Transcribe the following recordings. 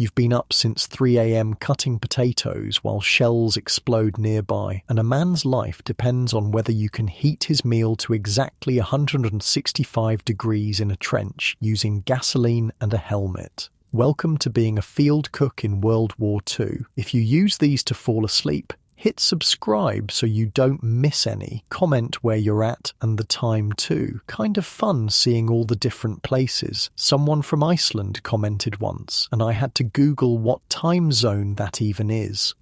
You've been up since 3 a.m. cutting potatoes while shells explode nearby, and a man's life depends on whether you can heat his meal to exactly 165 degrees in a trench using gasoline and a helmet. Welcome to being a field cook in World War II. If you use these to fall asleep, hit subscribe so you don't miss any. Comment where you're at and the time too. Kind of fun seeing all the different places. Someone from Iceland commented once, and I had to Google what time zone that even is.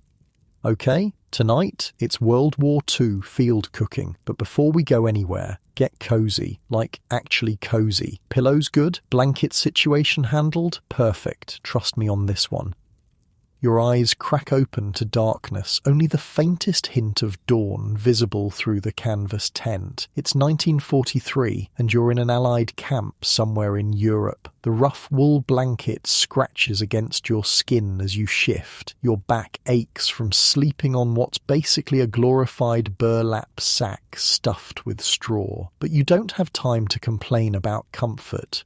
Okay, tonight it's World War II field cooking, but before we go anywhere, get cozy, like actually cozy. Pillows good? Blanket situation handled? Perfect, trust me on this one. Your eyes crack open to darkness, only the faintest hint of dawn visible through the canvas tent. It's 1943, and you're in an Allied camp somewhere in Europe. The rough wool blanket scratches against your skin as you shift. Your back aches from sleeping on what's basically a glorified burlap sack stuffed with straw. But you don't have time to complain about comfort.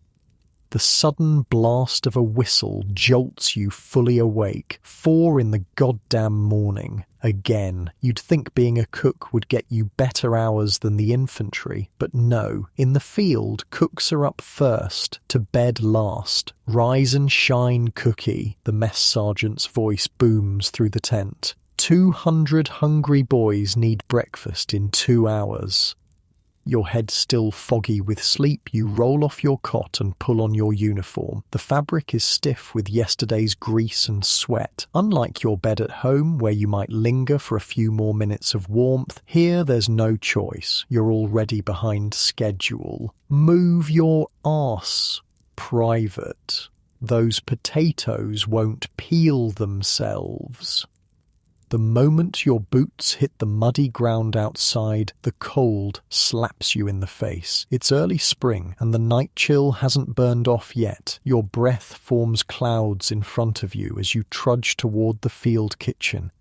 The sudden blast of a whistle jolts you fully awake. 4 in the goddamn morning. Again, you'd think being a cook would get you better hours than the infantry, but no. In the field, cooks are up first, to bed last. Rise and shine, cookie, the mess sergeant's voice booms through the tent. 200 hungry boys need breakfast in 2 hours. Your head still foggy with sleep, you roll off your cot and pull on your uniform. The fabric is stiff with yesterday's grease and sweat. Unlike your bed at home, where you might linger for a few more minutes of warmth, here there's no choice. You're already behind schedule. Move your arse, private. Those potatoes won't peel themselves. The moment your boots hit the muddy ground outside, the cold slaps you in the face. It's early spring, and the night chill hasn't burned off yet. Your breath forms clouds in front of you as you trudge toward the field kitchen.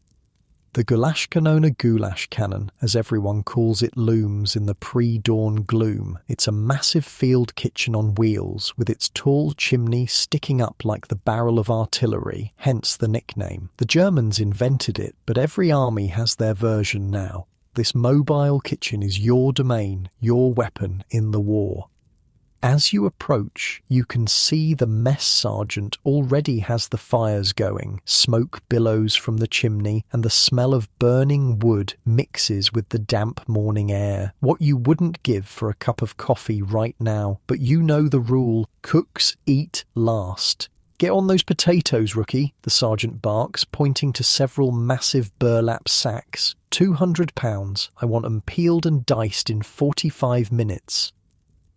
The Gulashkanona goulash cannon, as everyone calls it, looms in the pre-dawn gloom. It's a massive field kitchen on wheels, with its tall chimney sticking up like the barrel of artillery, hence the nickname. The Germans invented it, but every army has their version now. This mobile kitchen is your domain, your weapon in the war. As you approach, you can see the mess sergeant already has the fires going. Smoke billows from the chimney, and the smell of burning wood mixes with the damp morning air. What you wouldn't give for a cup of coffee right now, but you know the rule: cooks eat last. Get on those potatoes, rookie, the sergeant barks, pointing to several massive burlap sacks. 200 pounds. I want 'em peeled and diced in 45 minutes.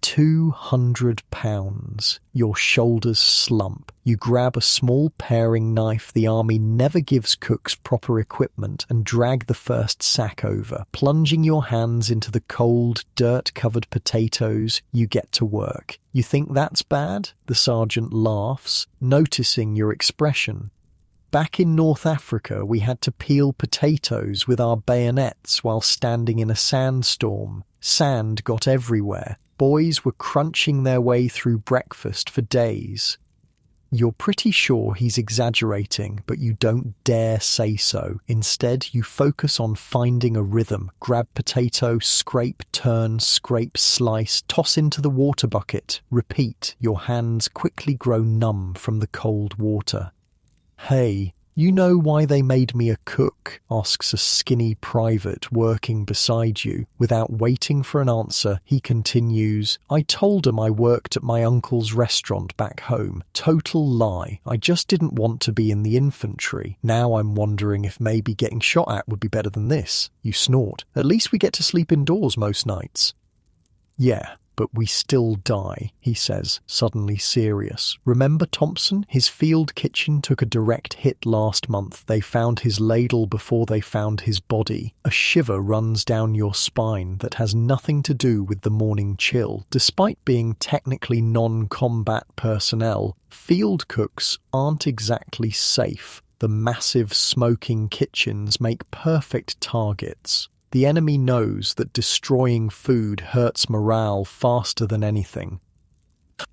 200 pounds. Your shoulders slump. You grab a small paring knife the army never gives cooks proper equipment and drag the first sack over. Plunging your hands into the cold, dirt-covered potatoes, you get to work. You think that's bad? The sergeant laughs, noticing your expression. Back in North Africa, we had to peel potatoes with our bayonets while standing in a sandstorm. Sand got everywhere. Boys were crunching their way through breakfast for days. You're pretty sure he's exaggerating, but you don't dare say so. Instead, you focus on finding a rhythm. Grab potato, scrape, turn, scrape, slice, toss into the water bucket. Repeat. Your hands quickly grow numb from the cold water. Hey, you know why they made me a cook? Asks a skinny private working beside you. Without waiting for an answer, he continues, I told him I worked at my uncle's restaurant back home. Total lie. I just didn't want to be in the infantry. Now I'm wondering if maybe getting shot at would be better than this. You snort. At least we get to sleep indoors most nights. Yeah. But we still die, he says, suddenly serious. Remember Thompson? His field kitchen took a direct hit last month. They found his ladle before they found his body. A shiver runs down your spine that has nothing to do with the morning chill. Despite being technically non-combat personnel, field cooks aren't exactly safe. The massive smoking kitchens make perfect targets. The enemy knows that destroying food hurts morale faster than anything.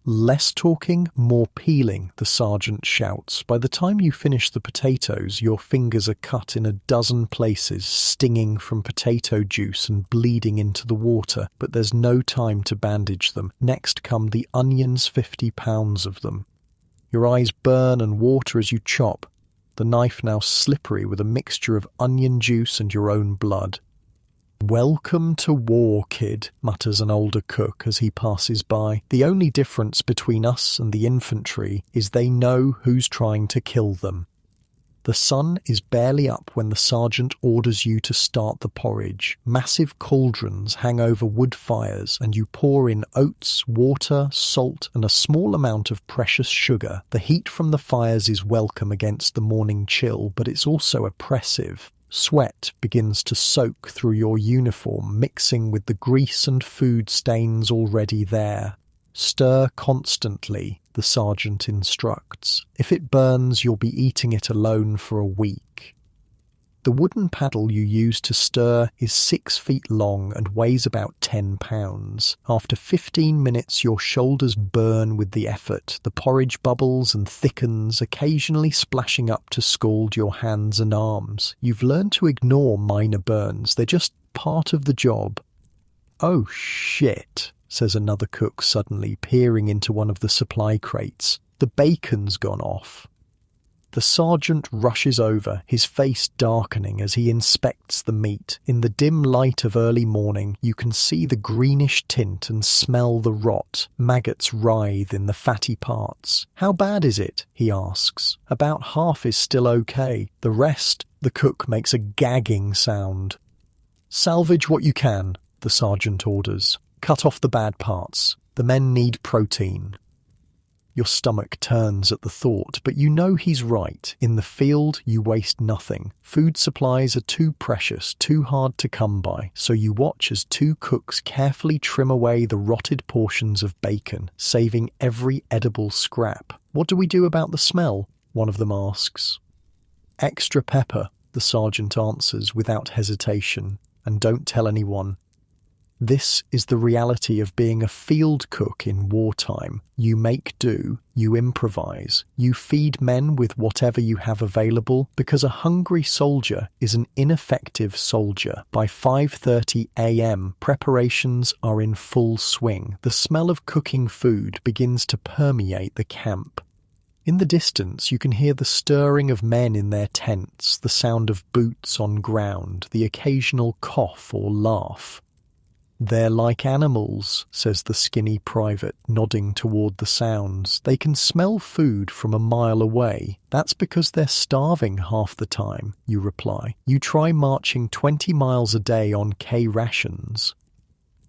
Less talking, more peeling, the sergeant shouts. By the time you finish the potatoes, your fingers are cut in a dozen places, stinging from potato juice and bleeding into the water, but there's no time to bandage them. Next come the onions, 50 pounds of them. Your eyes burn and water as you chop, the knife now slippery with a mixture of onion juice and your own blood. "Welcome to war, kid," mutters an older cook as he passes by. "The only difference between us and the infantry is they know who's trying to kill them." The sun is barely up when the sergeant orders you to start the porridge. Massive cauldrons hang over wood fires and you pour in oats, water, salt and a small amount of precious sugar. The heat from the fires is welcome against the morning chill, but it's also oppressive. Sweat begins to soak through your uniform, mixing with the grease and food stains already there. "Stir constantly," the sergeant instructs. "If it burns, you'll be eating it alone for a week." The wooden paddle you use to stir is 6 feet long and weighs about 10 pounds. After 15 minutes, your shoulders burn with the effort. The porridge bubbles and thickens, occasionally splashing up to scald your hands and arms. You've learned to ignore minor burns. They're just part of the job. "Oh shit," says another cook suddenly, peering into one of the supply crates. "The bacon's gone off." The sergeant rushes over, his face darkening as he inspects the meat. In the dim light of early morning, you can see the greenish tint and smell the rot. Maggots writhe in the fatty parts. "How bad is it?" he asks. "About half is still okay. The rest," the cook makes a gagging sound. "Salvage what you can," the sergeant orders. "Cut off the bad parts. The men need protein." Your stomach turns at the thought, but you know he's right. In the field, you waste nothing. Food supplies are too precious, too hard to come by, so you watch as two cooks carefully trim away the rotted portions of bacon, saving every edible scrap. "What do we do about the smell?" one of them asks. "Extra pepper," the sergeant answers without hesitation. "And don't tell anyone." This is the reality of being a field cook in wartime. You make do, you improvise, you feed men with whatever you have available, because a hungry soldier is an ineffective soldier. By 5:30 a.m., preparations are in full swing. The smell of cooking food begins to permeate the camp. In the distance, you can hear the stirring of men in their tents, the sound of boots on ground, the occasional cough or laugh. "They're like animals," says the skinny private, nodding toward the sounds. "They can smell food from a mile away. That's because they're starving half the time," you reply. "You try marching 20 miles a day on K rations."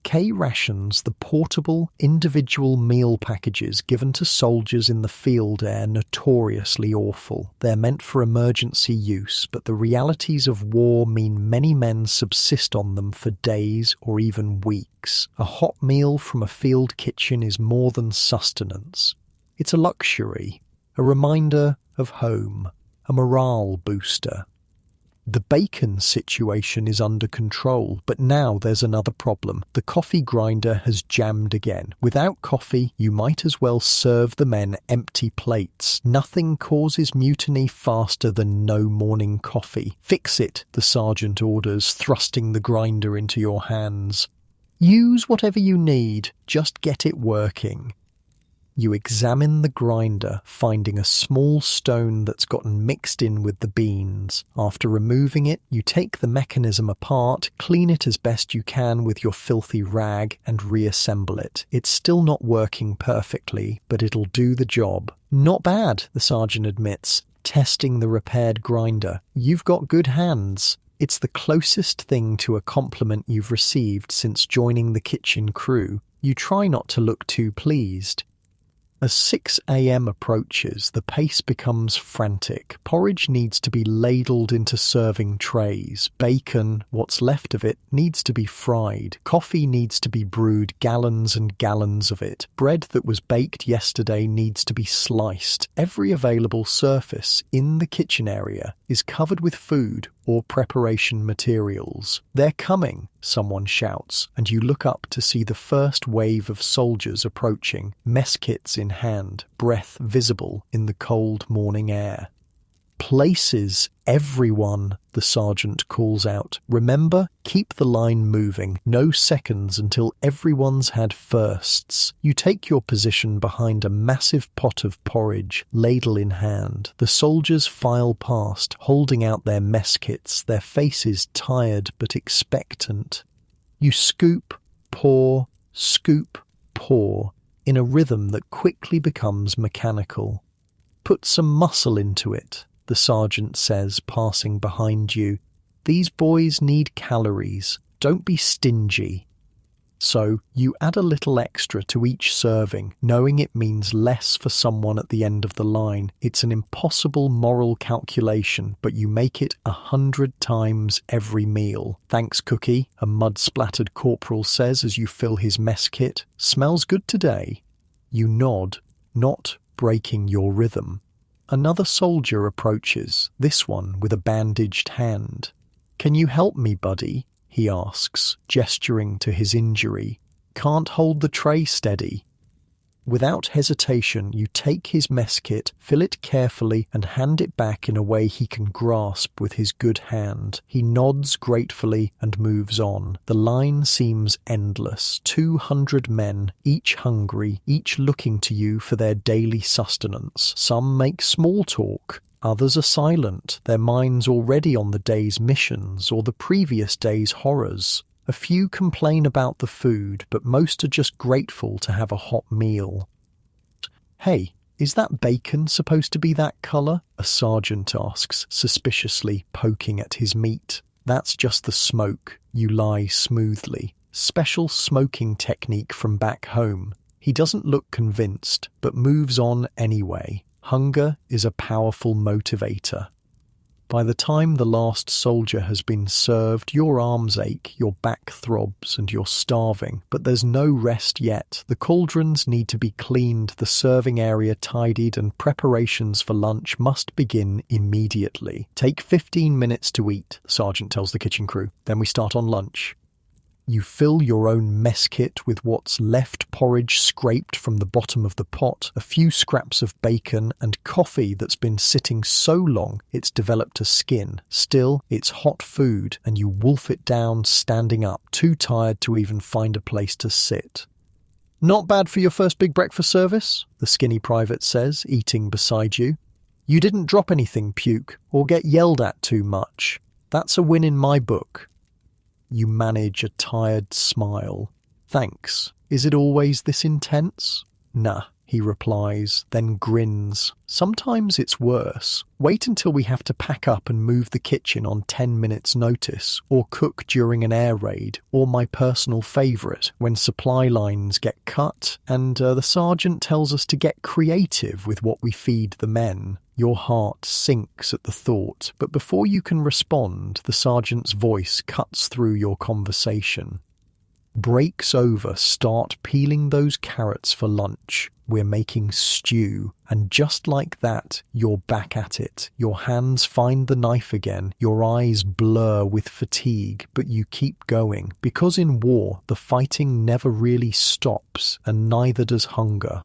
K rations, the portable, individual meal packages given to soldiers in the field, are notoriously awful. They're meant for emergency use, but the realities of war mean many men subsist on them for days or even weeks. A hot meal from a field kitchen is more than sustenance. It's a luxury, a reminder of home, a morale booster. The bacon situation is under control, but now there's another problem. The coffee grinder has jammed again. Without coffee, you might as well serve the men empty plates. Nothing causes mutiny faster than no morning coffee. "Fix it," the sergeant orders, thrusting the grinder into your hands. "Use whatever you need, just get it working." You examine the grinder, finding a small stone that's gotten mixed in with the beans. After removing it, you take the mechanism apart, clean it as best you can with your filthy rag, and reassemble it. It's still not working perfectly, but it'll do the job. "Not bad," the sergeant admits, testing the repaired grinder. "You've got good hands." It's the closest thing to a compliment you've received since joining the kitchen crew. You try not to look too pleased. As 6 a.m. approaches, the pace becomes frantic. Porridge needs to be ladled into serving trays. Bacon, what's left of it, needs to be fried. Coffee needs to be brewed, gallons and gallons of it. Bread that was baked yesterday needs to be sliced. Every available surface in the kitchen area is covered with food, or preparation materials. "They're coming," someone shouts, and you look up to see the first wave of soldiers approaching, mess kits in hand, breath visible in the cold morning air. "Places, everyone," the sergeant calls out. "Remember, keep the line moving. No seconds until everyone's had firsts." You take your position behind a massive pot of porridge, ladle in hand. The soldiers file past, holding out their mess kits, their faces tired but expectant. You scoop, pour, in a rhythm that quickly becomes mechanical. "Put some muscle into it," the sergeant says, passing behind you. "These boys need calories. Don't be stingy." So you add a little extra to each serving, knowing it means less for someone at the end of the line. It's an impossible moral calculation, but you make it 100 times every meal. "Thanks, Cookie," a mud-splattered corporal says as you fill his mess kit. "Smells good today." You nod, not breaking your rhythm. Another soldier approaches, this one with a bandaged hand. "Can you help me, buddy?" he asks, gesturing to his injury. "Can't hold the tray steady." Without hesitation, you take his mess kit, fill it carefully, and hand it back in a way he can grasp with his good hand. He nods gratefully and moves on. The line seems endless. 200 men, each hungry, each looking to you for their daily sustenance. Some make small talk. Others are silent, their minds already on the day's missions or the previous day's horrors. A few complain about the food, but most are just grateful to have a hot meal. "Hey, is that bacon supposed to be that colour?" a sergeant asks, suspiciously poking at his meat. "That's just the smoke," you lie smoothly. "Special smoking technique from back home." He doesn't look convinced, but moves on anyway. Hunger is a powerful motivator. By the time the last soldier has been served, your arms ache, your back throbs, and you're starving. But there's no rest yet. The cauldrons need to be cleaned, the serving area tidied, and preparations for lunch must begin immediately. "Take 15 minutes to eat," the sergeant tells the kitchen crew. "Then we start on lunch." You fill your own mess kit with what's left porridge scraped from the bottom of the pot, a few scraps of bacon, and coffee that's been sitting so long it's developed a skin. Still, it's hot food, and you wolf it down standing up, too tired to even find a place to sit. "Not bad for your first big breakfast service," the skinny private says, eating beside you. "You didn't drop anything, puke, or get yelled at too much. That's a win in my book." You manage a tired smile. "Thanks. Is it always this intense?" "Nah," he replies, then grins. "Sometimes it's worse. Wait until we have to pack up and move the kitchen on 10 minutes notice, or cook during an air raid, or my personal favourite, when supply lines get cut and the sergeant tells us to get creative with what we feed the men." Your heart sinks at the thought, but before you can respond, the sergeant's voice cuts through your conversation. "Break's over, start peeling those carrots for lunch. We're making stew." And just like that, you're back at it. Your hands find the knife again, your eyes blur with fatigue, but you keep going. Because in war, the fighting never really stops, and neither does hunger.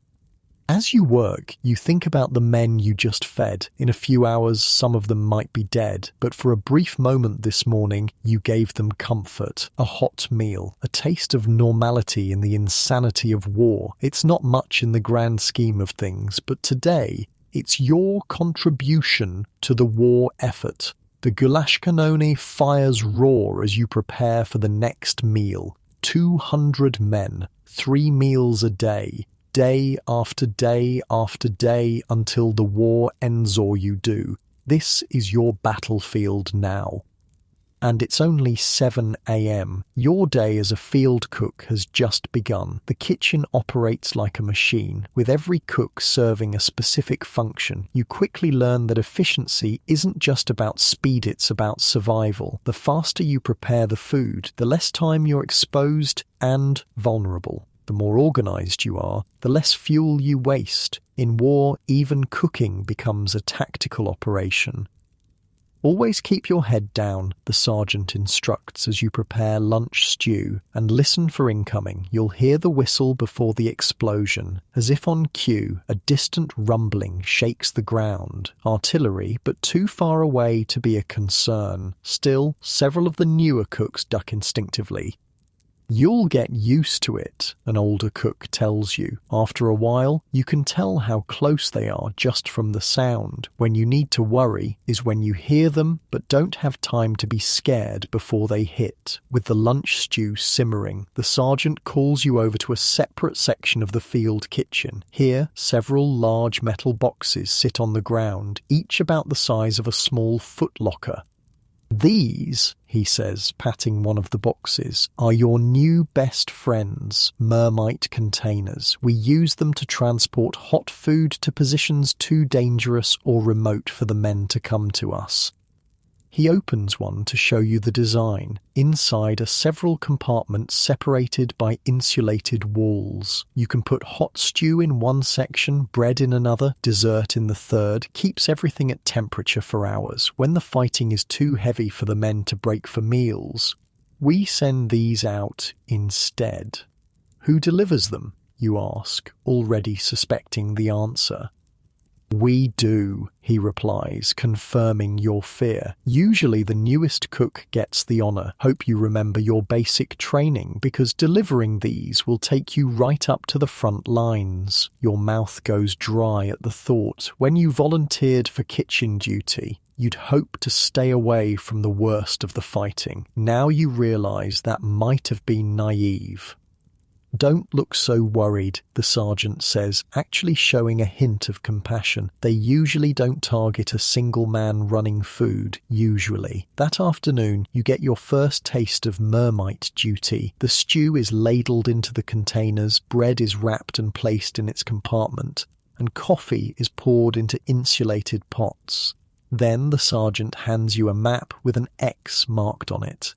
As you work, you think about the men you just fed. In a few hours, some of them might be dead, but for a brief moment this morning, you gave them comfort, a hot meal, a taste of normality in the insanity of war. It's not much in the grand scheme of things, but today, it's your contribution to the war effort. The goulash cannone fires roar as you prepare for the next meal. 200 men, 3 meals a day. Day after day after day until the war ends or you do. This is your battlefield now. And it's only 7 a.m. Your day as a field cook has just begun. The kitchen operates like a machine, with every cook serving a specific function. You quickly learn that efficiency isn't just about speed, it's about survival. The faster you prepare the food, the less time you're exposed and vulnerable. The more organized you are, the less fuel you waste. In war, even cooking becomes a tactical operation. Always keep your head down, the sergeant instructs as you prepare lunch stew, and listen for incoming. You'll hear the whistle before the explosion. As if on cue, a distant rumbling shakes the ground. Artillery, but too far away to be a concern. Still, several of the newer cooks duck instinctively. You'll get used to it, an older cook tells you. After a while, you can tell how close they are just from the sound. When you need to worry is when you hear them but don't have time to be scared before they hit. With the lunch stew simmering, the sergeant calls you over to a separate section of the field kitchen. Here, several large metal boxes sit on the ground, each about the size of a small footlocker. "These," he says, patting one of the boxes, "are your new best friends, Mermite containers. We use them to transport hot food to positions too dangerous or remote for the men to come to us." He opens one to show you the design. Inside are several compartments separated by insulated walls. You can put hot stew in one section, bread in another, dessert in the third. Keeps everything at temperature for hours. When the fighting is too heavy for the men to break for meals, we send these out instead. Who delivers them, you ask, already suspecting the answer. "We do," he replies, confirming your fear. "Usually the newest cook gets the honor. Hope you remember your basic training, because delivering these will take you right up to the front lines." Your mouth goes dry at the thought. When you volunteered for kitchen duty, you'd hope to stay away from the worst of the fighting. Now you realize that might have been naive. "Don't look so worried," the sergeant says, actually showing a hint of compassion. "They usually don't target a single man running food, usually." That afternoon, you get your first taste of Mermite duty. The stew is ladled into the containers, bread is wrapped and placed in its compartment, and coffee is poured into insulated pots. Then the sergeant hands you a map with an X marked on it.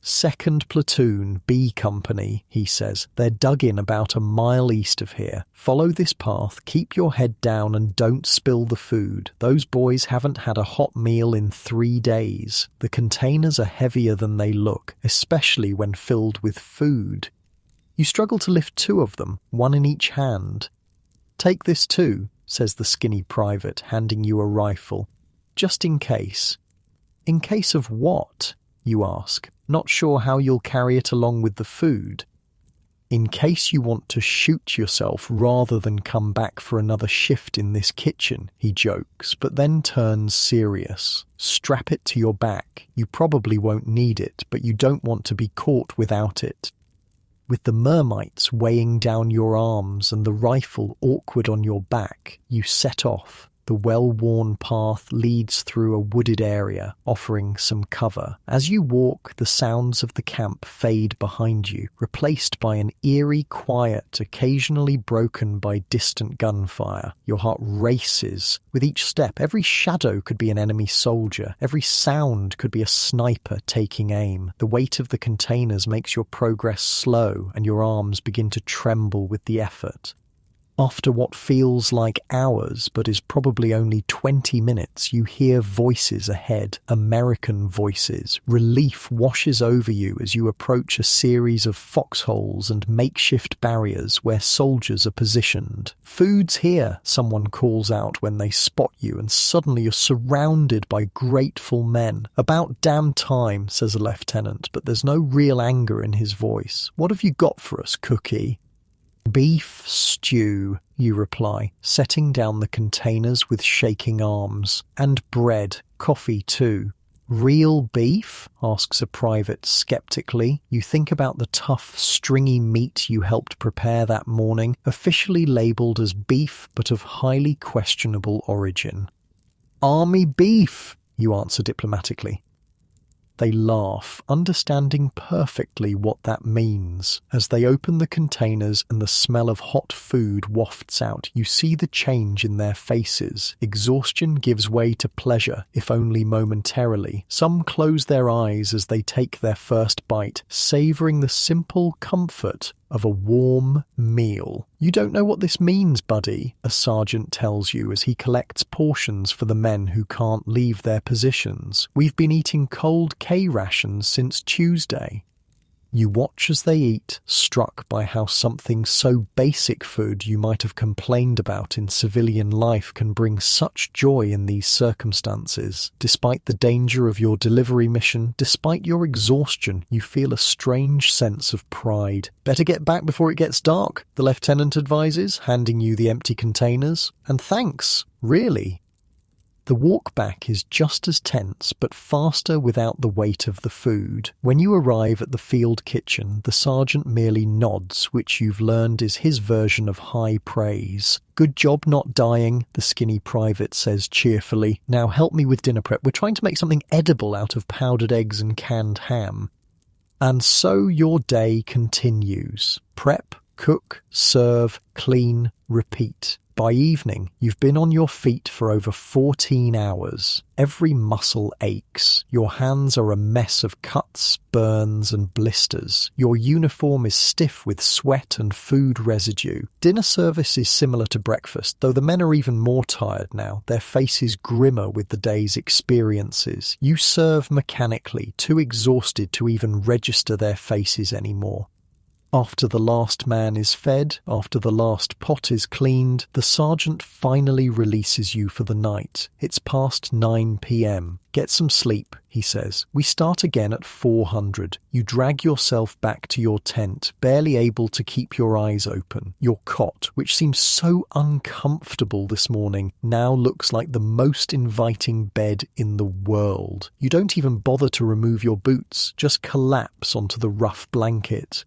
"Second Platoon, B Company," he says. "They're dug in about a mile east of here. Follow this path, keep your head down and don't spill the food. Those boys haven't had a hot meal in 3 days. The containers are heavier than they look, especially when filled with food. You struggle to lift 2 of them, one in each hand. Take this too," says the skinny private, handing you a rifle. "Just in case." "In case of what?" you ask, not sure how you'll carry it along with the food. "In case you want to shoot yourself rather than come back for another shift in this kitchen," he jokes, but then turns serious. "Strap it to your back. You probably won't need it, but you don't want to be caught without it." With the mermites weighing down your arms and the rifle awkward on your back, you set off. The well-worn path leads through a wooded area, offering some cover. As you walk, the sounds of the camp fade behind you, replaced by an eerie quiet occasionally broken by distant gunfire. Your heart races. With each step, every shadow could be an enemy soldier. Every sound could be a sniper taking aim. The weight of the containers makes your progress slow, and your arms begin to tremble with the effort. After what feels like hours but is probably only 20 minutes, you hear voices ahead, American voices. Relief washes over you as you approach a series of foxholes and makeshift barriers where soldiers are positioned. "Food's here," someone calls out when they spot you, and suddenly you're surrounded by grateful men. "About damn time," says a lieutenant, but there's no real anger in his voice. "What have you got for us, Cookie?" "Beef stew," you reply, setting down the containers with shaking arms. "And bread. Coffee too." "Real beef?" asks a private skeptically. You think about the tough, stringy meat you helped prepare that morning, officially labelled as beef but of highly questionable origin. "Army beef," you answer diplomatically. They laugh, understanding perfectly what that means. As they open the containers and the smell of hot food wafts out, you see the change in their faces. Exhaustion gives way to pleasure, if only momentarily. Some close their eyes as they take their first bite, savouring the simple comfort of a warm meal. You don't know what this means, buddy, a sergeant tells you as he collects portions for the men who can't leave their positions. We've been eating cold K rations since Tuesday. You watch as they eat, struck by how something so basic food you might have complained about in civilian life can bring such joy in these circumstances. Despite the danger of your delivery mission, despite your exhaustion, you feel a strange sense of pride. Better get back before it gets dark, the lieutenant advises, handing you the empty containers. And thanks, really. The walk back is just as tense, but faster without the weight of the food. When you arrive at the field kitchen, the sergeant merely nods, which you've learned is his version of high praise. "Good job not dying," the skinny private says cheerfully. "Now help me with dinner prep. We're trying to make something edible out of powdered eggs and canned ham." And so your day continues. Prep, cook, serve, clean, repeat. By evening, you've been on your feet for over 14 hours. Every muscle aches. Your hands are a mess of cuts, burns, and blisters. Your uniform is stiff with sweat and food residue. Dinner service is similar to breakfast, though the men are even more tired now, their faces grimmer with the day's experiences. You serve mechanically, too exhausted to even register their faces anymore. After the last man is fed, after the last pot is cleaned, the sergeant finally releases you for the night. It's past 9 p.m. "Get some sleep," he says. "We start again at 400. You drag yourself back to your tent, barely able to keep your eyes open. Your cot, which seems so uncomfortable this morning, now looks like the most inviting bed in the world. You don't even bother to remove your boots, just collapse onto the rough blanket.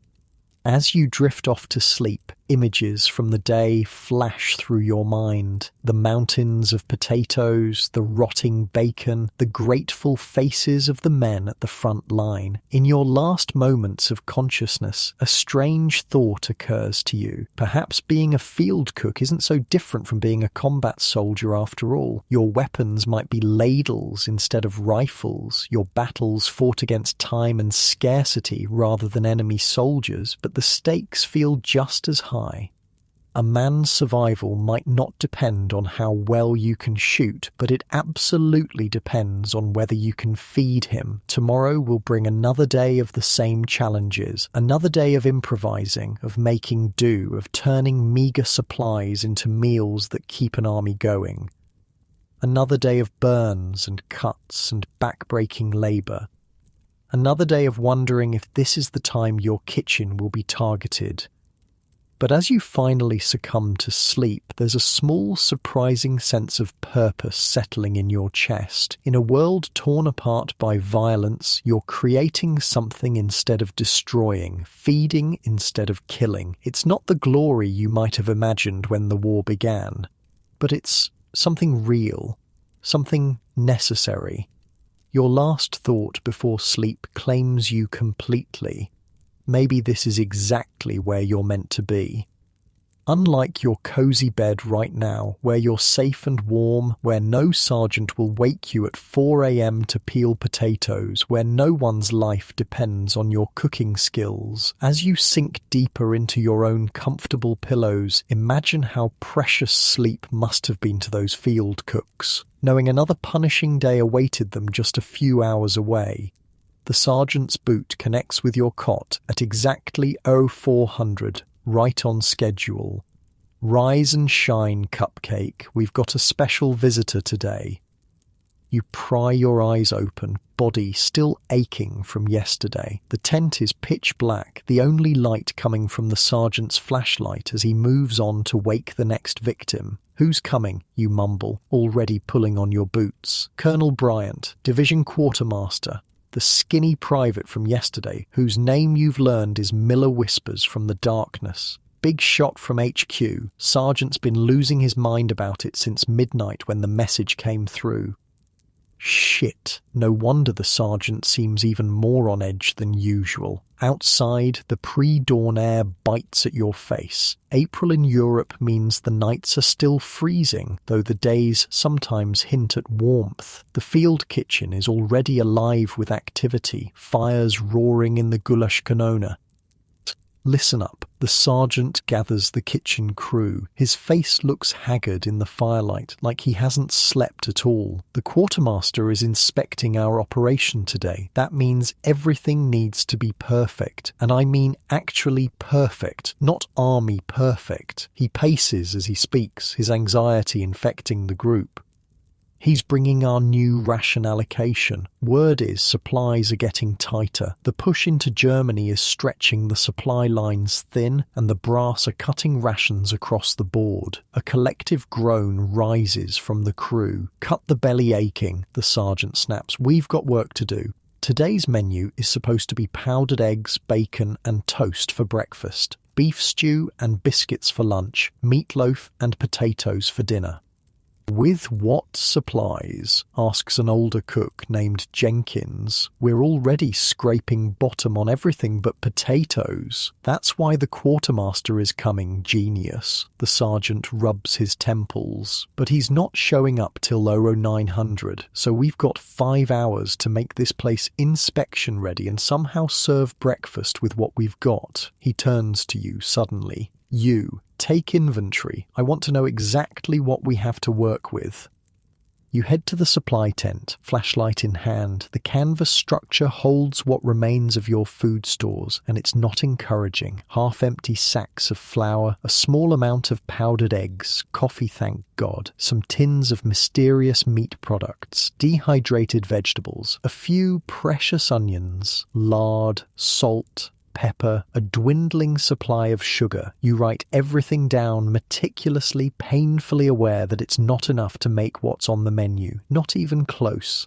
As you drift off to sleep, images from the day flash through your mind. The mountains of potatoes, the rotting bacon, the grateful faces of the men at the front line. In your last moments of consciousness, a strange thought occurs to you. Perhaps being a field cook isn't so different from being a combat soldier after all. Your weapons might be ladles instead of rifles. Your battles fought against time and scarcity rather than enemy soldiers, but the stakes feel just as high. A man's survival might not depend on how well you can shoot, but it absolutely depends on whether you can feed him. Tomorrow will bring another day of the same challenges, another day of improvising, of making do, of turning meagre supplies into meals that keep an army going. Another day of burns and cuts and back-breaking labour. Another day of wondering if this is the time your kitchen will be targeted. But as you finally succumb to sleep, there's a small, surprising sense of purpose settling in your chest. In a world torn apart by violence, you're creating something instead of destroying, feeding instead of killing. It's not the glory you might have imagined when the war began, but it's something real, something necessary. Your last thought before sleep claims you completely. Maybe this is exactly where you're meant to be. Unlike your cozy bed right now, where you're safe and warm, where no sergeant will wake you at 4 a.m. to peel potatoes, where no one's life depends on your cooking skills. As you sink deeper into your own comfortable pillows, imagine how precious sleep must have been to those field cooks, knowing another punishing day awaited them just a few hours away. The sergeant's boot connects with your cot at exactly 0400, right on schedule. "Rise and shine, cupcake. We've got a special visitor today." You pry your eyes open, body still aching from yesterday. The tent is pitch black, the only light coming from the sergeant's flashlight as he moves on to wake the next victim. "Who's coming?" you mumble, already pulling on your boots. "Colonel Bryant, Division Quartermaster." The skinny private from yesterday, whose name you've learned is Miller whispers from the darkness. "Big shot from HQ. Sergeant's been losing his mind about it since midnight when the message came through." Shit. No wonder the sergeant seems even more on edge than usual. Outside, the pre-dawn air bites at your face. April in Europe means the nights are still freezing, though the days sometimes hint at warmth. The field kitchen is already alive with activity, fires roaring in the Gulash Kanona. Listen up. The sergeant gathers the kitchen crew. His face looks haggard in the firelight, like he hasn't slept at all. The quartermaster is inspecting our operation today. That means everything needs to be perfect. And I mean actually perfect, not army perfect. He paces as he speaks, his anxiety infecting the group. He's bringing our new ration allocation. Word is supplies are getting tighter. The push into Germany is stretching the supply lines thin, and the brass are cutting rations across the board. A collective groan rises from the crew. Cut the belly aching, the sergeant snaps. We've got work to do. Today's menu is supposed to be powdered eggs, bacon, and toast for breakfast, beef stew and biscuits for lunch, meatloaf and potatoes for dinner. With what supplies? Asks an older cook named Jenkins. We're already scraping bottom on everything but potatoes. That's why the quartermaster is coming, genius. The sergeant rubs his temples. But he's not showing up till 0900, so we've got 5 hours to make this place inspection ready and somehow serve breakfast with what we've got. He turns to you suddenly. You. Take inventory. I want to know exactly what we have to work with. You head to the supply tent, flashlight in hand. The canvas structure holds what remains of your food stores, and it's not encouraging. Half-empty sacks of flour, a small amount of powdered eggs, coffee thank God, some tins of mysterious meat products, dehydrated vegetables, a few precious onions, lard, salt, pepper, a dwindling supply of sugar. You write everything down meticulously, painfully aware that it's not enough to make what's on the menu, not even close.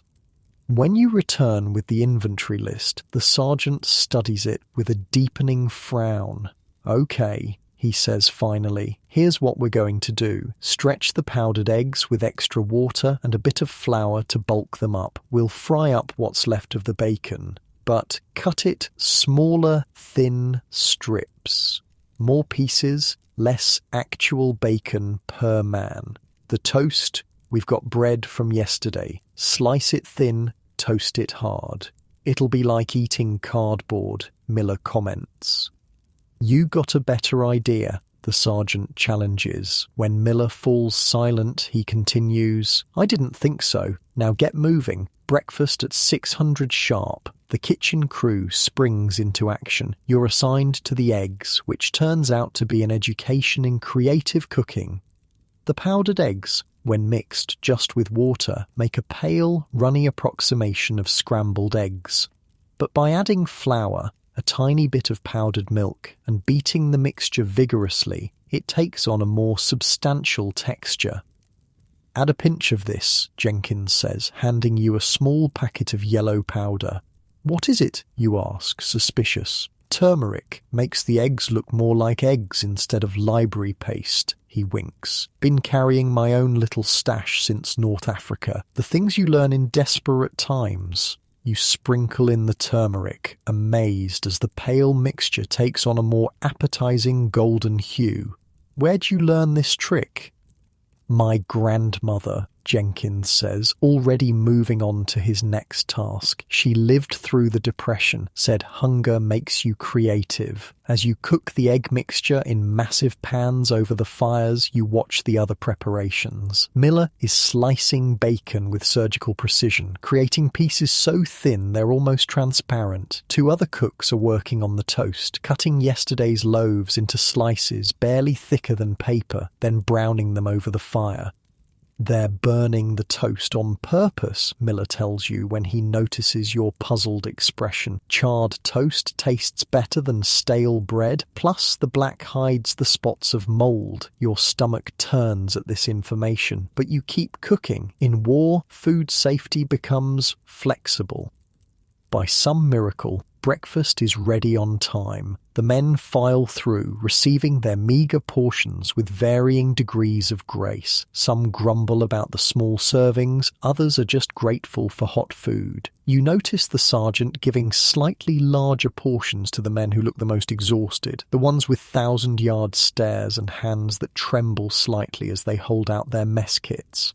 When you return with the inventory list, the sergeant studies it with a deepening frown. Okay, he says finally, here's what we're going to do. Stretch the powdered eggs with extra water and a bit of flour to bulk them up. We'll fry up what's left of the bacon. But cut it smaller, thin strips. More pieces, less actual bacon per man. The toast, we've got bread from yesterday. Slice it thin, toast it hard. It'll be like eating cardboard, Miller comments. You got a better idea, the sergeant challenges. When Miller falls silent, he continues, I didn't think so. Now get moving. Breakfast at 600 sharp. The kitchen crew springs into action. You're assigned to the eggs, which turns out to be an education in creative cooking. The powdered eggs, when mixed just with water, make a pale, runny approximation of scrambled eggs. But by adding flour, a tiny bit of powdered milk, and beating the mixture vigorously, it takes on a more substantial texture. Add a pinch of this, Jenkins says, handing you a small packet of yellow powder. What is it, you ask, suspicious. Turmeric makes the eggs look more like eggs instead of library paste, he winks. Been carrying my own little stash since North Africa. The things you learn in desperate times. You sprinkle in the turmeric, amazed as the pale mixture takes on a more appetizing golden hue. Where'd you learn this trick? My grandmother, Jenkins says, already moving on to his next task. She lived through the Depression, said hunger makes you creative. As you cook the egg mixture in massive pans over the fires, you watch the other preparations. Miller is slicing bacon with surgical precision, creating pieces so thin they're almost transparent. 2 other cooks are working on the toast, cutting yesterday's loaves into slices barely thicker than paper, then browning them over the fire. They're burning the toast on purpose, Miller tells you when he notices your puzzled expression. Charred toast tastes better than stale bread, plus the black hides the spots of mold. Your stomach turns at this information, but you keep cooking. In war, food safety becomes flexible. By some miracle, breakfast is ready on time. The men file through, receiving their meagre portions with varying degrees of grace. Some grumble about the small servings, others are just grateful for hot food. You notice the sergeant giving slightly larger portions to the men who look the most exhausted, the ones with 1,000-yard stares and hands that tremble slightly as they hold out their mess kits.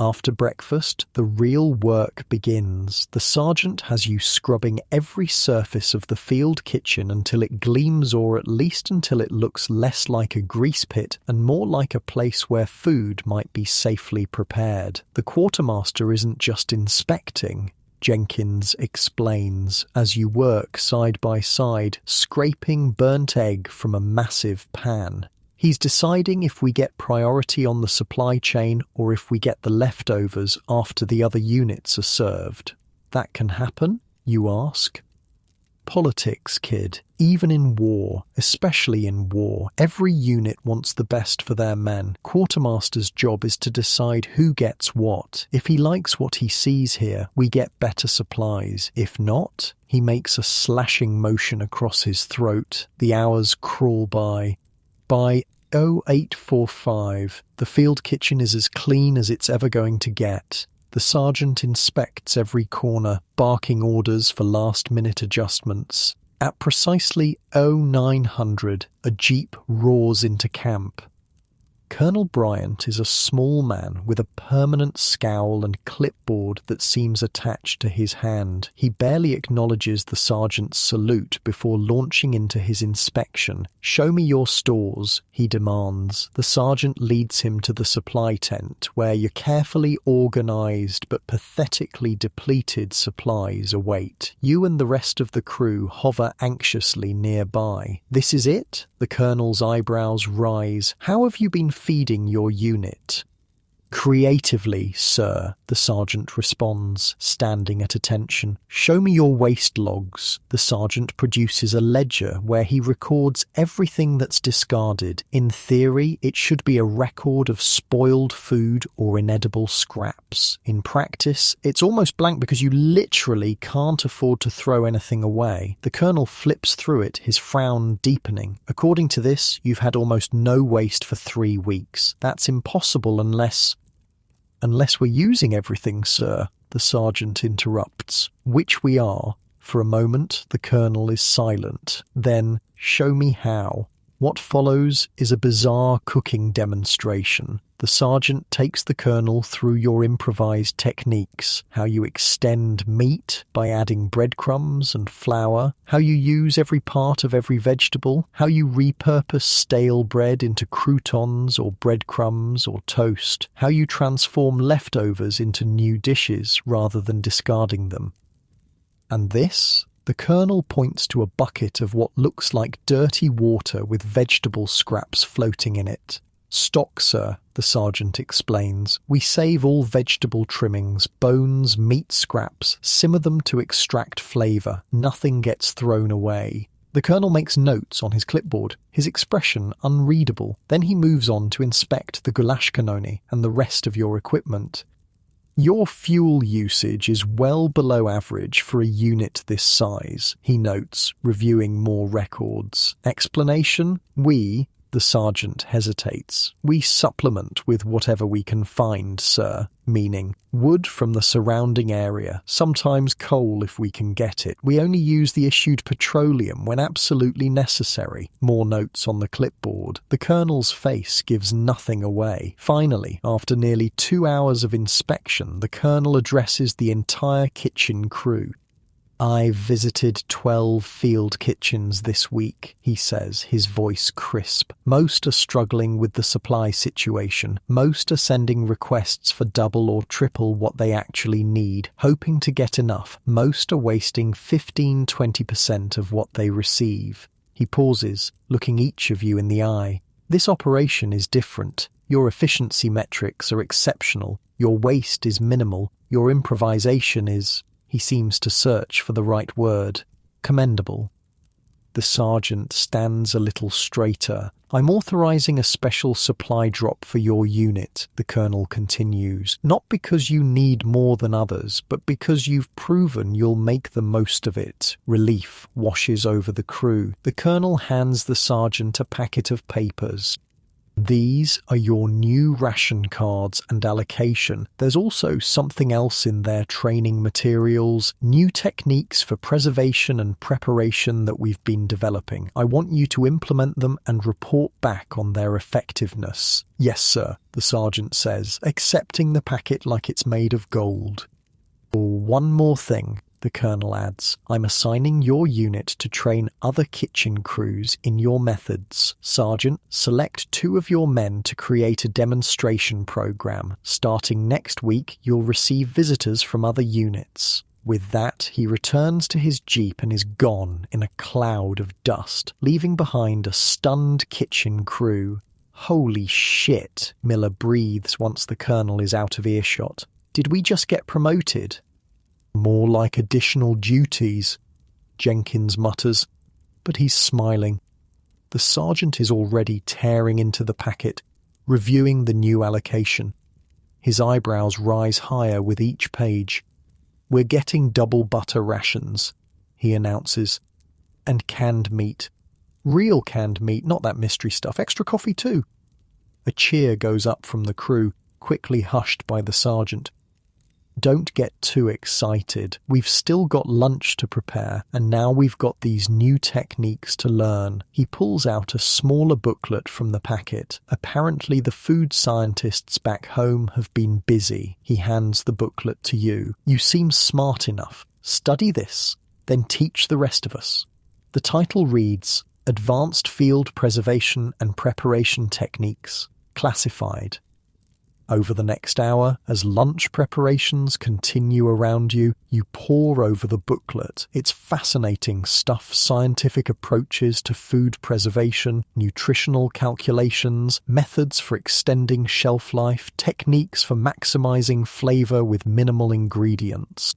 After breakfast, the real work begins. The sergeant has you scrubbing every surface of the field kitchen until it gleams, or at least until it looks less like a grease pit and more like a place where food might be safely prepared. The quartermaster isn't just inspecting, Jenkins explains, as you work side by side, scraping burnt egg from a massive pan. He's deciding if we get priority on the supply chain or if we get the leftovers after the other units are served. That can happen, you ask? Politics, kid. Even in war, especially in war, every unit wants the best for their men. Quartermaster's job is to decide who gets what. If he likes what he sees here, we get better supplies. If not, he makes a slashing motion across his throat. The hours crawl by. By 0845, the field kitchen is as clean as it's ever going to get. The sergeant inspects every corner, barking orders for last-minute adjustments. At precisely 0900, a jeep roars into camp. Colonel Bryant is a small man with a permanent scowl and clipboard that seems attached to his hand. He barely acknowledges the sergeant's salute before launching into his inspection. "Show me your stores," he demands. The sergeant leads him to the supply tent, where your carefully organized but pathetically depleted supplies await. You and the rest of the crew hover anxiously nearby. "This is it?" The colonel's eyebrows rise. "How have you been feeding your unit?" "Creatively, sir," the sergeant responds, standing at attention. "Show me your waste logs." The sergeant produces a ledger where he records everything that's discarded. In theory, it should be a record of spoiled food or inedible scraps. In practice, it's almost blank because you literally can't afford to throw anything away. The colonel flips through it, his frown deepening. "According to this, you've had almost no waste for 3 weeks. That's impossible unless we're using everything, sir," the sergeant interrupts. "Which we are." For a moment, the colonel is silent. Then, "Show me how." What follows is a bizarre cooking demonstration. The sergeant takes the colonel through your improvised techniques, how you extend meat by adding breadcrumbs and flour, how you use every part of every vegetable, how you repurpose stale bread into croutons or breadcrumbs or toast, how you transform leftovers into new dishes rather than discarding them. And this? The colonel points to a bucket of what looks like dirty water with vegetable scraps floating in it. "Stock, sir," the sergeant explains. "We save all vegetable trimmings, bones, meat scraps, simmer them to extract flavour. Nothing gets thrown away." The colonel makes notes on his clipboard, his expression unreadable. Then he moves on to inspect the goulash cannoli and the rest of your equipment. "Your fuel usage is well below average for a unit this size," he notes, reviewing more records. Explanation? The sergeant hesitates. "We supplement with whatever we can find, sir," meaning wood from the surrounding area, sometimes coal if we can get it. "We only use the issued petroleum when absolutely necessary." More notes on the clipboard. The colonel's face gives nothing away. Finally, after nearly 2 hours of inspection, the colonel addresses the entire kitchen crew. "I've visited 12 field kitchens this week," he says, his voice crisp. "Most are struggling with the supply situation. Most are sending requests for double or triple what they actually need, hoping to get enough. Most are wasting 15–20% of what they receive." He pauses, looking each of you in the eye. "This operation is different. Your efficiency metrics are exceptional. Your waste is minimal. Your improvisation is..." He seems to search for the right word. "Commendable." The sergeant stands a little straighter. "I'm authorizing a special supply drop for your unit," the colonel continues. "Not because you need more than others, but because you've proven you'll make the most of it." Relief washes over the crew. The colonel hands the sergeant a packet of papers. These are your new ration cards and allocation. There's also something else in their training materials, new techniques for preservation and preparation that we've been developing. I want you to implement them and report back on their effectiveness. Yes, sir, the sergeant says, accepting the packet like it's made of gold. One more thing, the colonel adds. I'm assigning your unit to train other kitchen crews in your methods. Sergeant, select 2 of your men to create a demonstration program. Starting next week, you'll receive visitors from other units. With that, he returns to his jeep and is gone in a cloud of dust, leaving behind a stunned kitchen crew. Holy shit, Miller breathes once the colonel is out of earshot. Did we just get promoted? More like additional duties, Jenkins mutters, but he's smiling. The sergeant is already tearing into the packet, reviewing the new allocation. His eyebrows rise higher with each page. We're getting double butter rations, he announces, and canned meat. Real canned meat, not that mystery stuff. Extra coffee too. A cheer goes up from the crew, quickly hushed by the sergeant. Don't get too excited. We've still got lunch to prepare, and now we've got these new techniques to learn. He pulls out a smaller booklet from the packet. Apparently the food scientists back home have been busy. He hands the booklet to you. You seem smart enough. Study this, then teach the rest of us. The title reads, Advanced Field Preservation and Preparation Techniques, Classified. Over the next hour, as lunch preparations continue around you, you pore over the booklet. It's fascinating stuff, scientific approaches to food preservation, nutritional calculations, methods for extending shelf life, techniques for maximizing flavor with minimal ingredients.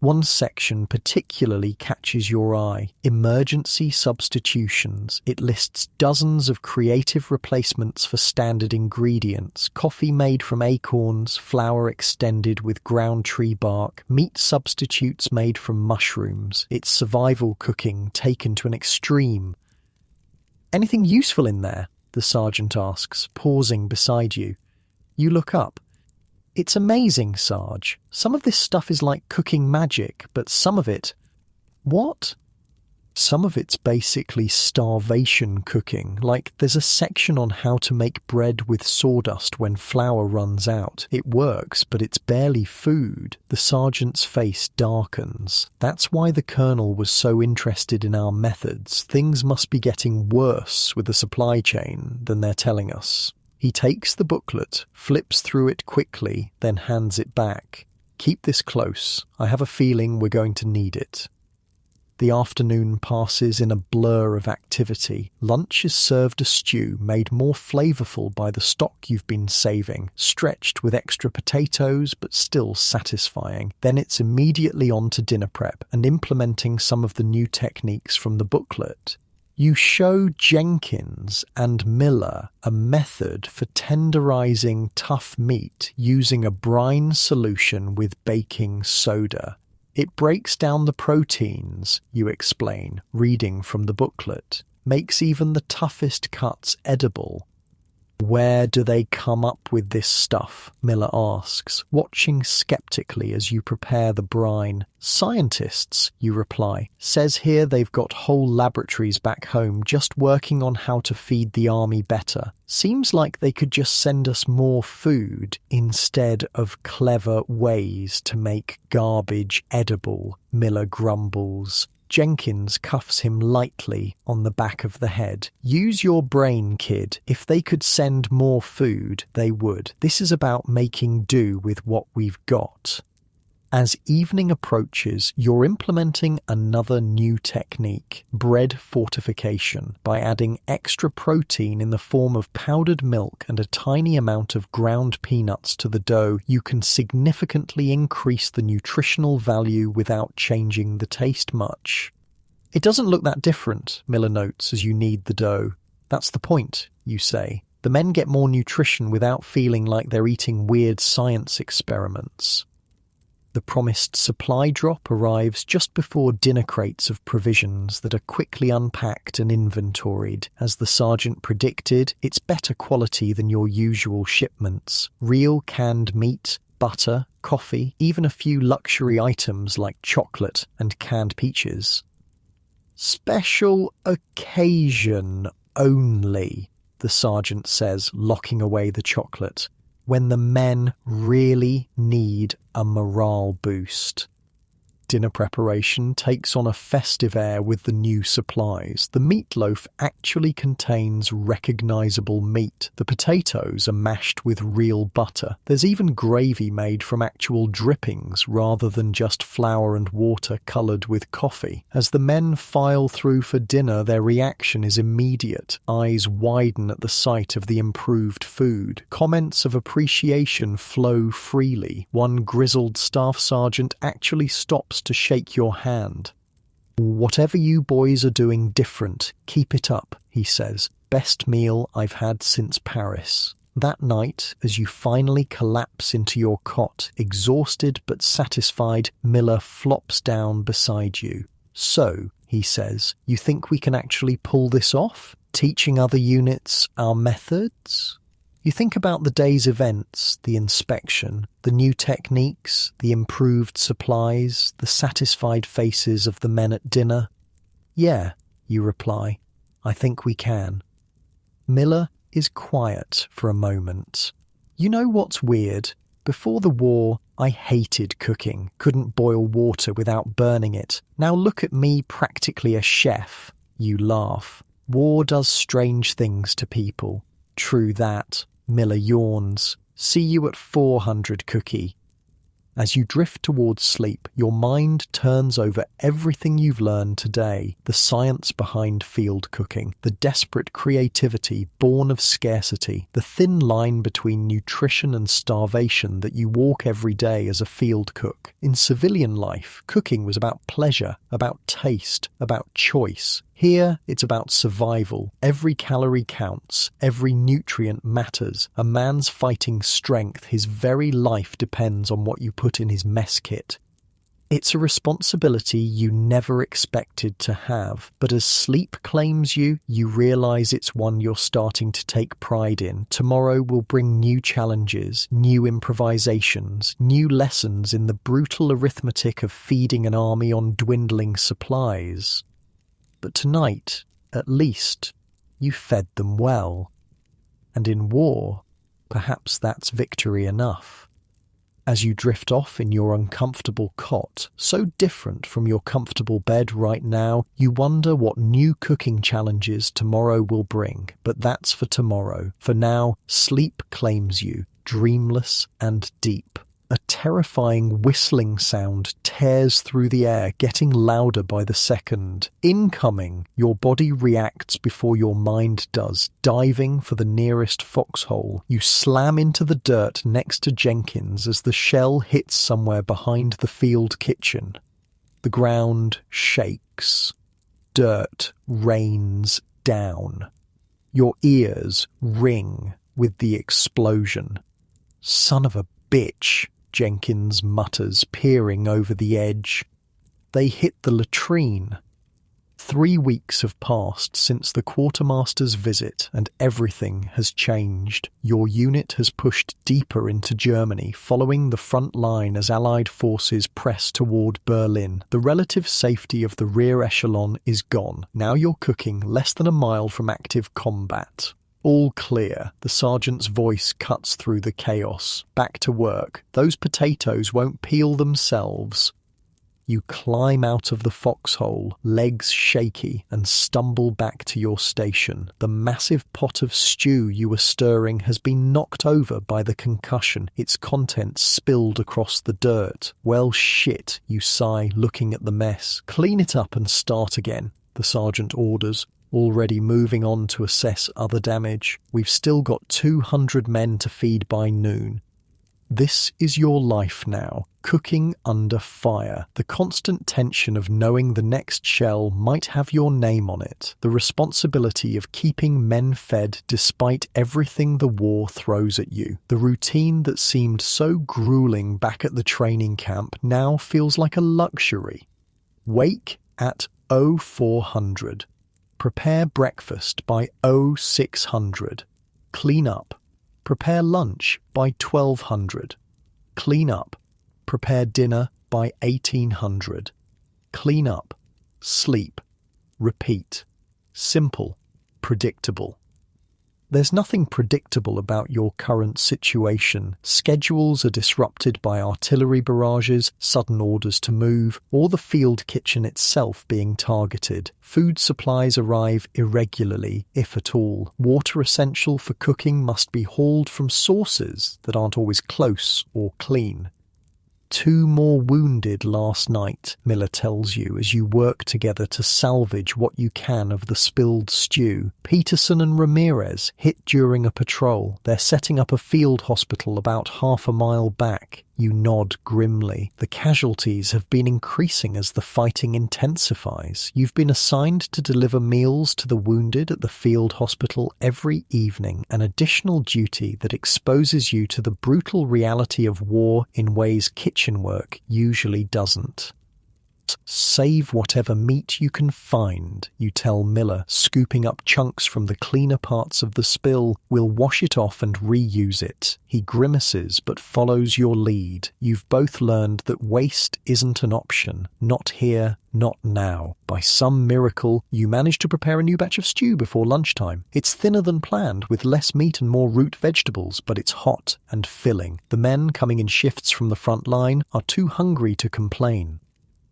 One section particularly catches your eye, emergency substitutions. It lists dozens of creative replacements for standard ingredients, coffee made from acorns, flour extended with ground tree bark, meat substitutes made from mushrooms. It's survival cooking taken to an extreme. Anything useful in there? The sergeant asks, pausing beside you. You look up. It's amazing, Sarge. Some of this stuff is like cooking magic, but some of it... What? Some of it's basically starvation cooking. Like, there's a section on how to make bread with sawdust when flour runs out. It works, but it's barely food. The sergeant's face darkens. That's why the colonel was so interested in our methods. Things must be getting worse with the supply chain than they're telling us. He takes the booklet, flips through it quickly, then hands it back. Keep this close. I have a feeling we're going to need it. The afternoon passes in a blur of activity. Lunch is served a stew made more flavorful by the stock you've been saving, stretched with extra potatoes but still satisfying. Then it's immediately on to dinner prep and implementing some of the new techniques from the booklet. You show Jenkins and Miller a method for tenderizing tough meat using a brine solution with baking soda. It breaks down the proteins, you explain, reading from the booklet, makes even the toughest cuts edible. Where do they come up with this stuff? Miller asks, watching skeptically as you prepare the brine. Scientists, you reply. Says here they've got whole laboratories back home just working on how to feed the army better. Seems like they could just send us more food instead of clever ways to make garbage edible, Miller grumbles. Jenkins cuffs him lightly on the back of the head. Use your brain, kid. If they could send more food, they would. This is about making do with what we've got. As evening approaches, you're implementing another new technique, bread fortification, by adding extra protein in the form of powdered milk and a tiny amount of ground peanuts to the dough. You can significantly increase the nutritional value without changing the taste much. It doesn't look that different, Miller notes as you knead the dough. That's the point, you say. The men get more nutrition without feeling like they're eating weird science experiments. The promised supply drop arrives just before dinner crates of provisions that are quickly unpacked and inventoried. As the sergeant predicted, it's better quality than your usual shipments. Real canned meat, butter, coffee, even a few luxury items like chocolate and canned peaches. Special occasion only, the sergeant says, locking away the chocolate, when the men really need a morale boost. Dinner preparation takes on a festive air with the new supplies. The meatloaf actually contains recognisable meat. The potatoes are mashed with real butter. There's even gravy made from actual drippings rather than just flour and water coloured with coffee. As the men file through for dinner, their reaction is immediate. Eyes widen at the sight of the improved food. Comments of appreciation flow freely. One grizzled staff sergeant actually stops to shake your hand. "Whatever you boys are doing different, keep it up," he says. "Best meal I've had since Paris." That night, as you finally collapse into your cot, exhausted but satisfied, Miller flops down beside you. "So," he says, "you think we can actually pull this off? Teaching other units our methods?" You think about the day's events, the inspection, the new techniques, the improved supplies, the satisfied faces of the men at dinner. "Yeah," you reply, "I think we can." Miller is quiet for a moment. "You know what's weird? Before the war, I hated cooking, couldn't boil water without burning it. Now look at me, practically a chef." You laugh. "War does strange things to people." "True that." Miller yawns. "See you at 400, Cookie." As you drift towards sleep, your mind turns over everything you've learned today, the science behind field cooking, the desperate creativity born of scarcity, the thin line between nutrition and starvation that you walk every day as a field cook. In civilian life, cooking was about pleasure, about taste, about choice. Here, it's about survival. Every calorie counts. Every nutrient matters. A man's fighting strength, his very life depends on what you put in his mess kit. It's a responsibility you never expected to have, but as sleep claims you, you realize it's one you're starting to take pride in. Tomorrow will bring new challenges, new improvisations, new lessons in the brutal arithmetic of feeding an army on dwindling supplies. But tonight, at least, you fed them well. And in war, perhaps that's victory enough. As you drift off in your uncomfortable cot, so different from your comfortable bed right now, you wonder what new cooking challenges tomorrow will bring. But that's for tomorrow. For now, sleep claims you, dreamless and deep. A terrifying whistling sound tears through the air, getting louder by the second. Incoming, your body reacts before your mind does. Diving for the nearest foxhole, you slam into the dirt next to Jenkins as the shell hits somewhere behind the field kitchen. The ground shakes. Dirt rains down. Your ears ring with the explosion. "Son of a bitch," Jenkins mutters, peering over the edge. They hit the latrine. 3 weeks have passed since the quartermaster's visit, and everything has changed. Your unit has pushed deeper into Germany, following the front line as Allied forces press toward Berlin. The relative safety of the rear echelon is gone. Now you're cooking less than a mile from active combat. "All clear," the sergeant's voice cuts through the chaos. "Back to work. Those potatoes won't peel themselves." You climb out of the foxhole, legs shaky, and stumble back to your station. The massive pot of stew you were stirring has been knocked over by the concussion, its contents spilled across the dirt. "Well, shit," you sigh, looking at the mess. "Clean it up and start again," the sergeant orders, already moving on to assess other damage. "We've still got 200 men to feed by noon." This is your life now, cooking under fire. The constant tension of knowing the next shell might have your name on it. The responsibility of keeping men fed despite everything the war throws at you. The routine that seemed so grueling back at the training camp now feels like a luxury. Wake at 0400. Prepare breakfast by 0600. Clean up. Prepare lunch by 1200. Clean up. Prepare dinner by 1800. Clean up. Sleep. Repeat. Simple. Predictable. There's nothing predictable about your current situation. Schedules are disrupted by artillery barrages, sudden orders to move, or the field kitchen itself being targeted. Food supplies arrive irregularly, if at all. Water essential for cooking must be hauled from sources that aren't always close or clean. 2 more wounded last night, Miller tells you as you work together to salvage what you can of the spilled stew. Peterson and Ramirez hit during a patrol. They're setting up a field hospital about half a mile back. You nod grimly. The casualties have been increasing as the fighting intensifies. You've been assigned to deliver meals to the wounded at the field hospital every evening, an additional duty that exposes you to the brutal reality of war in ways kitchen work usually doesn't. Save whatever meat you can find, you tell Miller, scooping up chunks from the cleaner parts of the spill. We'll wash it off and reuse it. He grimaces but follows your lead. You've both learned that waste isn't an option. Not here, not now. By some miracle, you manage to prepare a new batch of stew before lunchtime. It's thinner than planned, with less meat and more root vegetables, but it's hot and filling. The men coming in shifts from the front line are too hungry to complain.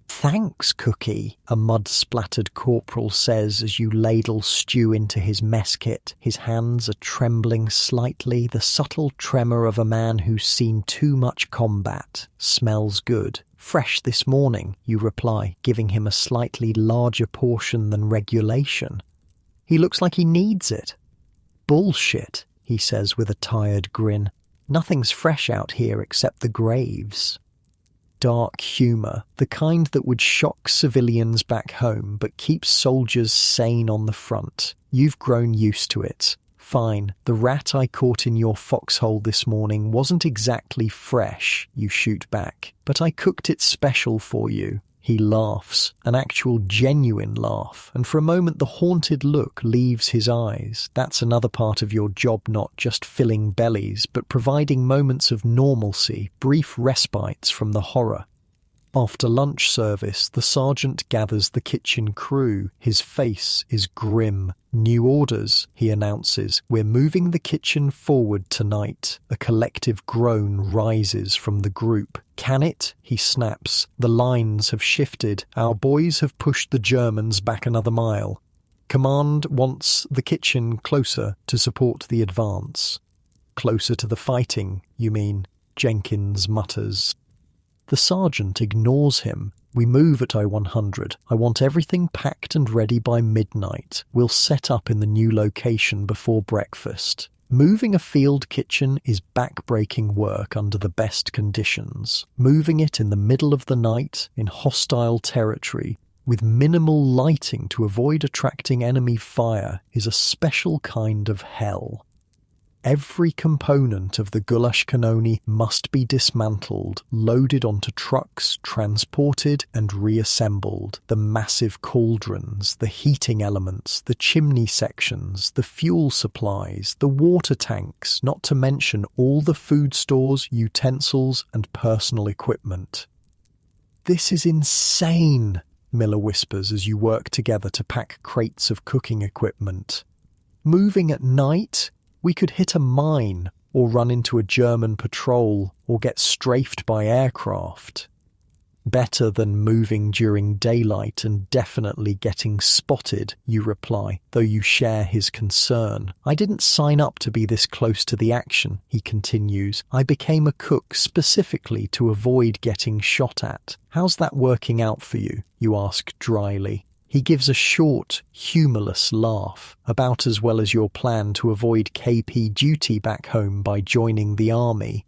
"Thanks, Cookie," a mud-splattered corporal says as you ladle stew into his mess kit. His hands are trembling slightly, the subtle tremor of a man who's seen too much combat. "Smells good. Fresh this morning," you reply, giving him a slightly larger portion than regulation. He looks like he needs it. "Bullshit," he says with a tired grin. "Nothing's fresh out here except the graves." Dark humour, the kind that would shock civilians back home but keeps soldiers sane on the front. You've grown used to it. "Fine, the rat I caught in your foxhole this morning wasn't exactly fresh," you shoot back, "but I cooked it special for you." He laughs, an actual genuine laugh, and for a moment the haunted look leaves his eyes. That's another part of your job, not just filling bellies, but providing moments of normalcy, brief respites from the horror. After lunch service, the sergeant gathers the kitchen crew. His face is grim. "New orders," he announces. "We're moving the kitchen forward tonight." A collective groan rises from the group. "Can it?" he snaps. "The lines have shifted. Our boys have pushed the Germans back another mile. Command wants the kitchen closer to support the advance." "Closer to the fighting, you mean?" Jenkins mutters. The sergeant ignores him. "We move at I-100. I want everything packed and ready by midnight. We'll set up in the new location before breakfast." Moving a field kitchen is back-breaking work under the best conditions. Moving it in the middle of the night, in hostile territory, with minimal lighting to avoid attracting enemy fire, is a special kind of hell. Every component of the goulash cannoli must be dismantled, loaded onto trucks, transported and reassembled. The massive cauldrons, the heating elements, the chimney sections, the fuel supplies, the water tanks, not to mention all the food stores, utensils and personal equipment. "This is insane," Miller whispers as you work together to pack crates of cooking equipment. "Moving at night? We could hit a mine, or run into a German patrol, or get strafed by aircraft. Better than moving during daylight and definitely getting spotted," you reply, though you share his concern. "I didn't sign up to be this close to the action," he continues. "I became a cook specifically to avoid getting shot at." "How's that working out for you?" you ask dryly. He gives a short, humourless laugh, about as well as your plan to avoid KP duty back home by joining the army.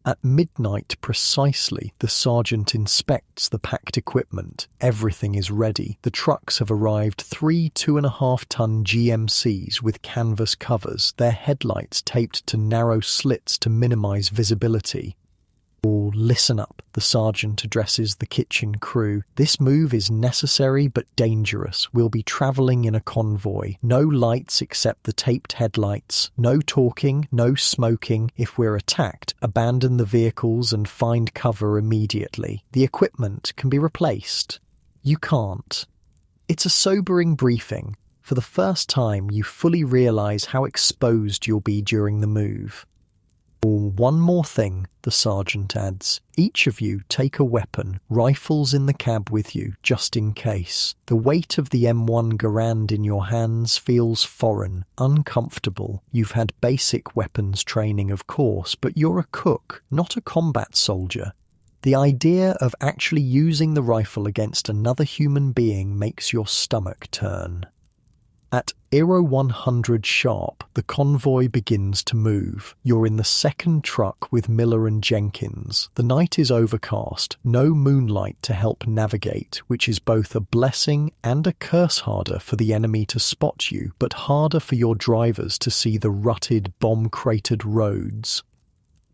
At midnight precisely, the sergeant inspects the packed equipment. Everything is ready. The trucks have arrived, 3 2.5-ton GMCs with canvas covers, their headlights taped to narrow slits to minimize visibility. "All listen up," the sergeant addresses the kitchen crew. "This move is necessary but dangerous. We'll be travelling in a convoy. No lights except the taped headlights. No talking, no smoking. If we're attacked, abandon the vehicles and find cover immediately. The equipment can be replaced. You can't." It's a sobering briefing. For the first time, you fully realise how exposed you'll be during the move. "One more thing," the sergeant adds. "Each of you take a weapon, rifles in the cab with you, just in case. The weight of the M1 Garand in your hands feels foreign, uncomfortable. You've had basic weapons training, of course, but you're a cook, not a combat soldier. The idea of actually using the rifle against another human being makes your stomach turn." At 100 sharp, the convoy begins to move. You're in the second truck with Miller and Jenkins. The night is overcast, no moonlight to help navigate, which is both a blessing and a curse. Harder for the enemy to spot you, but harder for your drivers to see the rutted, bomb-cratered roads.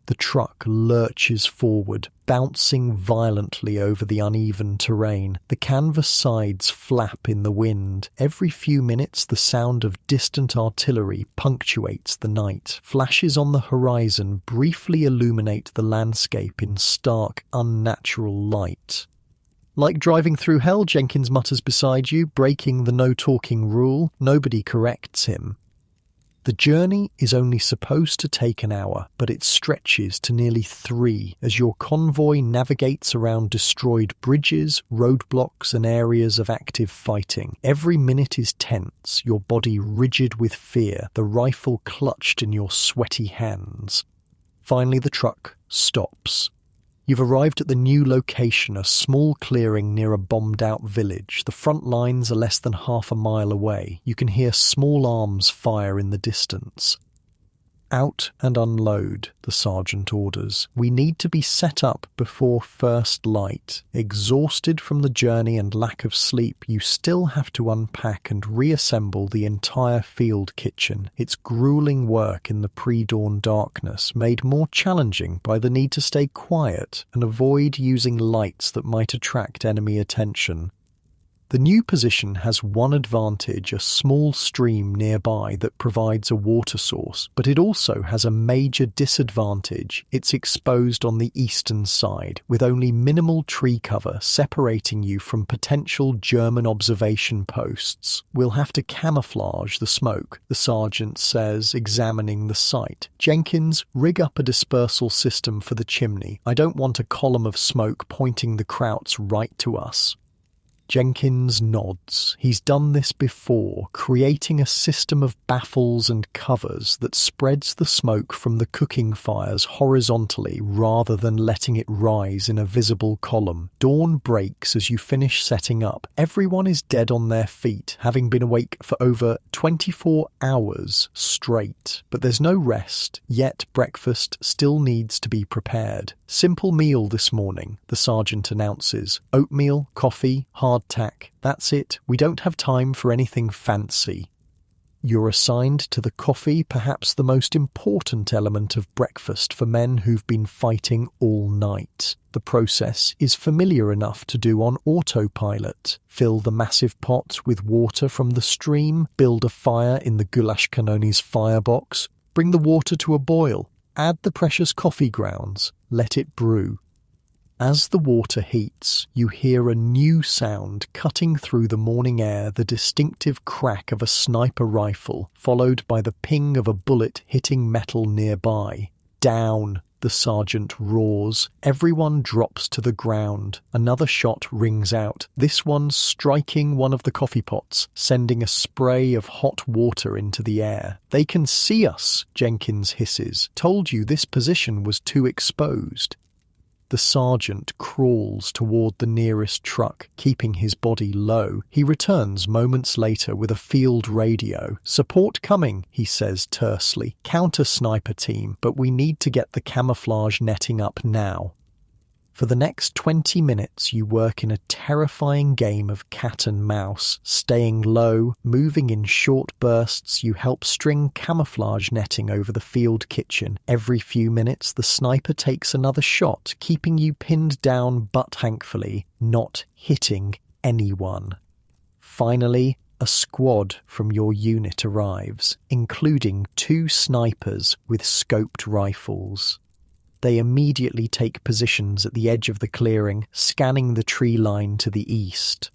The truck lurches forward, bouncing violently over the uneven terrain. The canvas sides flap in the wind. Every few minutes, the sound of distant artillery punctuates the night. Flashes on the horizon briefly illuminate the landscape in stark, unnatural light. "Like driving through hell," Jenkins mutters beside you, breaking the no-talking rule. Nobody corrects him. The journey is only supposed to take an hour, but it stretches to nearly 3 as your convoy navigates around destroyed bridges, roadblocks, and areas of active fighting. Every minute is tense, your body rigid with fear, the rifle clutched in your sweaty hands. Finally, the truck stops. You've arrived at the new location, a small clearing near a bombed-out village. The front lines are less than half a mile away. You can hear small arms fire in the distance. "Out and unload," the sergeant orders. "We need to be set up before first light." Exhausted from the journey and lack of sleep, you still have to unpack and reassemble the entire field kitchen. It's grueling work in the pre-dawn darkness, made more challenging by the need to stay quiet and avoid using lights that might attract enemy attention. The new position has one advantage, a small stream nearby that provides a water source, but it also has a major disadvantage. It's exposed on the eastern side, with only minimal tree cover separating you from potential German observation posts. "We'll have to camouflage the smoke," the sergeant says, examining the site. "Jenkins, rig up a dispersal system for the chimney. I don't want a column of smoke pointing the krauts right to us." Jenkins nods. He's done this before, creating a system of baffles and covers that spreads the smoke from the cooking fires horizontally rather than letting it rise in a visible column. Dawn breaks as you finish setting up. Everyone is dead on their feet, having been awake for over 24 hours straight. But there's no rest, yet breakfast still needs to be prepared. "Simple meal this morning," the sergeant announces. "Oatmeal, coffee, hardtack. That's it. We don't have time for anything fancy." You're assigned to the coffee, perhaps the most important element of breakfast for men who've been fighting all night. The process is familiar enough to do on autopilot. Fill the massive pot with water from the stream, build a fire in the goulash canoni's firebox, bring the water to a boil, add the precious coffee grounds, let it brew. As the water heats, you hear a new sound cutting through the morning air, the distinctive crack of a sniper rifle, followed by the ping of a bullet hitting metal nearby. "Down," the sergeant roars. Everyone drops to the ground. Another shot rings out, this one striking one of the coffee pots, sending a spray of hot water into the air. "They can see us," Jenkins hisses. "Told you this position was too exposed." The sergeant crawls toward the nearest truck, keeping his body low. He returns moments later with a field radio. "Support coming," he says tersely. "Counter-sniper team, but we need to get the camouflage netting up now." For the next 20 minutes, you work in a terrifying game of cat and mouse. Staying low, moving in short bursts, you help string camouflage netting over the field kitchen. Every few minutes, the sniper takes another shot, keeping you pinned down but thankfully not hitting anyone. Finally, a squad from your unit arrives, including 2 snipers with scoped rifles. They immediately take positions at the edge of the clearing, scanning the tree line to the east.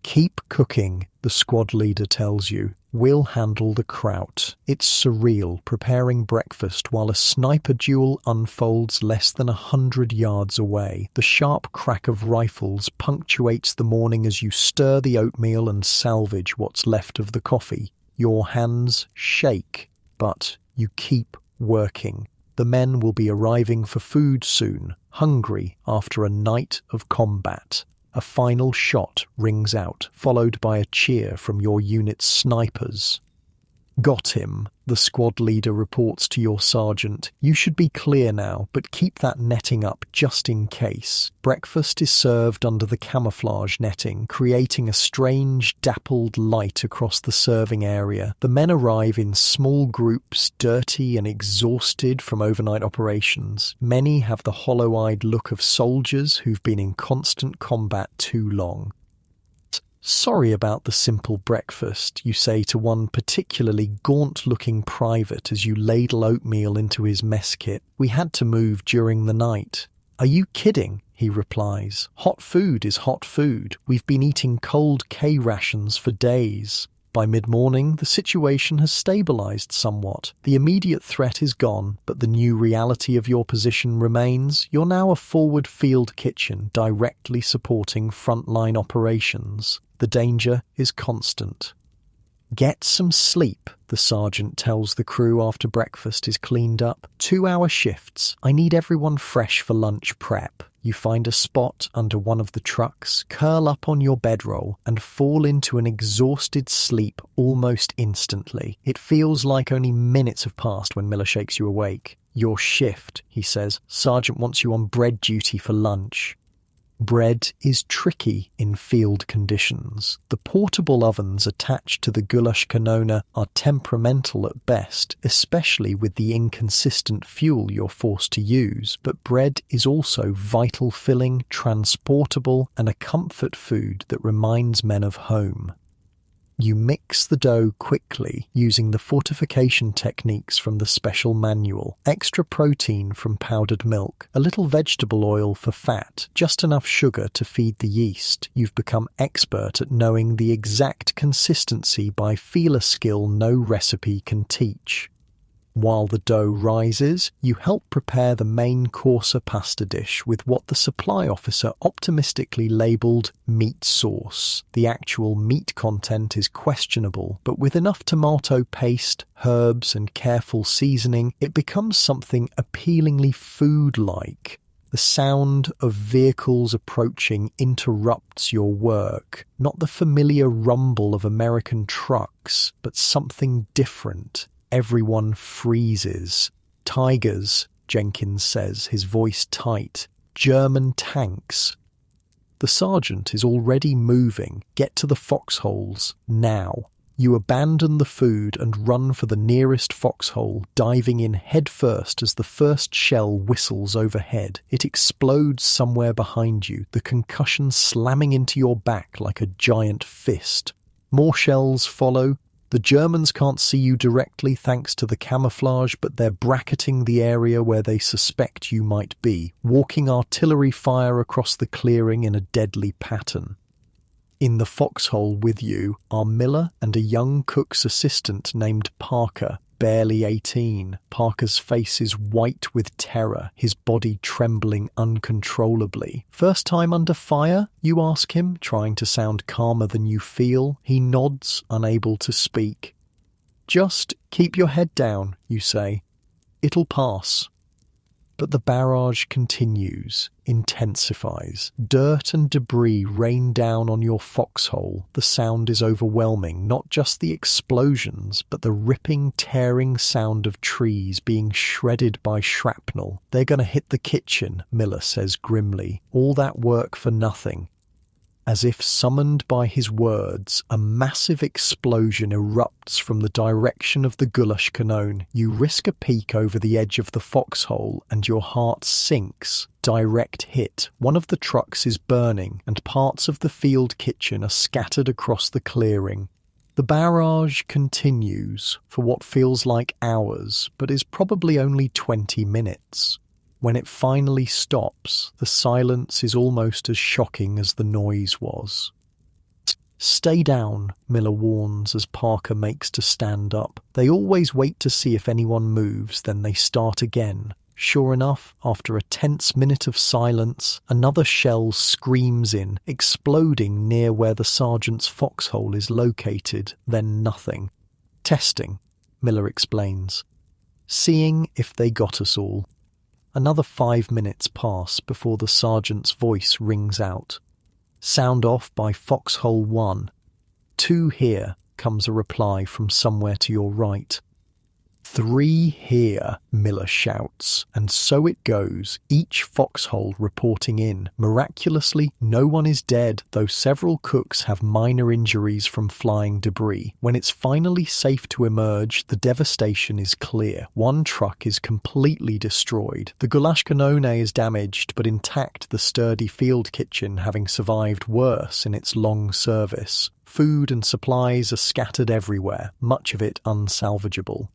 "Keep cooking," the squad leader tells you. "We'll handle the kraut." It's surreal, preparing breakfast while a sniper duel unfolds less than 100 yards away. The sharp crack of rifles punctuates the morning as you stir the oatmeal and salvage what's left of the coffee. Your hands shake, but you keep working. The men will be arriving for food soon, hungry after a night of combat. A final shot rings out, followed by a cheer from your unit's snipers. "Got him," the squad leader reports to your sergeant. "You should be clear now, but keep that netting up just in case." Breakfast is served under the camouflage netting, creating a strange, dappled light across the serving area. The men arrive in small groups, dirty and exhausted from overnight operations. Many have the hollow-eyed look of soldiers who've been in constant combat too long. "Sorry about the simple breakfast," you say to one particularly gaunt-looking private as you ladle oatmeal into his mess kit. "We had to move during the night." "Are you kidding?" he replies. "Hot food is hot food. We've been eating cold K rations for days." By mid-morning, the situation has stabilized somewhat. The immediate threat is gone, but the new reality of your position remains. You're now a forward field kitchen directly supporting frontline operations. The danger is constant. "Get some sleep," the sergeant tells the crew after breakfast is cleaned up. 2-hour shifts. I need everyone fresh for lunch prep. You find a spot under one of the trucks, curl up on your bedroll, and fall into an exhausted sleep almost instantly. It feels like only minutes have passed when Miller shakes you awake. "Your shift," he says. "Sergeant wants you on bread duty for lunch." Bread is tricky in field conditions. The portable ovens attached to the goulash kanona are temperamental at best, especially with the inconsistent fuel you're forced to use, but bread is also vital filling, transportable, and a comfort food that reminds men of home. You mix the dough quickly using the fortification techniques from the special manual. Extra protein from powdered milk, a little vegetable oil for fat, just enough sugar to feed the yeast. You've become expert at knowing the exact consistency by feeler skill no recipe can teach. While the dough rises, you help prepare the main course pasta dish with what the supply officer optimistically labelled meat sauce. The actual meat content is questionable, but with enough tomato paste, herbs and careful seasoning, it becomes something appealingly food-like. The sound of vehicles approaching interrupts your work, not the familiar rumble of American trucks, but something different. Everyone freezes. "Tigers," Jenkins says, his voice tight. "German tanks." The sergeant is already moving. "Get to the foxholes, now." You abandon the food and run for the nearest foxhole, diving in headfirst as the first shell whistles overhead. It explodes somewhere behind you, the concussion slamming into your back like a giant fist. More shells follow. The Germans can't see you directly thanks to the camouflage, but they're bracketing the area where they suspect you might be, walking artillery fire across the clearing in a deadly pattern. In the foxhole with you are Miller and a young cook's assistant named Parker, barely 18. Parker's face is white with terror, his body trembling uncontrollably. "First time under fire?" you ask him, trying to sound calmer than you feel. He nods, unable to speak. "Just keep your head down," you say. "It'll pass." But the barrage continues, intensifies. Dirt and debris rain down on your foxhole. The sound is overwhelming, not just the explosions, but the ripping, tearing sound of trees being shredded by shrapnel. They're gonna hit the kitchen, Miller says grimly. All that work for nothing. As if summoned by his words, a massive explosion erupts from the direction of the goulash canon. You risk a peek over the edge of the foxhole and your heart sinks. Direct hit. One of the trucks is burning and parts of the field kitchen are scattered across the clearing. The barrage continues for what feels like hours, but is probably only 20 minutes. When it finally stops, the silence is almost as shocking as the noise was. "Stay down," Miller warns as Parker makes to stand up. They always wait to see if anyone moves, then they start again. Sure enough, after a tense minute of silence, another shell screams in, exploding near where the sergeant's foxhole is located, then nothing. "Testing," Miller explains. "Seeing if they got us all." Another 5 minutes pass before the sergeant's voice rings out. "Sound off by Foxhole 1. 2 here," comes a reply from somewhere to your right. 3 here, Miller shouts, and so it goes, each foxhole reporting in. Miraculously, no one is dead, though several cooks have minor injuries from flying debris. When it's finally safe to emerge, the devastation is clear. One truck is completely destroyed. The goulash canon is damaged, but intact, the sturdy field kitchen having survived worse in its long service. Food and supplies are scattered everywhere, much of it unsalvageable.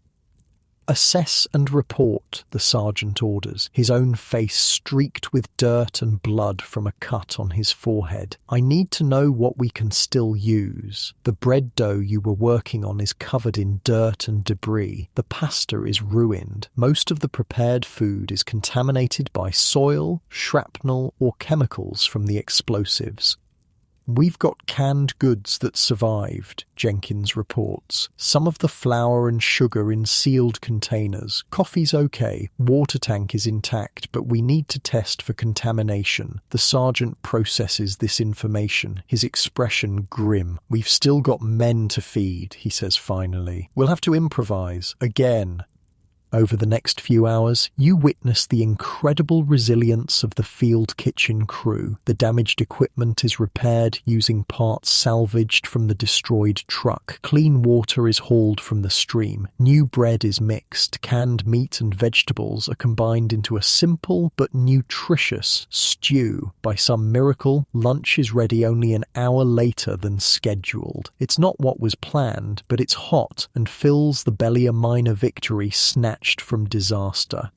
"Assess and report," the sergeant orders, his own face streaked with dirt and blood from a cut on his forehead. "I need to know what we can still use. The bread dough you were working on is covered in dirt and debris. The pasta is ruined. Most of the prepared food is contaminated by soil, shrapnel, or chemicals from the explosives. We've got canned goods that survived," Jenkins reports. "Some of the flour and sugar in sealed containers. Coffee's okay. Water tank is intact, but we need to test for contamination." The sergeant processes this information, his expression grim. "We've still got men to feed," he says finally. "We'll have to improvise. Again." Over the next few hours, you witness the incredible resilience of the field kitchen crew. The damaged equipment is repaired using parts salvaged from the destroyed truck. Clean water is hauled from the stream. New bread is mixed. Canned meat and vegetables are combined into a simple but nutritious stew. By some miracle, lunch is ready only an hour later than scheduled. It's not what was planned, but it's hot and fills the belly a minor victory snatched from disaster.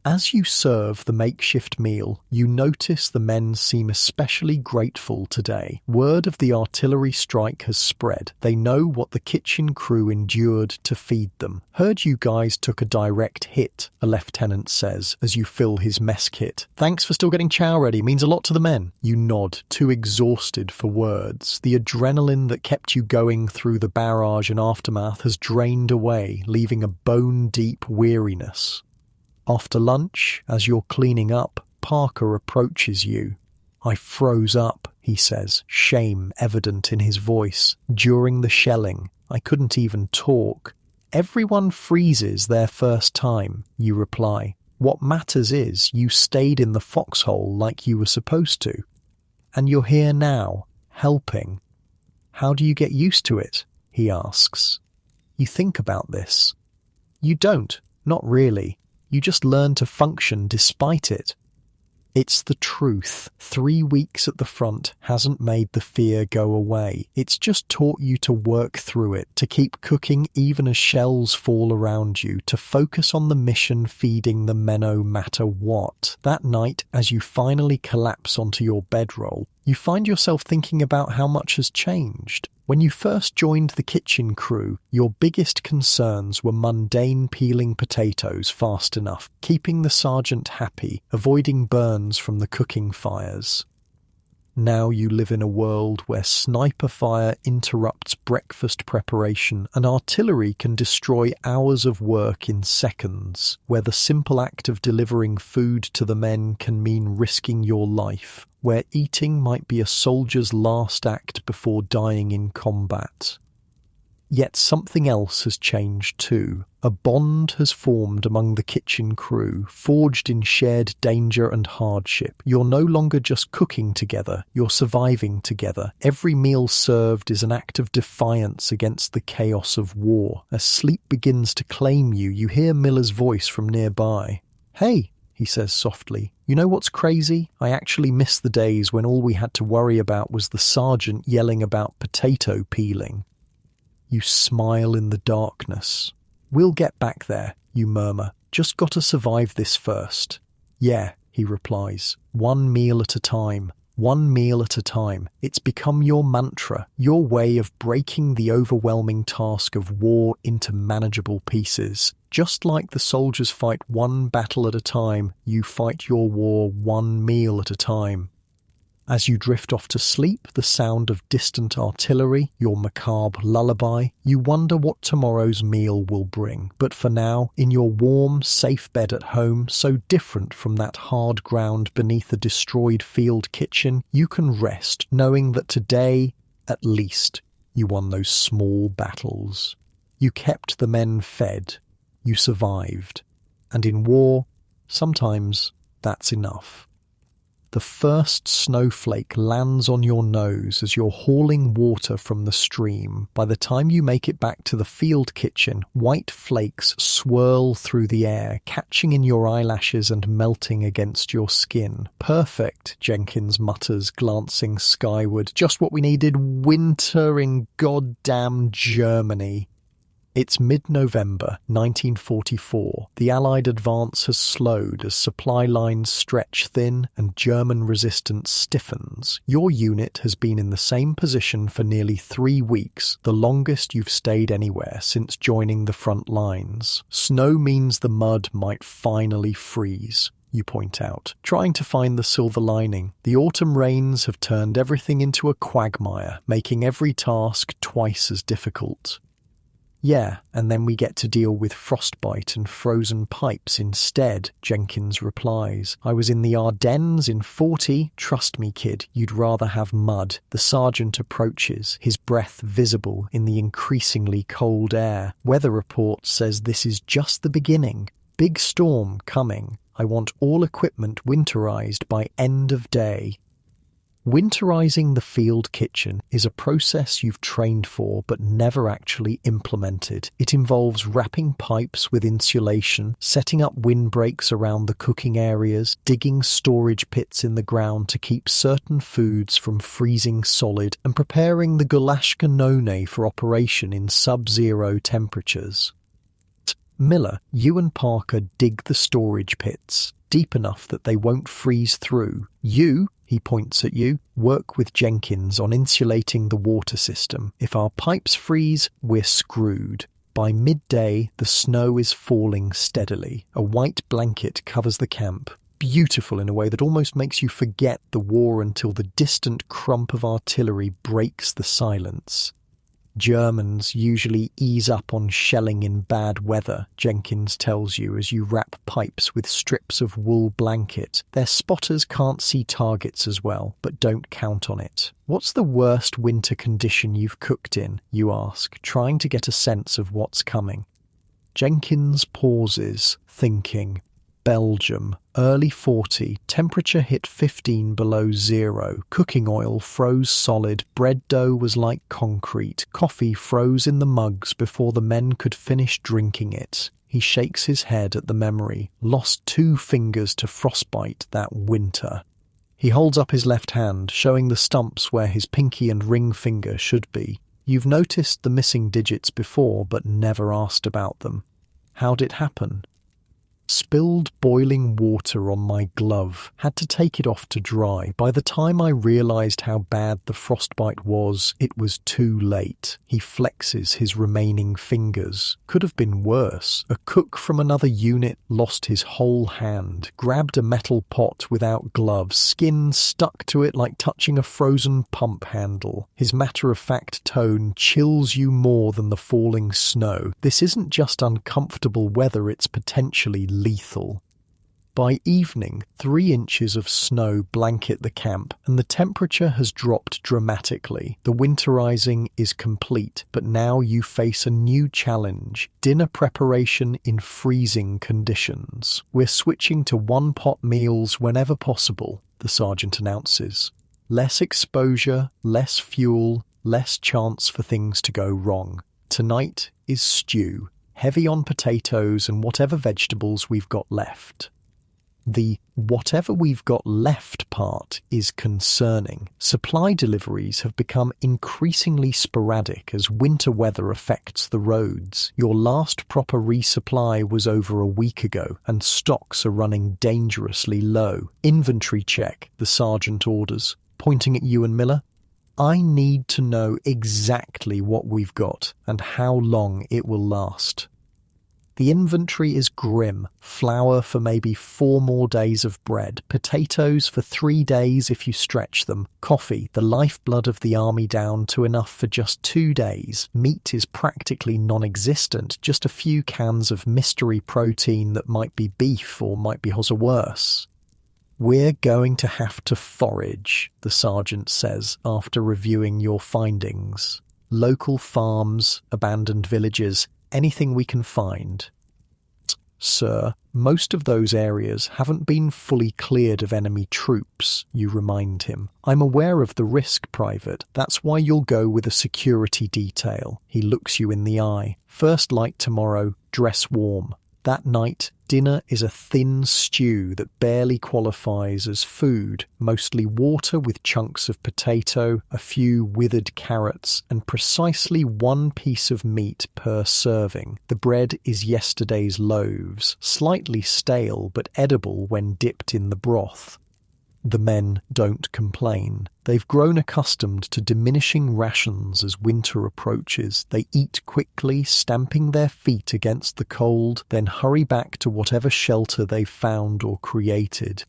As you serve the makeshift meal, you notice the men seem especially grateful today. Word of the artillery strike has spread. They know what the kitchen crew endured to feed them. "Heard you guys took a direct hit," a lieutenant says as you fill his mess kit. "Thanks for still getting chow ready. Means a lot to the men." You nod, too exhausted for words. The adrenaline that kept you going through the barrage and aftermath has drained away, leaving a bone-deep weariness. After lunch, as you're cleaning up, Parker approaches you. "I froze up," he says, shame evident in his voice. "During the shelling, I couldn't even talk." "Everyone freezes their first time," you reply. "What matters is you stayed in the foxhole like you were supposed to. And you're here now, helping. How do you get used to it?" he asks. You think about this. You don't, not really. You just learn to function despite it. It's the truth. 3 weeks at the front hasn't made the fear go away. It's just taught you to work through it, to keep cooking even as shells fall around you, to focus on the mission feeding the men no matter what. That night, as you finally collapse onto your bedroll, you find yourself thinking about how much has changed. When you first joined the kitchen crew, your biggest concerns were mundane peeling potatoes fast enough, keeping the sergeant happy, avoiding burns from the cooking fires. Now you live in a world where sniper fire interrupts breakfast preparation and artillery can destroy hours of work in seconds, where the simple act of delivering food to the men can mean risking your life, where eating might be a soldier's last act before dying in combat. Yet something else has changed too. A bond has formed among the kitchen crew, forged in shared danger and hardship. You're no longer just cooking together, you're surviving together. Every meal served is an act of defiance against the chaos of war. As sleep begins to claim you, you hear Miller's voice from nearby. "Hey," he says softly, "you know what's crazy? I actually miss the days when all we had to worry about was the sergeant yelling about potato peeling." You smile in the darkness. "We'll get back there," you murmur. "Just gotta survive this first." "Yeah," he replies. "One meal at a time. One meal at a time." It's become your mantra, your way of breaking the overwhelming task of war into manageable pieces. Just like the soldiers fight one battle at a time, you fight your war one meal at a time. As you drift off to sleep, the sound of distant artillery, your macabre lullaby, you wonder what tomorrow's meal will bring. But for now, in your warm, safe bed at home, so different from that hard ground beneath a destroyed field kitchen, you can rest, knowing that today, at least, you won those small battles. You kept the men fed. You survived. And in war, sometimes that's enough. The first snowflake lands on your nose as you're hauling water from the stream. By the time you make it back to the field kitchen, white flakes swirl through the air, catching in your eyelashes and melting against your skin. "Perfect," Jenkins mutters, glancing skyward. "Just what we needed. Winter in goddamn Germany." It's mid-November 1944. The Allied advance has slowed as supply lines stretch thin and German resistance stiffens. Your unit has been in the same position for nearly 3 weeks, the longest you've stayed anywhere since joining the front lines. Snow means the mud might finally freeze, you point out, trying to find the silver lining. The autumn rains have turned everything into a quagmire, making every task twice as difficult. "Yeah, and then we get to deal with frostbite and frozen pipes instead," Jenkins replies. "I was in the Ardennes in 40. Trust me, kid, you'd rather have mud." The sergeant approaches, his breath visible in the increasingly cold air. "Weather report says this is just the beginning. Big storm coming. I want all equipment winterized by end of day." Winterizing the field kitchen is a process you've trained for but never actually implemented. It involves wrapping pipes with insulation, setting up windbreaks around the cooking areas, digging storage pits in the ground to keep certain foods from freezing solid, and preparing the goulash canone for operation in sub-zero temperatures. Miller, you and Parker dig the storage pits, deep enough that they won't freeze through. You, he points at you, work with Jenkins on insulating the water system. If our pipes freeze, we're screwed. By midday, the snow is falling steadily. A white blanket covers the camp, beautiful in a way that almost makes you forget the war until the distant crump of artillery breaks the silence. Germans usually ease up on shelling in bad weather, Jenkins tells you as you wrap pipes with strips of wool blanket. Their spotters can't see targets as well, but don't count on it. "What's the worst winter condition you've cooked in?" you ask, trying to get a sense of what's coming. Jenkins pauses, thinking. Belgium, early 40, temperature hit 15 below zero, cooking oil froze solid, bread dough was like concrete, coffee froze in the mugs before the men could finish drinking it. He shakes his head at the memory, lost 2 fingers to frostbite that winter. He holds up his left hand, showing the stumps where his pinky and ring finger should be. You've noticed the missing digits before, but never asked about them. How'd it happen? Spilled boiling water on my glove. Had to take it off to dry. By the time I realized how bad the frostbite was, it was too late. He flexes his remaining fingers. Could have been worse. A cook from another unit lost his whole hand, grabbed a metal pot without gloves, skin stuck to it like touching a frozen pump handle. His matter-of-fact tone chills you more than the falling snow. This isn't just uncomfortable weather, it's potentially lethal. By evening, 3 inches of snow blanket the camp, and the temperature has dropped dramatically. The winterizing is complete, but now you face a new challenge: dinner preparation in freezing conditions. We're switching to one-pot meals whenever possible, the sergeant announces. Less exposure, less fuel, less chance for things to go wrong. Tonight is stew, heavy on potatoes and whatever vegetables we've got left. The whatever we've got left part is concerning. Supply deliveries have become increasingly sporadic as winter weather affects the roads. Your last proper resupply was over a week ago, and stocks are running dangerously low. Inventory check, the sergeant orders, pointing at you and Miller. I need to know exactly what we've got and how long it will last. The inventory is grim. Flour for maybe 4 more days of bread, potatoes for 3 days if you stretch them, coffee, the lifeblood of the army, down to enough for just 2 days. Meat is practically non-existent, just a few cans of mystery protein that might be beef or might be worse. We're going to have to forage, the sergeant says after reviewing your findings. Local farms, abandoned villages, anything we can find. Sir, most of those areas haven't been fully cleared of enemy troops, you remind him. I'm aware of the risk, Private. That's why you'll go with a security detail. He looks you in the eye. First light tomorrow, dress warm. That night, dinner is a thin stew that barely qualifies as food, mostly water with chunks of potato, a few withered carrots, and precisely 1 piece of meat per serving. The bread is yesterday's loaves, slightly stale but edible when dipped in the broth. The men don't complain. They've grown accustomed to diminishing rations as winter approaches. They eat quickly, stamping their feet against the cold, then hurry back to whatever shelter they've found or created.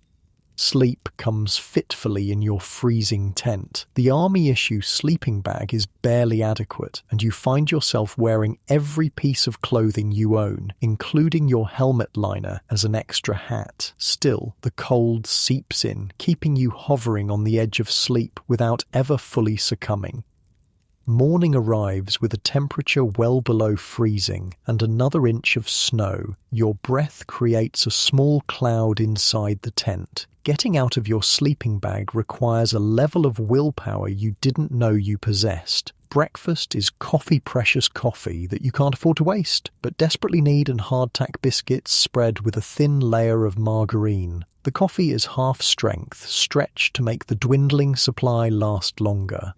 Sleep comes fitfully in your freezing tent. The army-issue sleeping bag is barely adequate, and you find yourself wearing every piece of clothing you own, including your helmet liner as an extra hat. Still, the cold seeps in, keeping you hovering on the edge of sleep without ever fully succumbing. Morning arrives with a temperature well below freezing and another inch of snow. Your breath creates a small cloud inside the tent. Getting out of your sleeping bag requires a level of willpower you didn't know you possessed. Breakfast is coffee-precious coffee that you can't afford to waste, but desperately need, and hardtack biscuits spread with a thin layer of margarine. The coffee is half-strength, stretched to make the dwindling supply last longer.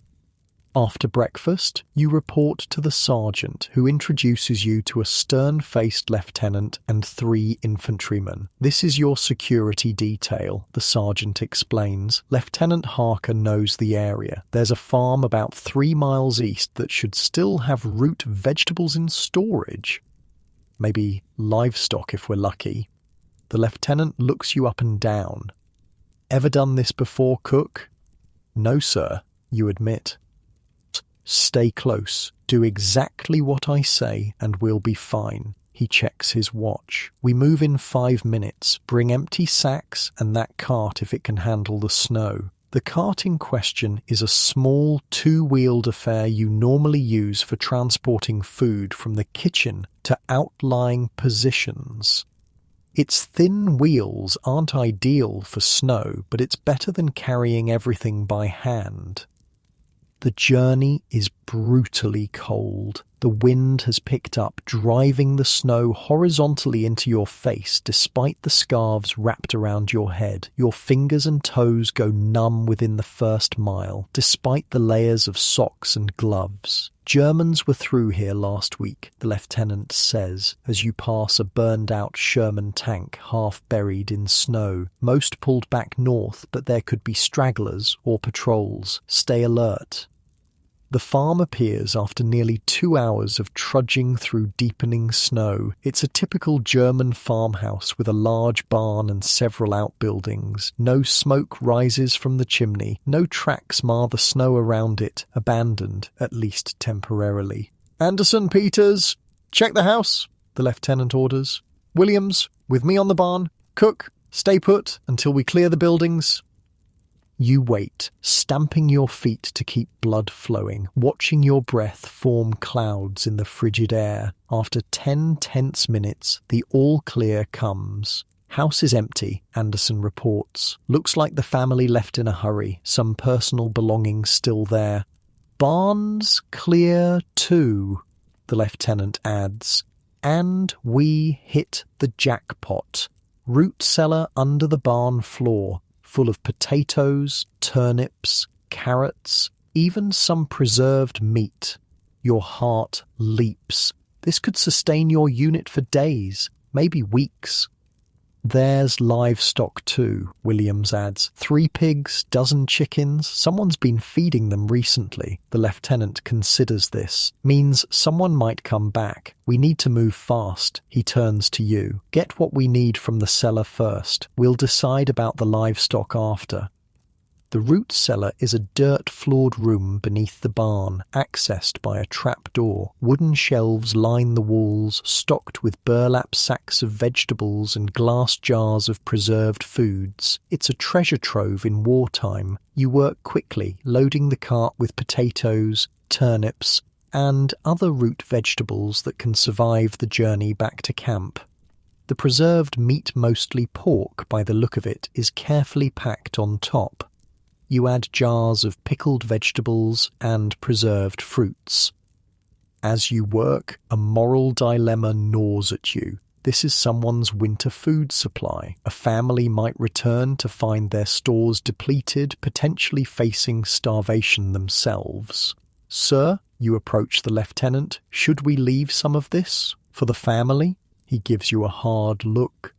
After breakfast, you report to the sergeant, who introduces you to a stern-faced lieutenant and 3 infantrymen. This is your security detail, the sergeant explains. Lieutenant Harker knows the area. There's a farm about 3 miles east that should still have root vegetables in storage. Maybe livestock if we're lucky. The lieutenant looks you up and down. Ever done this before, Cook? No, sir, you admit. Stay close. Do exactly what I say and we'll be fine. He checks his watch. We move in 5 minutes. Bring empty sacks and that cart if it can handle the snow. The cart in question is a small 2-wheeled affair you normally use for transporting food from the kitchen to outlying positions. Its thin wheels aren't ideal for snow, but it's better than carrying everything by hand. The journey is brutally cold. The wind has picked up, driving the snow horizontally into your face despite the scarves wrapped around your head. Your fingers and toes go numb within the first mile, despite the layers of socks and gloves. Germans were through here last week, the lieutenant says, as you pass a burned-out Sherman tank half buried in snow. Most pulled back north, but there could be stragglers or patrols. Stay alert. The farm appears after nearly 2 hours of trudging through deepening snow. It's a typical German farmhouse with a large barn and several outbuildings. No smoke rises from the chimney. No tracks mar the snow around it, abandoned, at least temporarily. "Anderson, Peters, check the house," the lieutenant orders. "Williams, with me on the barn. Cook, stay put until we clear the buildings." You wait, stamping your feet to keep blood flowing, watching your breath form clouds in the frigid air. After 10 tense minutes, the all-clear comes. "House is empty," Anderson reports. "Looks like the family left in a hurry, some personal belongings still there." "Barn's clear too," the lieutenant adds. "And we hit the jackpot. Root cellar under the barn floor, full of potatoes, turnips, carrots, even some preserved meat. Your heart leaps. This could sustain your unit for days, maybe weeks." "There's livestock too," Williams adds. 3 pigs, dozen chickens. Someone's been feeding them recently. The lieutenant considers this. Means someone might come back. "We need to move fast." He turns to you. "Get what we need from the cellar first. We'll decide about the livestock after." The root cellar is a dirt-floored room beneath the barn, accessed by a trapdoor. Wooden shelves line the walls, stocked with burlap sacks of vegetables and glass jars of preserved foods. It's a treasure trove in wartime. You work quickly, loading the cart with potatoes, turnips, and other root vegetables that can survive the journey back to camp. The preserved meat, mostly pork by the look of it, is carefully packed on top. You add jars of pickled vegetables and preserved fruits. As you work, a moral dilemma gnaws at you. This is someone's winter food supply. A family might return to find their stores depleted, potentially facing starvation themselves. "Sir," you approach the lieutenant, "should we leave some of this for the family?" He gives you a hard look.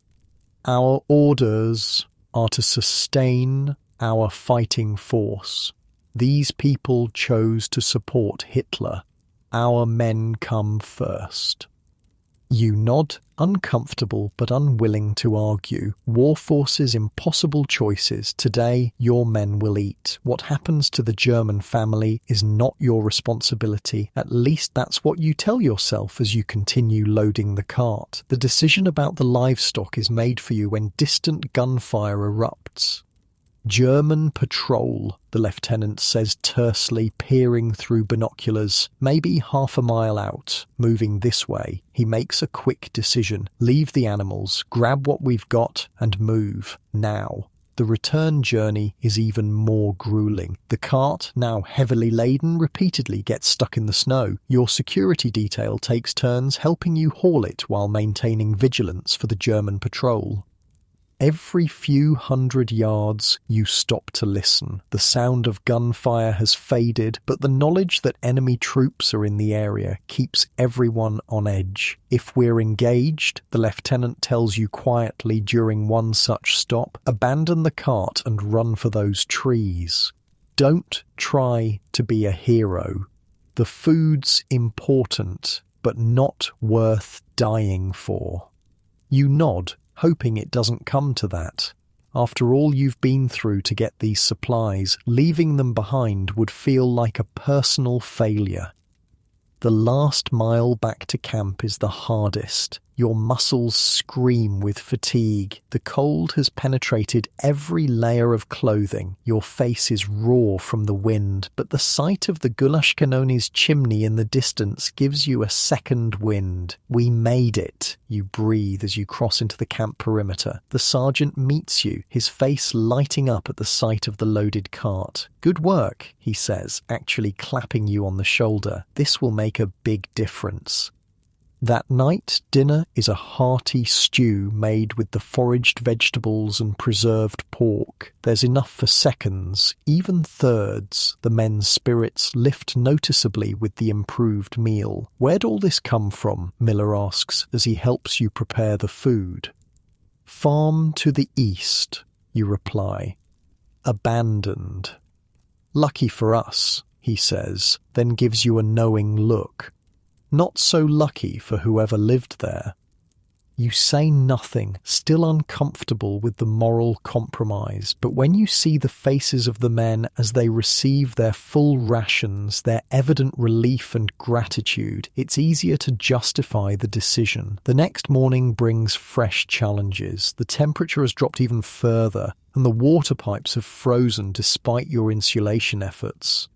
"Our orders are to sustain our fighting force. These people chose to support Hitler. Our men come first." You nod, uncomfortable but unwilling to argue. War force's impossible choices. Today, your men will eat. What happens to the German family is not your responsibility. At least that's what you tell yourself as you continue loading the cart. The decision about the livestock is made for you when distant gunfire erupts. "German patrol," the lieutenant says tersely, peering through binoculars. "Maybe half a mile out, moving this way." He makes a quick decision. Leave the animals, grab what we've got, and move. Now. The return journey is even more grueling. The cart, now heavily laden, repeatedly gets stuck in the snow. Your security detail takes turns helping you haul it while maintaining vigilance for the German patrol. Every few hundred yards, you stop to listen. The sound of gunfire has faded, but the knowledge that enemy troops are in the area keeps everyone on edge. If we're engaged, the lieutenant tells you quietly during one such stop, abandon the cart and run for those trees. Don't try to be a hero. The food's important, but not worth dying for. You nod, hoping it doesn't come to that. After all you've been through to get these supplies, leaving them behind would feel like a personal failure. The last mile back to camp is the hardest. Your muscles scream with fatigue. The cold has penetrated every layer of clothing. Your face is raw from the wind, but the sight of the Gulaschkanoni's chimney in the distance gives you a second wind. We made it, you breathe as you cross into the camp perimeter. The sergeant meets you, his face lighting up at the sight of the loaded cart. Good work, he says, actually clapping you on the shoulder. This will make a big difference. That night, dinner is a hearty stew made with the foraged vegetables and preserved pork. There's enough for seconds, even thirds. The men's spirits lift noticeably with the improved meal. Where'd all this come from? Miller asks as he helps you prepare the food. Farm to the east, you reply. Abandoned. Lucky for us, he says, then gives you a knowing look. Not so lucky for whoever lived there. You say nothing, still uncomfortable with the moral compromise, but when you see the faces of the men as they receive their full rations, their evident relief and gratitude, it's easier to justify the decision. The next morning brings fresh challenges. The temperature has dropped even further, and the water pipes have frozen despite your insulation efforts.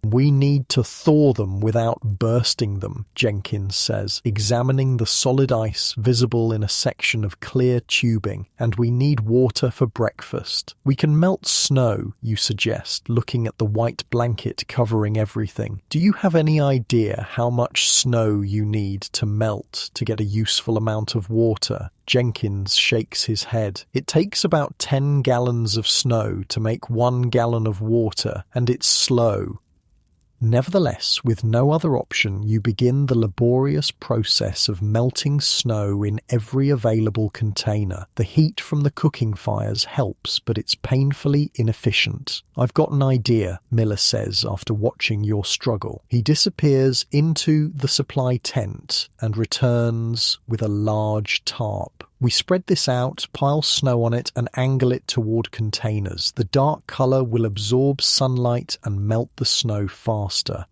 We need to thaw them without bursting them, Jenkins says, examining the solid ice visible in a section of clear tubing, and we need water for breakfast. We can melt snow, you suggest, looking at the white blanket covering everything. Do you have any idea how much snow you need to melt to get a useful amount of water? Jenkins shakes his head. It takes about 10 gallons of snow to make 1 gallon of water, and it's slow. Nevertheless, with no other option, you begin the laborious process of melting snow in every available container. The heat from the cooking fires helps, but it's painfully inefficient. I've got an idea, Miller says after watching your struggle. He disappears into the supply tent and returns with a large tarp. We spread this out, pile snow on it, and angle it toward containers. The dark colour will absorb sunlight and melt the snow faster.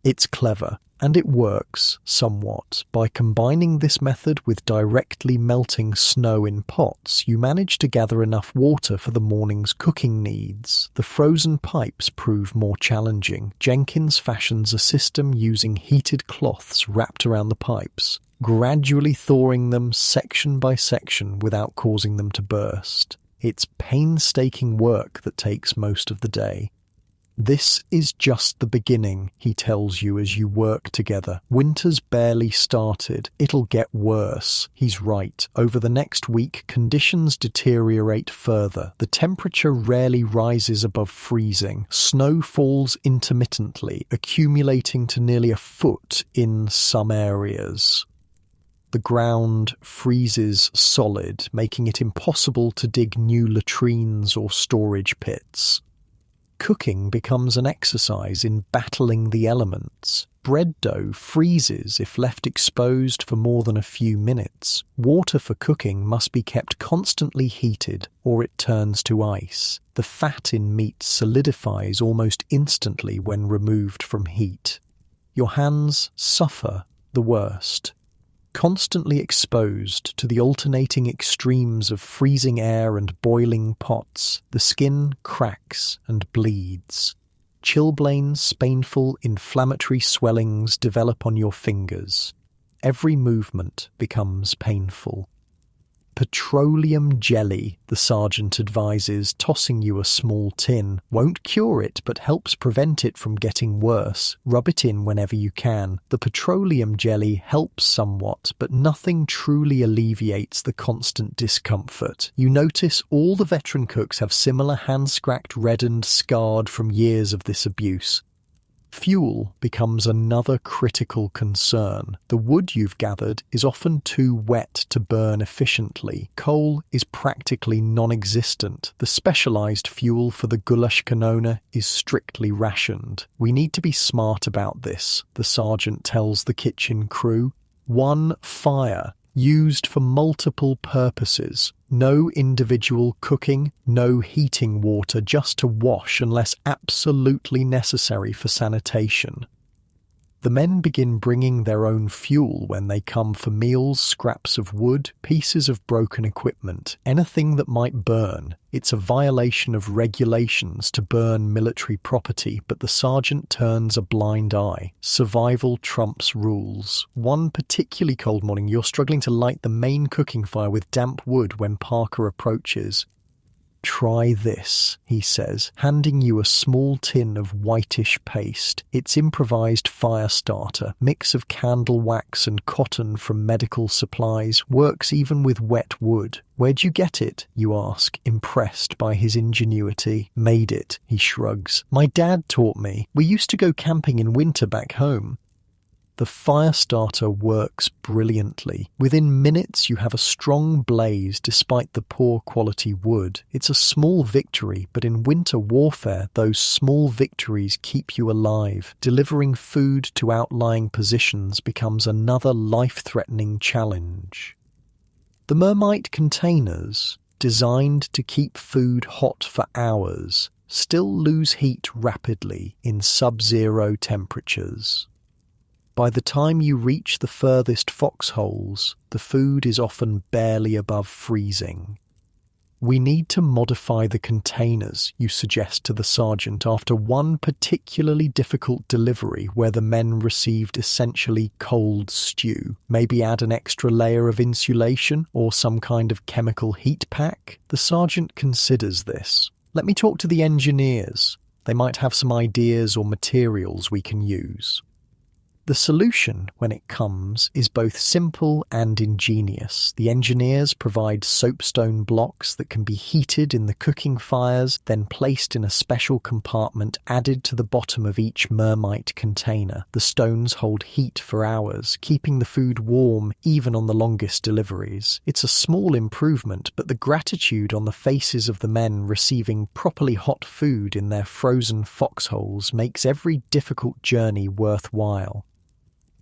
It's clever, and it works somewhat. By combining this method with directly melting snow in pots, you manage to gather enough water for the morning's cooking needs. The frozen pipes prove more challenging. Jenkins fashions a system using heated cloths wrapped around the pipes, gradually thawing them section by section without causing them to burst. It's painstaking work that takes most of the day. This is just the beginning, he tells you as you work together. Winter's barely started. It'll get worse. He's right. Over the next week, conditions deteriorate further. The temperature rarely rises above freezing. Snow falls intermittently, accumulating to nearly a foot in some areas. The ground freezes solid, making it impossible to dig new latrines or storage pits. Cooking becomes an exercise in battling the elements. Bread dough freezes if left exposed for more than a few minutes. Water for cooking must be kept constantly heated, or it turns to ice. The fat in meat solidifies almost instantly when removed from heat. Your hands suffer the worst. Constantly exposed to the alternating extremes of freezing air and boiling pots, the skin cracks and bleeds. Chilblains, painful, inflammatory swellings develop on your fingers. Every movement becomes painful. Petroleum jelly, the sergeant advises, tossing you a small tin. Won't cure it, but helps prevent it from getting worse. Rub it in whenever you can. The petroleum jelly helps somewhat, but nothing truly alleviates the constant discomfort. You notice all the veteran cooks have similar hand-scracked, reddened, scarred from years of this abuse. Fuel becomes another critical concern. The wood you've gathered is often too wet to burn efficiently. Coal is practically non-existent. The specialized fuel for the Gulaschkanone is strictly rationed. We need to be smart about this, the sergeant tells the kitchen crew. One fire, used for multiple purposes. No individual cooking, no heating water just to wash unless absolutely necessary for sanitation. The men begin bringing their own fuel when they come for meals, scraps of wood, pieces of broken equipment, anything that might burn. It's a violation of regulations to burn military property, but the sergeant turns a blind eye. Survival trumps rules. One particularly cold morning, you're struggling to light the main cooking fire with damp wood when Parker approaches. "Try this," he says, handing you a small tin of whitish paste. It's improvised fire starter, mix of candle wax and cotton from medical supplies, works even with wet wood. "Where'd you get it?" you ask, impressed by his ingenuity. "Made it," he shrugs. "My dad taught me. We used to go camping in winter back home." The fire starter works brilliantly. Within minutes you have a strong blaze despite the poor quality wood. It's a small victory, but in winter warfare those small victories keep you alive. Delivering food to outlying positions becomes another life-threatening challenge. The Mermite containers, designed to keep food hot for hours, still lose heat rapidly in sub-zero temperatures. By the time you reach the furthest foxholes, the food is often barely above freezing. "We need to modify the containers," you suggest to the sergeant after one particularly difficult delivery where the men received essentially cold stew. Maybe add an extra layer of insulation or some kind of chemical heat pack. The sergeant considers this. "Let me talk to the engineers. They might have some ideas or materials we can use." The solution, when it comes, is both simple and ingenious. The engineers provide soapstone blocks that can be heated in the cooking fires, then placed in a special compartment added to the bottom of each Mermite container. The stones hold heat for hours, keeping the food warm even on the longest deliveries. It's a small improvement, but the gratitude on the faces of the men receiving properly hot food in their frozen foxholes makes every difficult journey worthwhile.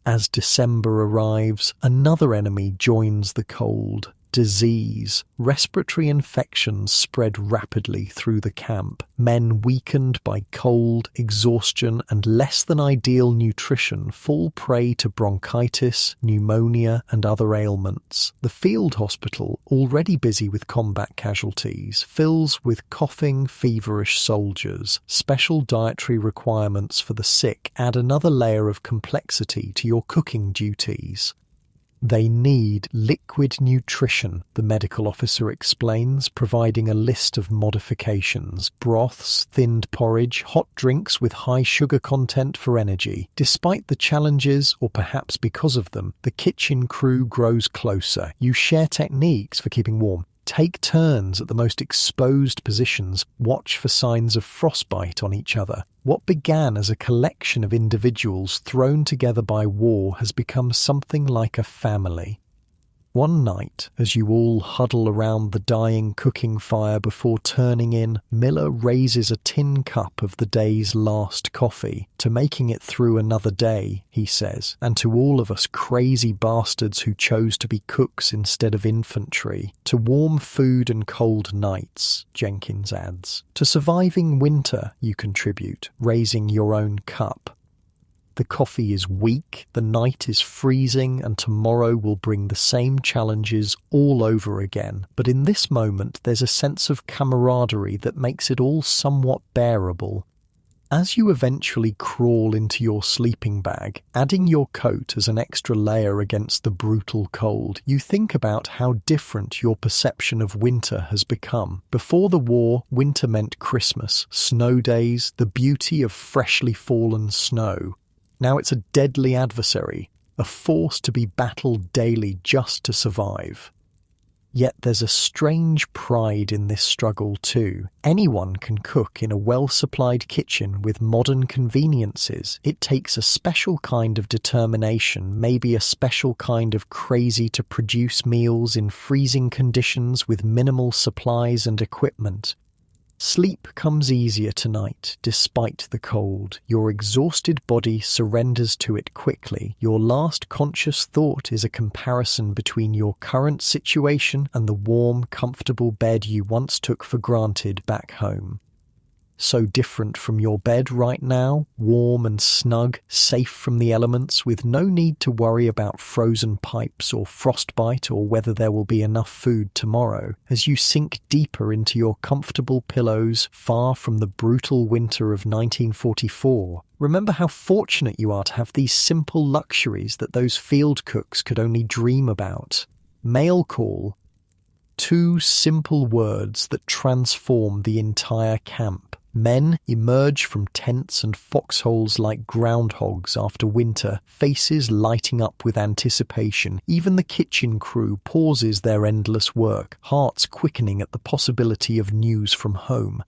As December arrives, another enemy joins the cold. Disease. Respiratory infections spread rapidly through the camp. Men weakened by cold, exhaustion, and less than ideal nutrition fall prey to bronchitis, pneumonia, and other ailments. The field hospital, already busy with combat casualties, fills with coughing, feverish soldiers. Special dietary requirements for the sick add another layer of complexity to your cooking duties. They need liquid nutrition, the medical officer explains, providing a list of modifications: broths, thinned porridge, hot drinks with high sugar content for energy. Despite the challenges, or perhaps because of them, the kitchen crew grows closer. You share techniques for keeping warm. Take turns at the most exposed positions, watch for signs of frostbite on each other. What began as a collection of individuals thrown together by war has become something like a family. One night, as you all huddle around the dying cooking fire before turning in, Miller raises a tin cup of the day's last coffee. "To making it through another day," he says, "and to all of us crazy bastards who chose to be cooks instead of infantry. To warm food and cold nights," Jenkins adds. "To surviving winter," you contribute, raising your own cup. The coffee is weak, the night is freezing, and tomorrow will bring the same challenges all over again. But in this moment, there's a sense of camaraderie that makes it all somewhat bearable. As you eventually crawl into your sleeping bag, adding your coat as an extra layer against the brutal cold, you think about how different your perception of winter has become. Before the war, winter meant Christmas, snow days, the beauty of freshly fallen snow. Now it's a deadly adversary, a force to be battled daily just to survive. Yet there's a strange pride in this struggle too. Anyone can cook in a well-supplied kitchen with modern conveniences. It takes a special kind of determination, maybe a special kind of crazy to produce meals in freezing conditions with minimal supplies and equipment. Sleep comes easier tonight, despite the cold. Your exhausted body surrenders to it quickly. Your last conscious thought is a comparison between your current situation and the warm, comfortable bed you once took for granted back home. So different from your bed right now, warm and snug, safe from the elements, with no need to worry about frozen pipes or frostbite or whether there will be enough food tomorrow, as you sink deeper into your comfortable pillows, far from the brutal winter of 1944. Remember how fortunate you are to have these simple luxuries that those field cooks could only dream about. Mail call. 2 simple words that transform the entire camp. Men emerge from tents and foxholes like groundhogs after winter, faces lighting up with anticipation. Even the kitchen crew pauses their endless work, hearts quickening at the possibility of news from home.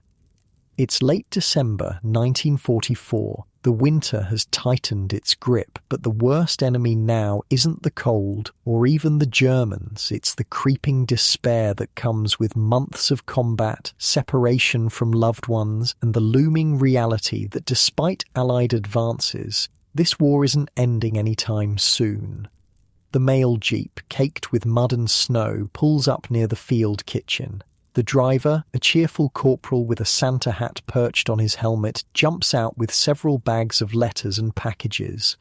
It's late December 1944. The winter has tightened its grip, but the worst enemy now isn't the cold or even the Germans. It's the creeping despair that comes with months of combat, separation from loved ones, and the looming reality that despite Allied advances, this war isn't ending anytime soon. The mail jeep, caked with mud and snow, pulls up near the field kitchen. The driver, a cheerful corporal with a Santa hat perched on his helmet, jumps out with several bags of letters and packages.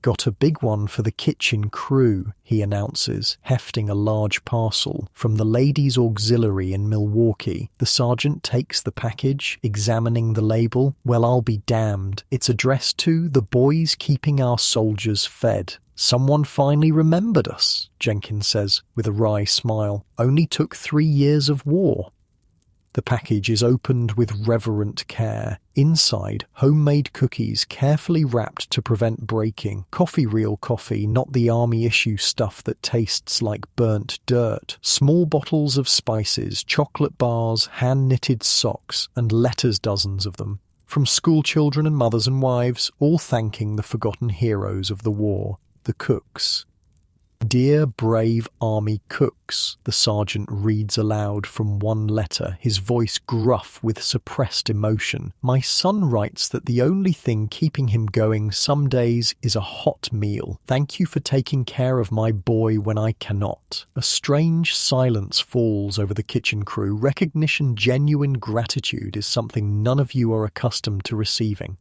"Got a big one for the kitchen crew," he announces, hefting a large parcel. "From the Ladies' Auxiliary in Milwaukee." The sergeant takes the package, examining the label. "Well, I'll be damned. It's addressed to the boys keeping our soldiers fed." "Someone finally remembered us," Jenkins says, with a wry smile. "Only took 3 years of war." The package is opened with reverent care. Inside, homemade cookies carefully wrapped to prevent breaking. Real coffee, not the army issue stuff that tastes like burnt dirt. Small bottles of spices, chocolate bars, hand-knitted socks, and letters, dozens of them. From school children and mothers and wives, all thanking the forgotten heroes of the war. The cooks. "Dear brave army cooks," the sergeant reads aloud from one letter, his voice gruff with suppressed emotion. "My son writes that the only thing keeping him going some days is a hot meal. Thank you for taking care of my boy when I cannot." A strange silence falls over the kitchen crew. Recognition, genuine gratitude is something none of you are accustomed to receiving.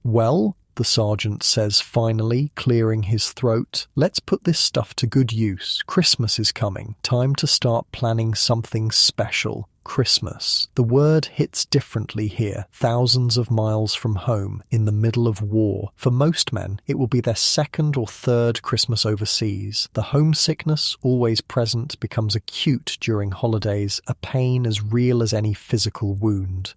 "Well," the sergeant says finally, clearing his throat, "let's put this stuff to good use. Christmas is coming. Time to start planning something special. Christmas." The word hits differently here, thousands of miles from home, in the middle of war. For most men, it will be their 2nd or 3rd Christmas overseas. The homesickness, always present, becomes acute during holidays, a pain as real as any physical wound.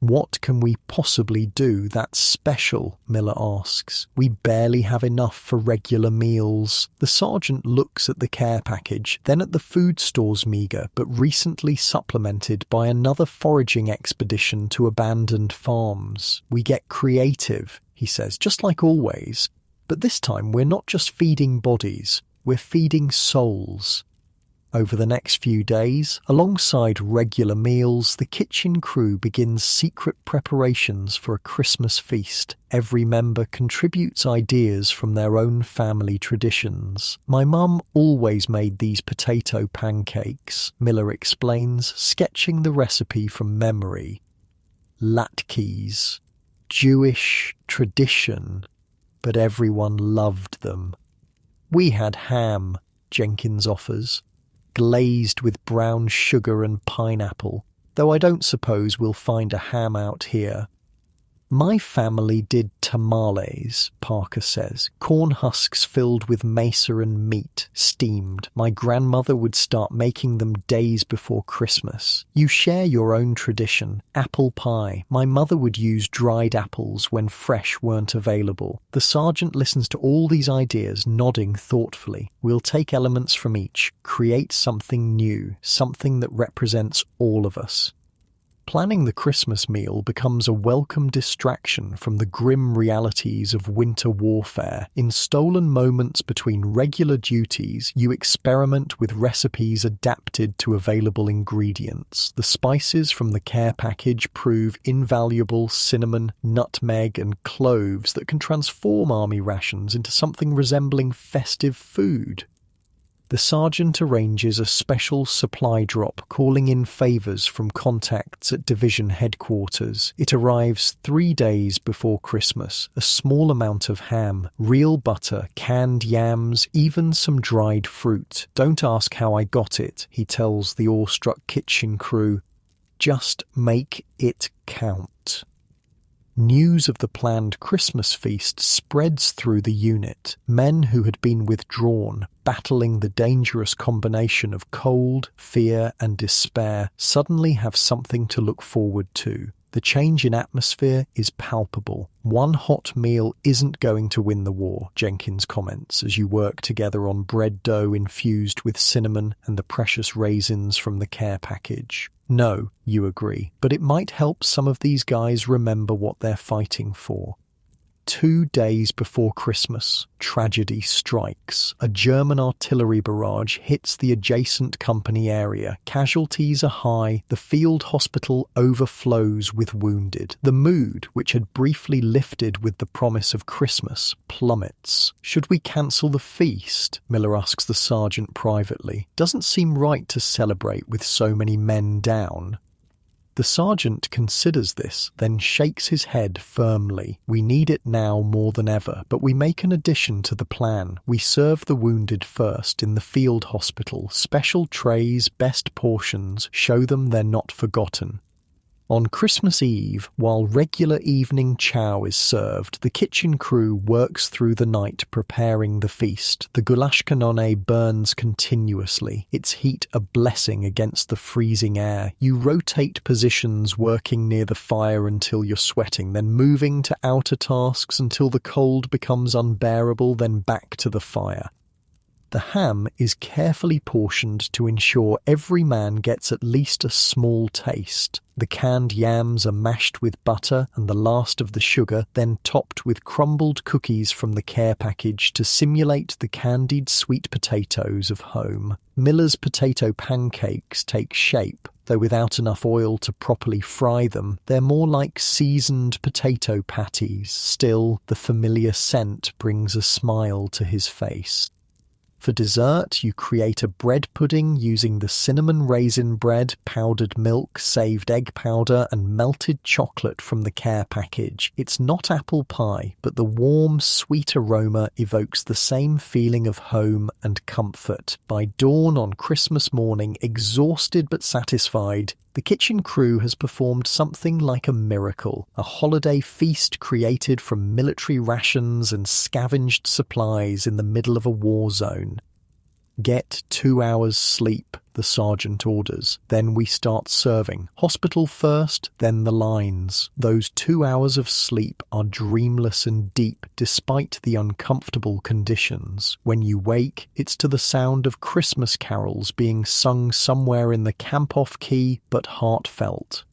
"What can we possibly do that's special?" Miller asks. "We barely have enough for regular meals." The sergeant looks at the care package, then at the food store's meagre, but recently supplemented by another foraging expedition to abandoned farms. "We get creative," he says, "just like always. But this time we're not just feeding bodies, we're feeding souls." Over the next few days, alongside regular meals, the kitchen crew begins secret preparations for a Christmas feast. Every member contributes ideas from their own family traditions. "My mum always made these potato pancakes," Miller explains, sketching the recipe from memory. Latkes. Jewish tradition. But everyone loved them. "We had ham," Jenkins offers, "glazed with brown sugar and pineapple, though I don't suppose we'll find a ham out here." "My family did tamales," Parker says, "corn husks filled with mesa and meat, steamed. My grandmother would start making them days before Christmas. You share your own tradition. Apple pie. My mother would use dried apples when fresh weren't available." The sergeant listens to all these ideas, nodding thoughtfully. "We'll take elements from each, create something new, something that represents all of us." Planning the Christmas meal becomes a welcome distraction from the grim realities of winter warfare. In stolen moments between regular duties, you experiment with recipes adapted to available ingredients. The spices from the care package prove invaluable: cinnamon, nutmeg, and cloves that can transform army rations into something resembling festive food. The sergeant arranges a special supply drop, calling in favors from contacts at division headquarters. It arrives 3 days before Christmas. A small amount of ham, real butter, canned yams, even some dried fruit. "Don't ask how I got it," he tells the awestruck kitchen crew. "Just make it count." News of the planned Christmas feast spreads through the unit. Men who had been withdrawn, battling the dangerous combination of cold, fear, and despair, suddenly have something to look forward to. The change in atmosphere is palpable. "One hot meal isn't going to win the war," Jenkins comments as you work together on bread dough infused with cinnamon and the precious raisins from the care package. "No," you agree, "but it might help some of these guys remember what they're fighting for." 2 days before Christmas, tragedy strikes. A German artillery barrage hits the adjacent company area. Casualties are high. The field hospital overflows with wounded. The mood, which had briefly lifted with the promise of Christmas, plummets. "Should we cancel the feast?" Miller asks the sergeant privately. "Doesn't seem right to celebrate with so many men down." The sergeant considers this, then shakes his head firmly. "We need it now more than ever, but we make an addition to the plan. We serve the wounded first in the field hospital. Special trays, best portions, show them they're not forgotten." On Christmas Eve, while regular evening chow is served, the kitchen crew works through the night preparing the feast. The goulash canone burns continuously, its heat a blessing against the freezing air. You rotate positions, working near the fire until you're sweating, then moving to outer tasks until the cold becomes unbearable, then back to the fire. The ham is carefully portioned to ensure every man gets at least a small taste. The canned yams are mashed with butter and the last of the sugar, then topped with crumbled cookies from the care package to simulate the candied sweet potatoes of home. Miller's potato pancakes take shape, though without enough oil to properly fry them. They're more like seasoned potato patties. Still, the familiar scent brings a smile to his face. For dessert, you create a bread pudding using the cinnamon raisin bread, powdered milk, saved egg powder, and melted chocolate from the care package. It's not apple pie, but the warm, sweet aroma evokes the same feeling of home and comfort. By dawn on Christmas morning, exhausted but satisfied, the kitchen crew has performed something like a miracle, a holiday feast created from military rations and scavenged supplies in the middle of a war zone. "Get 2 hours sleep," the sergeant orders. "Then we start serving. Hospital first, then the lines." Those 2 hours of sleep are dreamless and deep despite the uncomfortable conditions. When you wake, it's to the sound of Christmas carols being sung somewhere in the camp-off key, but heartfelt.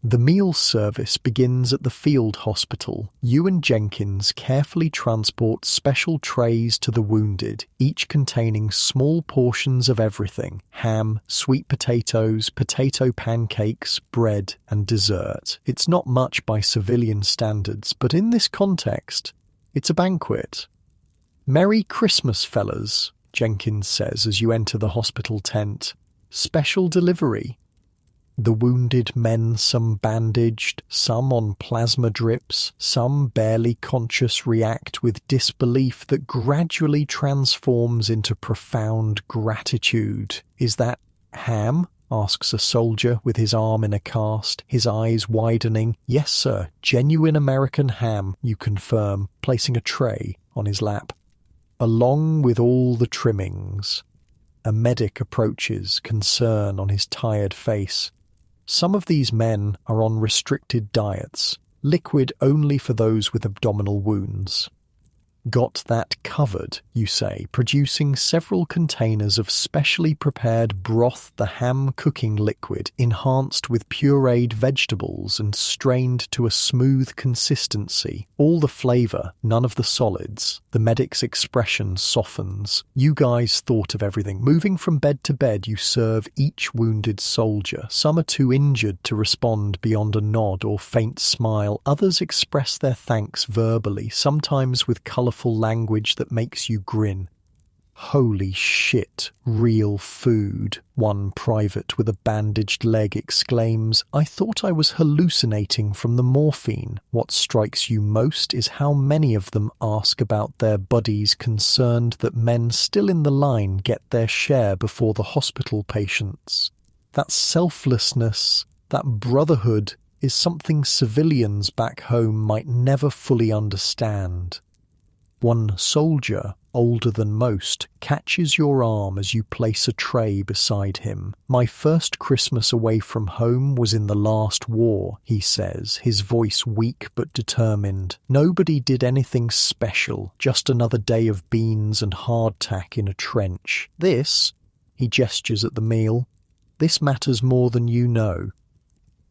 The meal service begins at the field hospital. You and Jenkins carefully transport special trays to the wounded, each containing small portions of everything: ham, sweet potatoes, potato pancakes, bread, and dessert. It's not much by civilian standards, but in this context, it's a banquet. "Merry Christmas, fellas," Jenkins says as you enter the hospital tent. "Special delivery." The wounded men, some bandaged, some on plasma drips, some barely conscious, react with disbelief that gradually transforms into profound gratitude. "Is that ham?" asks a soldier with his arm in a cast, his eyes widening. "Yes, sir, genuine American ham," you confirm, placing a tray on his lap. "Along with all the trimmings." A medic approaches, concern on his tired face. Some of these men are on restricted diets, liquid only for those with abdominal wounds. "Got that covered," you say, producing several containers of specially prepared broth, the ham cooking liquid, enhanced with pureed vegetables and strained to a smooth consistency. All the flavour, none of the solids. The medic's expression softens. "You guys thought of everything." Moving from bed to bed, you serve each wounded soldier. Some are too injured to respond beyond a nod or faint smile. Others express their thanks verbally, sometimes with colourful language that makes you grin. "Holy shit, real food," one private with a bandaged leg exclaims. "I thought I was hallucinating from the morphine." What strikes you most is how many of them ask about their buddies, concerned that men still in the line get their share before the hospital patients. That selflessness, that brotherhood, is something civilians back home might never fully understand. One soldier, older than most, catches your arm as you place a tray beside him. "My first Christmas away from home was in the last war," he says, his voice weak but determined. "Nobody did anything special, just another day of beans and hardtack in a trench. This," he gestures at the meal, "this matters more than you know."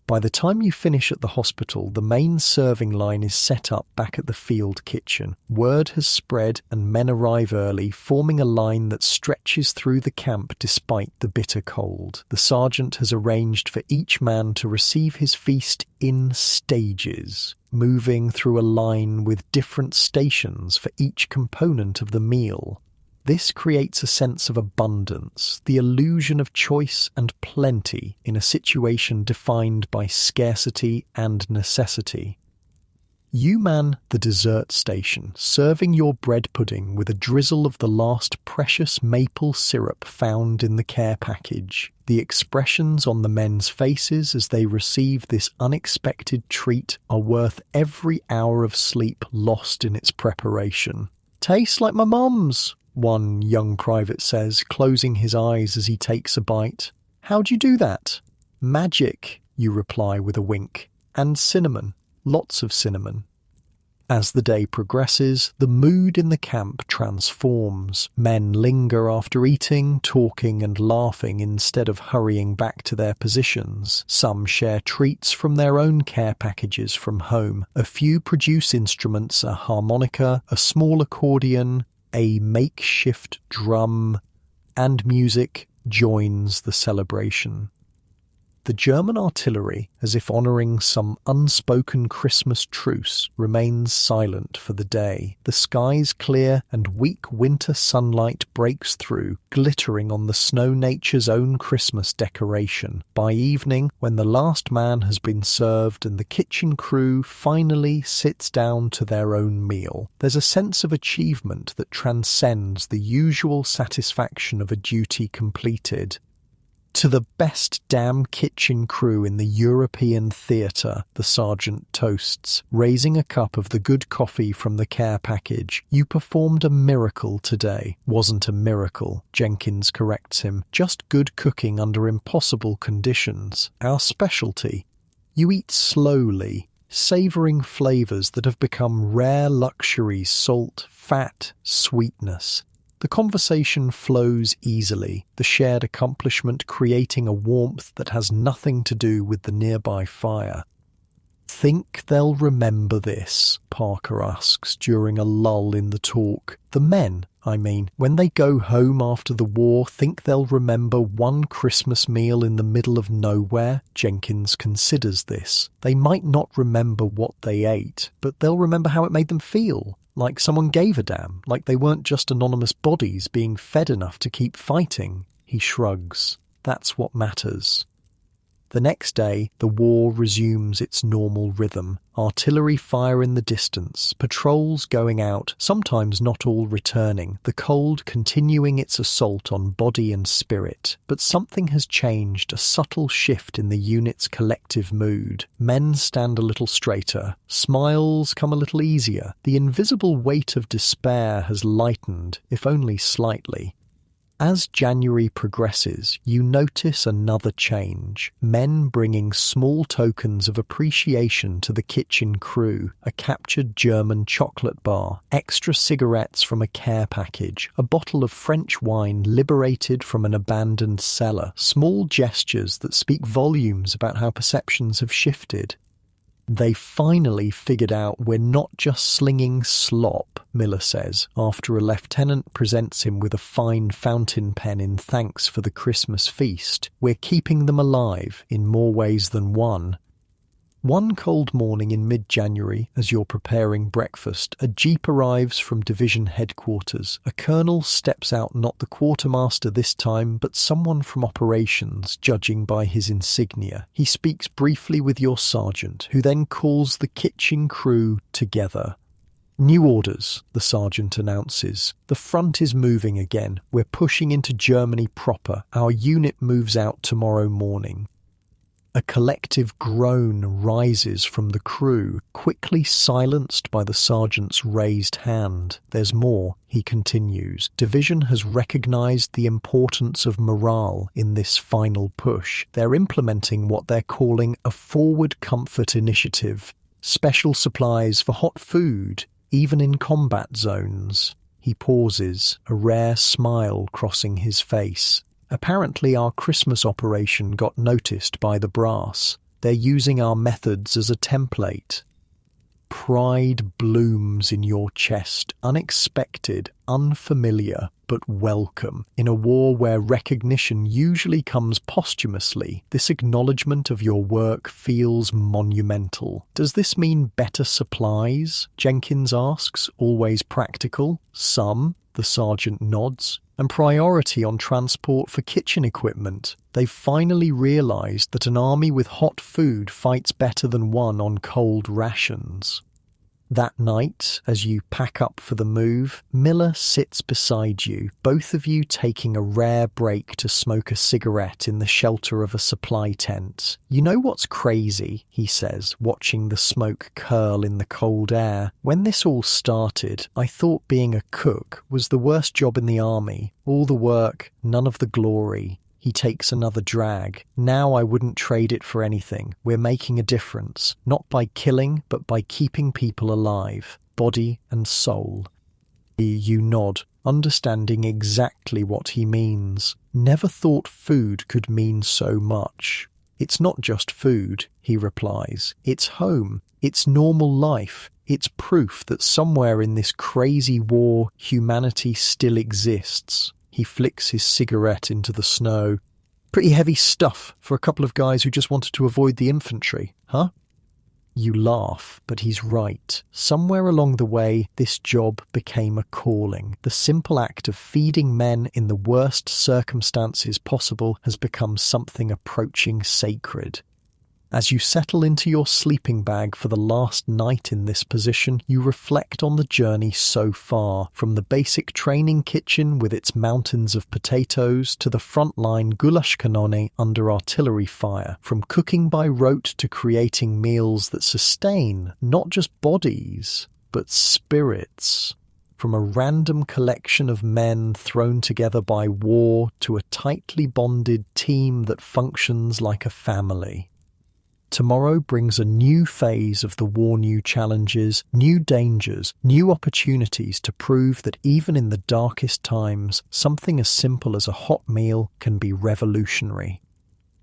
By the time you finish at the hospital, the main serving line is set up back at the field kitchen. Word has spread and men arrive early, forming a line that stretches through the camp despite the bitter cold. The sergeant has arranged for each man to receive his feast in stages, moving through a line with different stations for each component of the meal. This creates a sense of abundance, the illusion of choice and plenty in a situation defined by scarcity and necessity. You man the dessert station, serving your bread pudding with a drizzle of the last precious maple syrup found in the care package. The expressions on the men's faces as they receive this unexpected treat are worth every hour of sleep lost in its preparation. "Tastes like my mum's," one young private says, closing his eyes as he takes a bite. "How'd you do that?" "Magic," you reply with a wink. "And cinnamon. Lots of cinnamon." As the day progresses, the mood in the camp transforms. Men linger after eating, talking and laughing instead of hurrying back to their positions. Some share treats from their own care packages from home. A few produce instruments, a harmonica, a small accordion, a makeshift drum, and music joins the celebration. The German artillery, as if honouring some unspoken Christmas truce, remains silent for the day. The skies clear and weak winter sunlight breaks through, glittering on the snow nature's own Christmas decoration. By evening, when the last man has been served and the kitchen crew finally sits down to their own meal, there's a sense of achievement that transcends the usual satisfaction of a duty completed. "To the best damn kitchen crew in the European theatre," the sergeant toasts, raising a cup of the good coffee from the care package. "You performed a miracle today." "Wasn't a miracle," Jenkins corrects him. "Just good cooking under impossible conditions. Our specialty." You eat slowly, savouring flavours that have become rare luxuries: salt, fat, sweetness. The conversation flows easily, the shared accomplishment creating a warmth that has nothing to do with the nearby fire. "Think they'll remember this?" Parker asks during a lull in the talk. "The men, I mean, when they go home after the war, think they'll remember one Christmas meal in the middle of nowhere?" Jenkins considers this. "They might not remember what they ate, but they'll remember how it made them feel. Like someone gave a damn, like they weren't just anonymous bodies being fed enough to keep fighting." He shrugs. "That's what matters." The next day, the war resumes its normal rhythm. Artillery fire in the distance, patrols going out, sometimes not all returning, the cold continuing its assault on body and spirit. But something has changed, a subtle shift in the unit's collective mood. Men stand a little straighter, smiles come a little easier. The invisible weight of despair has lightened, if only slightly. As January progresses, you notice another change. Men bringing small tokens of appreciation to the kitchen crew, a captured German chocolate bar, extra cigarettes from a care package, a bottle of French wine liberated from an abandoned cellar, small gestures that speak volumes about how perceptions have shifted. "They finally figured out we're not just slinging slop," Miller says, after a lieutenant presents him with a fine fountain pen in thanks for the Christmas feast. "We're keeping them alive in more ways than one." One cold morning in mid-January, as you're preparing breakfast, a jeep arrives from division headquarters. A colonel steps out, not the quartermaster this time, but someone from operations, judging by his insignia. He speaks briefly with your sergeant, who then calls the kitchen crew together. "New orders," the sergeant announces. "The front is moving again. We're pushing into Germany proper. Our unit moves out tomorrow morning." A collective groan rises from the crew, quickly silenced by the sergeant's raised hand. "There's more," he continues. "Division has recognized the importance of morale in this final push. They're implementing what they're calling a forward comfort initiative. Special supplies for hot food, even in combat zones." He pauses, a rare smile crossing his face. "Apparently our Christmas operation got noticed by the brass. They're using our methods as a template." Pride blooms in your chest, unexpected, unfamiliar, but welcome. In a war where recognition usually comes posthumously, this acknowledgement of your work feels monumental. "Does this mean better supplies?" Jenkins asks, always practical. "Some," the sergeant nods. "And priority on transport for kitchen equipment. They've finally realized that an army with hot food fights better than one on cold rations." That night, as you pack up for the move, Miller sits beside you, both of you taking a rare break to smoke a cigarette in the shelter of a supply tent. "You know what's crazy?" he says, watching the smoke curl in the cold air. "When this all started, I thought being a cook was the worst job in the army. All the work, none of the glory." He takes another drag. "Now I wouldn't trade it for anything. We're making a difference, not by killing, but by keeping people alive, body and soul." You nod, understanding exactly what he means. "Never thought food could mean so much." "It's not just food," he replies. "It's home. It's normal life. It's proof that somewhere in this crazy war, humanity still exists." He flicks his cigarette into the snow. "Pretty heavy stuff for a couple of guys who just wanted to avoid the infantry, huh?" You laugh, but he's right. Somewhere along the way, this job became a calling. The simple act of feeding men in the worst circumstances possible has become something approaching sacred. As you settle into your sleeping bag for the last night in this position, you reflect on the journey so far, from the basic training kitchen with its mountains of potatoes to the frontline goulash cannone under artillery fire, from cooking by rote to creating meals that sustain not just bodies, but spirits. From a random collection of men thrown together by war to a tightly bonded team that functions like a family. Tomorrow brings a new phase of the war, new challenges, new dangers, new opportunities to prove that even in the darkest times, something as simple as a hot meal can be revolutionary.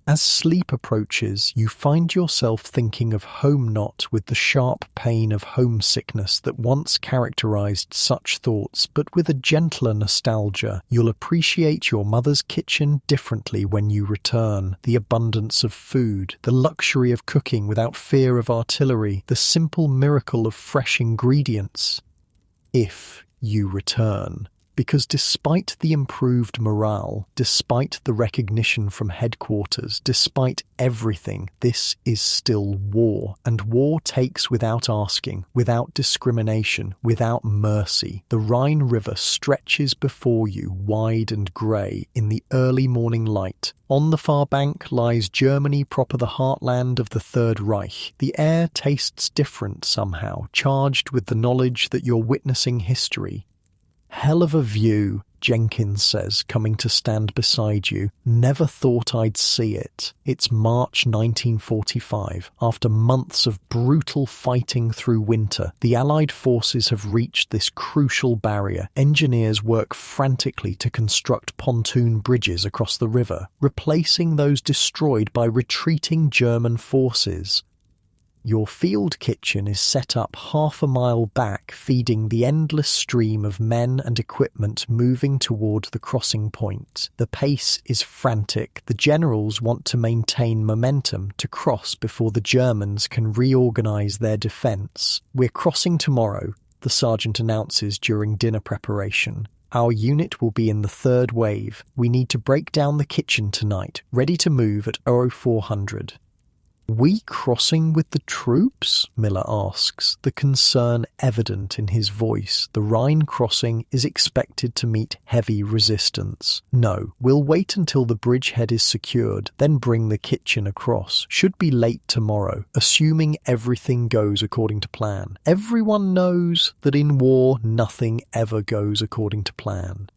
As sleep approaches, you find yourself thinking of home, not with the sharp pain of homesickness that once characterized such thoughts, but with a gentler nostalgia. You'll appreciate your mother's kitchen differently when you return. The abundance of food, the luxury of cooking without fear of artillery, the simple miracle of fresh ingredients. If you return. Because despite the improved morale, despite the recognition from headquarters, despite everything, this is still war. And war takes without asking, without discrimination, without mercy. The Rhine River stretches before you, wide and grey, in the early morning light. On the far bank lies Germany proper, the heartland of the Third Reich. The air tastes different somehow, charged with the knowledge that you're witnessing history. "Hell of a view," Jenkins says, coming to stand beside you. "Never thought I'd see it." It's March 1945. After months of brutal fighting through winter, the Allied forces have reached this crucial barrier. Engineers work frantically to construct pontoon bridges across the river, replacing those destroyed by retreating German forces. Your field kitchen is set up half a mile back, feeding the endless stream of men and equipment moving toward the crossing point. The pace is frantic. The generals want to maintain momentum to cross before the Germans can reorganize their defense. "We're crossing tomorrow," the sergeant announces during dinner preparation. "Our unit will be in the third wave. We need to break down the kitchen tonight, ready to move at 0400. "We crossing with the troops?" Miller asks, the concern evident in his voice. "The Rhine crossing is expected to meet heavy resistance." "No, we'll wait until the bridgehead is secured, then bring the kitchen across. Should be late tomorrow, assuming everything goes according to plan." Everyone knows that in war nothing ever goes according to plan.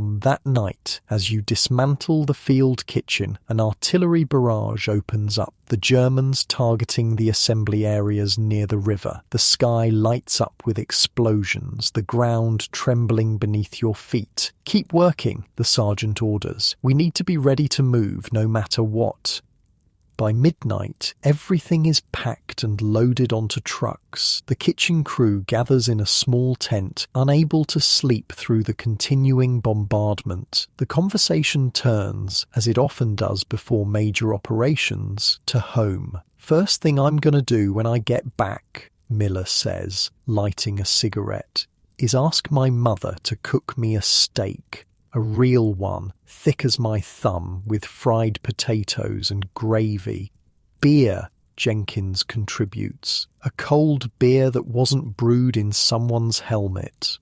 That night, as you dismantle the field kitchen, an artillery barrage opens up, the Germans targeting the assembly areas near the river. The sky lights up with explosions, the ground trembling beneath your feet. "Keep working," the sergeant orders. "We need to be ready to move no matter what." By midnight, everything is packed and loaded onto trucks. The kitchen crew gathers in a small tent, unable to sleep through the continuing bombardment. The conversation turns, as it often does before major operations, to home. "First thing I'm gonna do when I get back," Miller says, lighting a cigarette, "is ask my mother to cook me a steak. A real one, thick as my thumb, with fried potatoes and gravy. Beer," Jenkins contributes. "A cold beer that wasn't brewed in someone's helmet."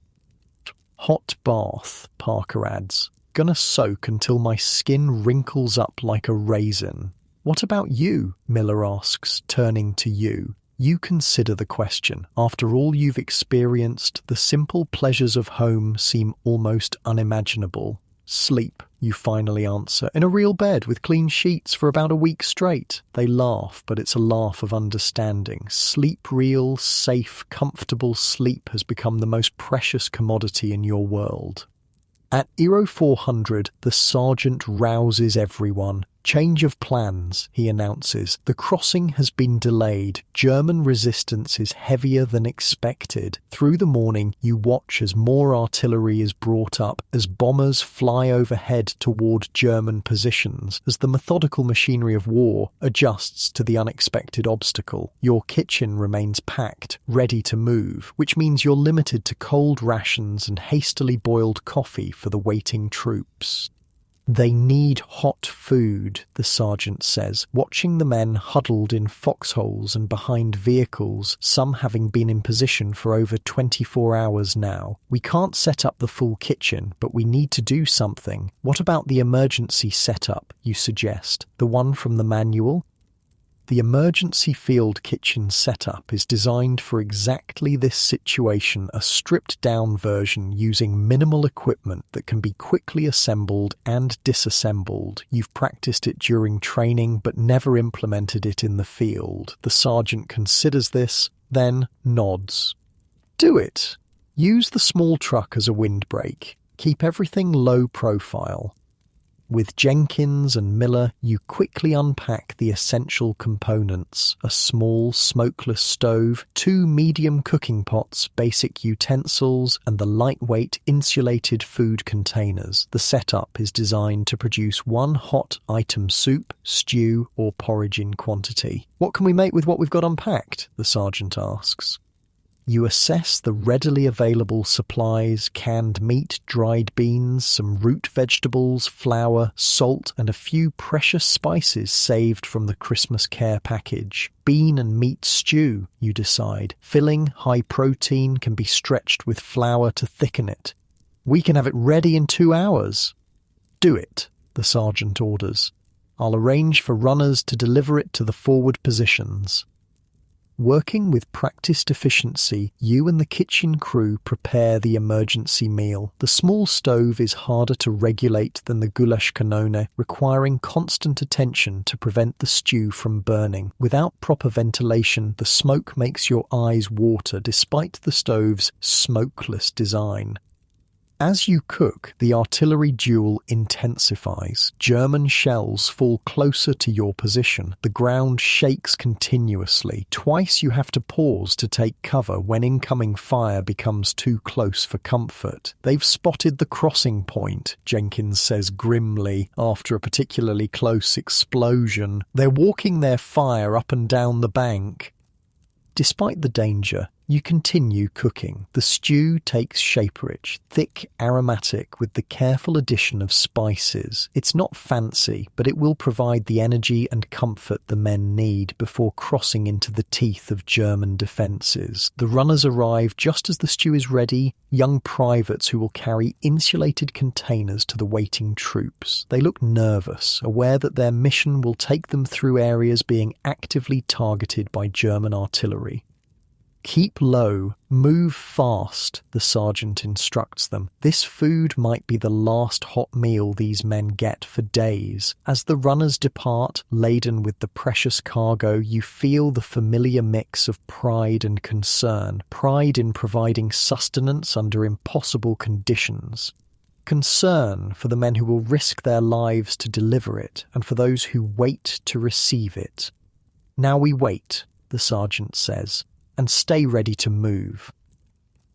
"Hot bath," Parker adds. "Gonna soak until my skin wrinkles up like a raisin." "What about you?" Miller asks, turning to you. You consider the question. After all you've experienced, the simple pleasures of home seem almost unimaginable. "Sleep," you finally answer, "in a real bed with clean sheets for about a week straight." They laugh, but it's a laugh of understanding. Sleep, real, safe, comfortable sleep has become the most precious commodity in your world. At 0400, the sergeant rouses everyone. "Change of plans," he announces. "The crossing has been delayed. German resistance is heavier than expected." Through the morning, you watch as more artillery is brought up, as bombers fly overhead toward German positions, as the methodical machinery of war adjusts to the unexpected obstacle. Your kitchen remains packed, ready to move, which means you're limited to cold rations and hastily boiled coffee for the waiting troops. "They need hot food," the sergeant says, watching the men huddled in foxholes and behind vehicles, some having been in position for over 24 hours now. "We can't set up the full kitchen, but we need to do something." "What about the emergency setup?" you suggest. "The one from the manual?" The emergency field kitchen setup is designed for exactly this situation, a stripped-down version using minimal equipment that can be quickly assembled and disassembled. You've practiced it during training but never implemented it in the field. The sergeant considers this, then nods. "Do it. Use the small truck as a windbreak. Keep everything low profile." With Jenkins and Miller, you quickly unpack the essential components: a small smokeless stove, 2 medium cooking pots, basic utensils, and the lightweight insulated food containers. The setup is designed to produce 1 hot item soup, stew, or porridge in quantity. "What can we make with what we've got unpacked?" the sergeant asks. You assess the readily available supplies: canned meat, dried beans, some root vegetables, flour, salt, and a few precious spices saved from the Christmas care package. Bean and meat stew, you decide. Filling, high protein, can be stretched with flour to thicken it. "We can have it ready in 2 hours. "Do it," the sergeant orders. "I'll arrange for runners to deliver it to the forward positions." Working with practiced efficiency, you and the kitchen crew prepare the emergency meal. The small stove is harder to regulate than the goulash kanone, requiring constant attention to prevent the stew from burning. Without proper ventilation, the smoke makes your eyes water despite the stove's smokeless design. As you cook, the artillery duel intensifies. German shells fall closer to your position. The ground shakes continuously. Twice you have to pause to take cover when incoming fire becomes too close for comfort. They've spotted the crossing point, Jenkins says grimly after a particularly close explosion. They're walking their fire up and down the bank. Despite the danger, you continue cooking. The stew takes shape-rich, thick, aromatic with the careful addition of spices. It's not fancy, but it will provide the energy and comfort the men need before crossing into the teeth of German defences. The runners arrive just as the stew is ready, young privates who will carry insulated containers to the waiting troops. They look nervous, aware that their mission will take them through areas being actively targeted by German artillery. Keep low, move fast, the sergeant instructs them. This food might be the last hot meal these men get for days. As the runners depart, laden with the precious cargo, you feel the familiar mix of pride and concern. Pride in providing sustenance under impossible conditions. Concern for the men who will risk their lives to deliver it, and for those who wait to receive it. Now we wait, the sergeant says, and stay ready to move.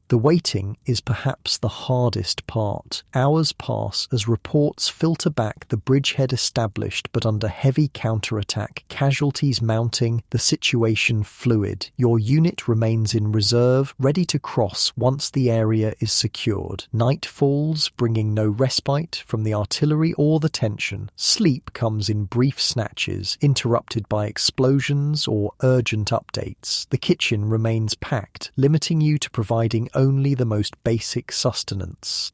The waiting is perhaps the hardest part. Hours pass as reports filter back the bridgehead established but under heavy counterattack, casualties mounting, the situation fluid. Your unit remains in reserve, ready to cross once the area is secured. Night falls, bringing no respite from the artillery or the tension. Sleep comes in brief snatches, interrupted by explosions or urgent updates. The kitchen remains packed, limiting you to providing only the most basic sustenance.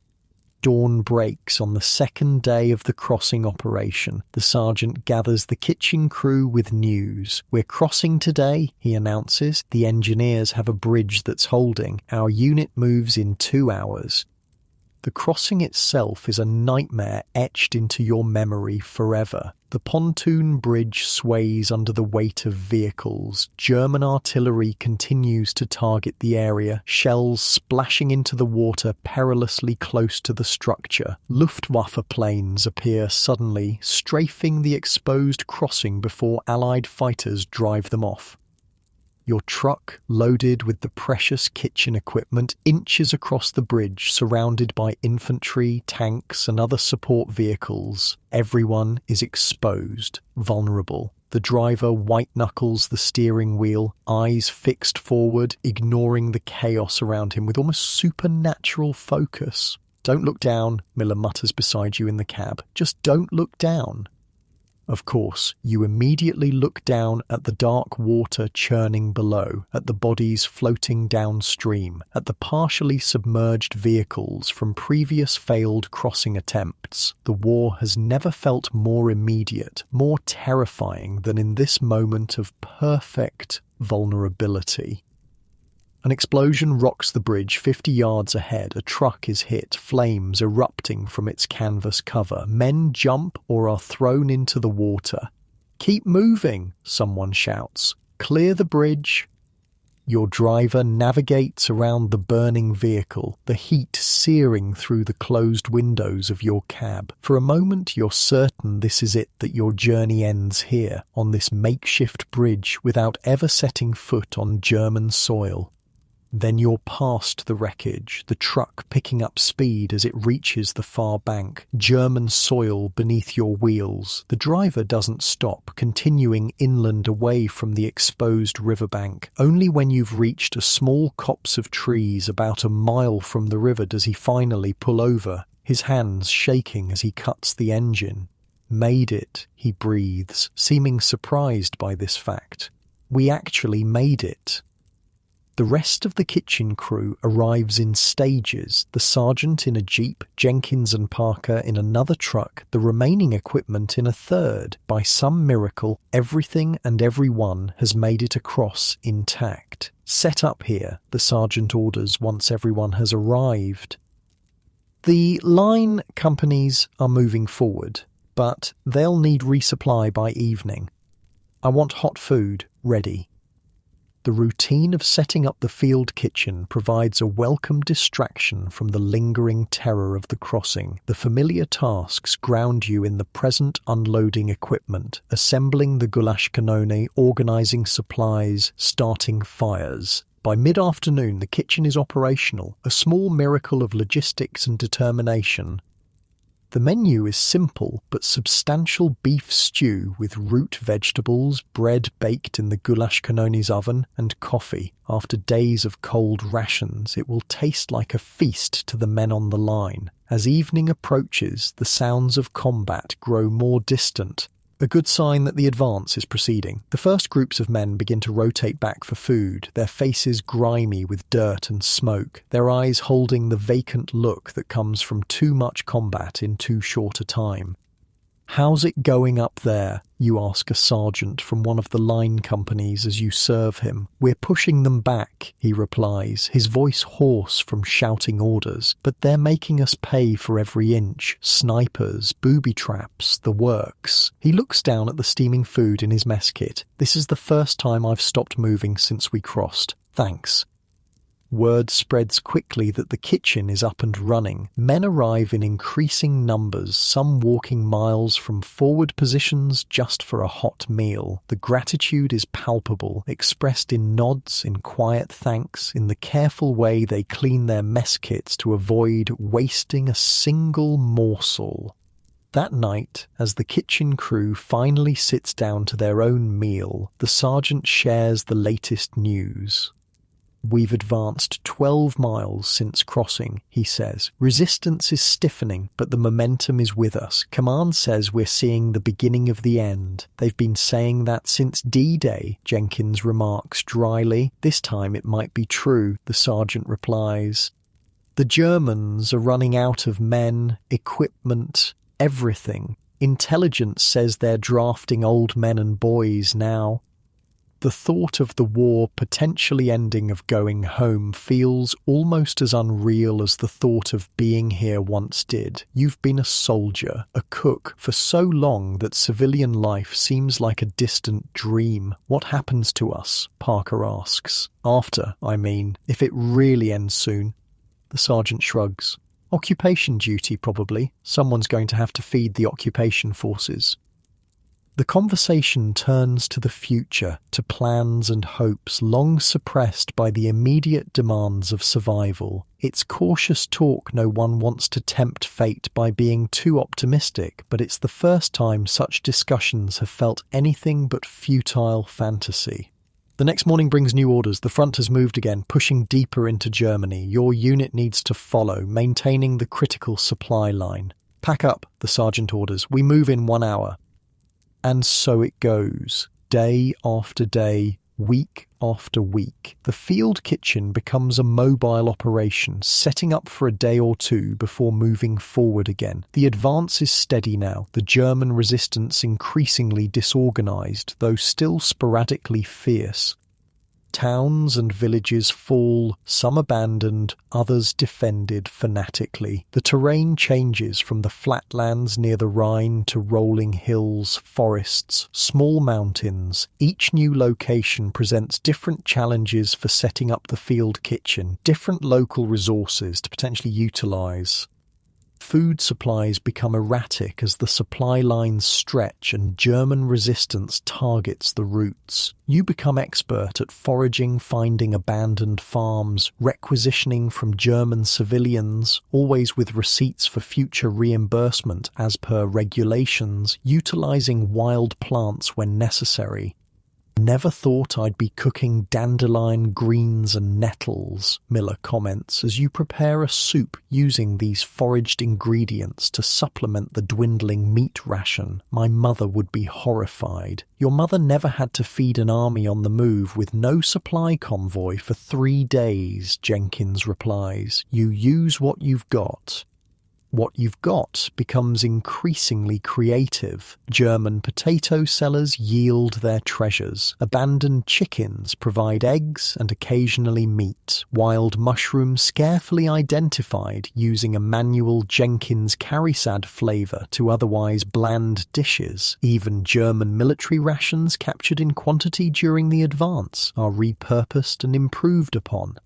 Dawn breaks on the second day of the crossing operation. The sergeant gathers the kitchen crew with news. "We're crossing today," he announces. "The engineers have a bridge that's holding. Our unit moves in 2 hours." The crossing itself is a nightmare etched into your memory forever. The pontoon bridge sways under the weight of vehicles. German artillery continues to target the area, shells splashing into the water perilously close to the structure. Luftwaffe planes appear suddenly, strafing the exposed crossing before Allied fighters drive them off. Your truck, loaded with the precious kitchen equipment, inches across the bridge, surrounded by infantry, tanks, and other support vehicles. Everyone is exposed, vulnerable. The driver white-knuckles the steering wheel, eyes fixed forward, ignoring the chaos around him with almost supernatural focus. "Don't look down," Miller mutters beside you in the cab. "Just don't look down." Of course, you immediately look down at the dark water churning below, at the bodies floating downstream, at the partially submerged vehicles from previous failed crossing attempts. The war has never felt more immediate, more terrifying than in this moment of perfect vulnerability. An explosion rocks the bridge 50 yards ahead. A truck is hit, flames erupting from its canvas cover. Men jump or are thrown into the water. "Keep moving," someone shouts. "Clear the bridge." Your driver navigates around the burning vehicle, the heat searing through the closed windows of your cab. For a moment you're certain this is it, that your journey ends here, on this makeshift bridge, without ever setting foot on German soil. Then you're past the wreckage, the truck picking up speed as it reaches the far bank, German soil beneath your wheels. The driver doesn't stop, continuing inland away from the exposed riverbank. Only when you've reached a small copse of trees about a mile from the river does he finally pull over, his hands shaking as he cuts the engine. "Made it," he breathes, seeming surprised by this fact. "We actually made it." The rest of the kitchen crew arrives in stages, the sergeant in a jeep, Jenkins and Parker in another truck, the remaining equipment in a third. By some miracle, everything and everyone has made it across intact. "Set up here," the sergeant orders once everyone has arrived. The line companies are moving forward, but they'll need resupply by evening. "I want hot food ready." The routine of setting up the field kitchen provides a welcome distraction from the lingering terror of the crossing. The familiar tasks ground you in the present, unloading equipment, assembling the goulash cannone, organizing supplies, starting fires. By mid-afternoon, the kitchen is operational, a small miracle of logistics and determination. The menu is simple but substantial: beef stew with root vegetables, bread baked in the goulash cannone's oven, and coffee. After days of cold rations, it will taste like a feast to the men on the line. As evening approaches, the sounds of combat grow more distant, a good sign that the advance is proceeding. The first groups of men begin to rotate back for food, their faces grimy with dirt and smoke, their eyes holding the vacant look that comes from too much combat in too short a time. "How's it going up there?" you ask a sergeant from one of the line companies as you serve him. "We're pushing them back," he replies, his voice hoarse from shouting orders. "But they're making us pay for every inch. Snipers, booby traps, the works." He looks down at the steaming food in his mess kit. "This is the first time I've stopped moving since we crossed. Thanks." Word spreads quickly that the kitchen is up and running. Men arrive in increasing numbers, some walking miles from forward positions just for a hot meal. The gratitude is palpable, expressed in nods, in quiet thanks, in the careful way they clean their mess kits to avoid wasting a single morsel. That night, as the kitchen crew finally sits down to their own meal, the sergeant shares the latest news. "We've advanced 12 miles since crossing," he says. "Resistance is stiffening, but the momentum is with us. Command says we're seeing the beginning of the end. They've been saying that since D-Day," Jenkins remarks dryly. "This time it might be true," the sergeant replies. "The Germans are running out of men, equipment, everything. Intelligence says they're drafting old men and boys now." The thought of the war potentially ending, of going home, feels almost as unreal as the thought of being here once did. You've been a soldier, a cook, for so long that civilian life seems like a distant dream. "What happens to us?" Parker asks. "After, I mean, if it really ends soon." The sergeant shrugs. "Occupation duty, probably. Someone's going to have to feed the occupation forces." The conversation turns to the future, to plans and hopes long suppressed by the immediate demands of survival. It's cautious talk. No one wants to tempt fate by being too optimistic, but it's the first time such discussions have felt anything but futile fantasy. The next morning brings new orders. The front has moved again, pushing deeper into Germany. Your unit needs to follow, maintaining the critical supply line. "Pack up," the sergeant orders. "We move in 1 hour." And so it goes, day after day, week after week. The field kitchen becomes a mobile operation, setting up for a day or two before moving forward again. The advance is steady now, the German resistance increasingly disorganized, though still sporadically fierce. Towns and villages fall, some abandoned, others defended fanatically. The terrain changes from the flatlands near the Rhine to rolling hills, forests, small mountains. Each new location presents different challenges for setting up the field kitchen, different local resources to potentially utilize. Food supplies become erratic as the supply lines stretch and German resistance targets the routes. You become expert at foraging, finding abandoned farms, requisitioning from German civilians, always with receipts for future reimbursement as per regulations, utilizing wild plants when necessary. "Never thought I'd be cooking dandelion greens and nettles," Miller comments, as you prepare a soup using these foraged ingredients to supplement the dwindling meat ration. "My mother would be horrified." "Your mother never had to feed an army on the move with no supply convoy for 3 days, Jenkins replies. "You use what you've got." What you've got becomes increasingly creative. German potato sellers yield their treasures. Abandoned chickens provide eggs and occasionally meat. Wild mushrooms carefully identified using a manual Jenkins Carisad flavour to otherwise bland dishes. Even German military rations captured in quantity during the advance are repurposed and improved upon.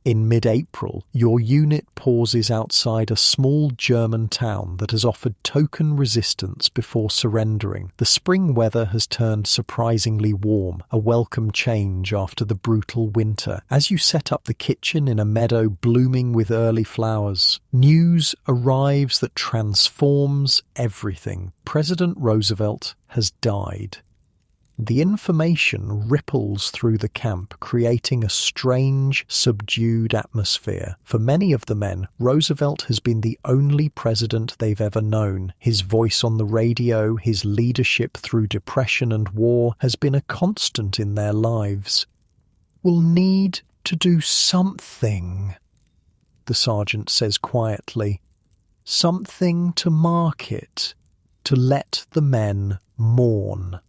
In mid-April, your unit pauses outside a small German town that has offered token resistance before surrendering. The spring weather has turned surprisingly warm, a welcome change after the brutal winter. As you set up the kitchen in a meadow blooming with early flowers, news arrives that transforms everything. President Roosevelt has died. The information ripples through the camp, creating a strange, subdued atmosphere. For many of the men, Roosevelt has been the only president they've ever known. His voice on the radio, his leadership through depression and war has been a constant in their lives. "We'll need to do something," the sergeant says quietly. "Something to mark it, to let the men mourn."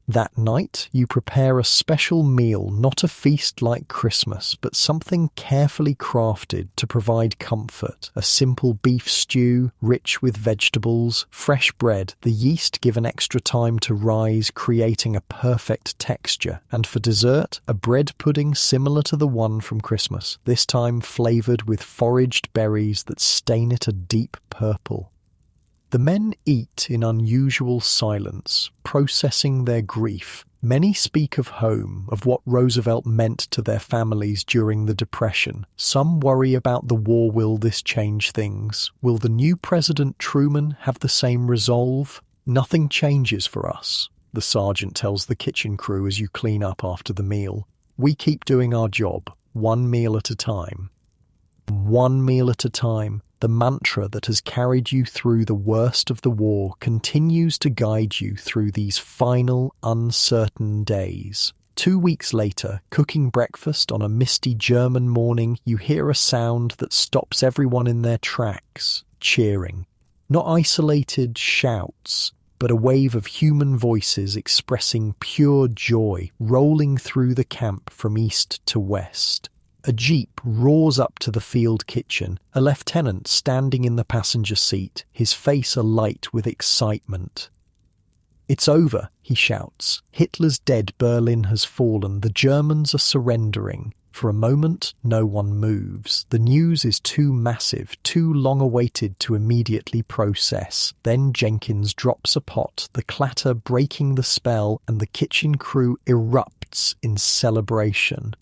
That night, you prepare a special meal, not a feast like Christmas, but something carefully crafted to provide comfort. A simple beef stew, rich with vegetables, fresh bread, the yeast given extra time to rise, creating a perfect texture. And for dessert, a bread pudding similar to the one from Christmas, this time flavoured with foraged berries that stain it a deep purple. The men eat in unusual silence, processing their grief. Many speak of home, of what Roosevelt meant to their families during the Depression. Some worry about the war. Will this change things? Will the new President Truman have the same resolve? "Nothing changes for us," the sergeant tells the kitchen crew as you clean up after the meal. "We keep doing our job, one meal at a time." One meal at a time. The mantra that has carried you through the worst of the war continues to guide you through these final, uncertain days. 2 weeks later, cooking breakfast on a misty German morning, you hear a sound that stops everyone in their tracks, cheering. Not isolated shouts, but a wave of human voices expressing pure joy, rolling through the camp from east to west. A jeep roars up to the field kitchen, a lieutenant standing in the passenger seat, his face alight with excitement. "It's over," he shouts. "Hitler's dead, Berlin has fallen, the Germans are surrendering." For a moment, no one moves. The news is too massive, too long-awaited to immediately process. Then Jenkins drops a pot, the clatter breaking the spell, and the kitchen crew erupts in celebration.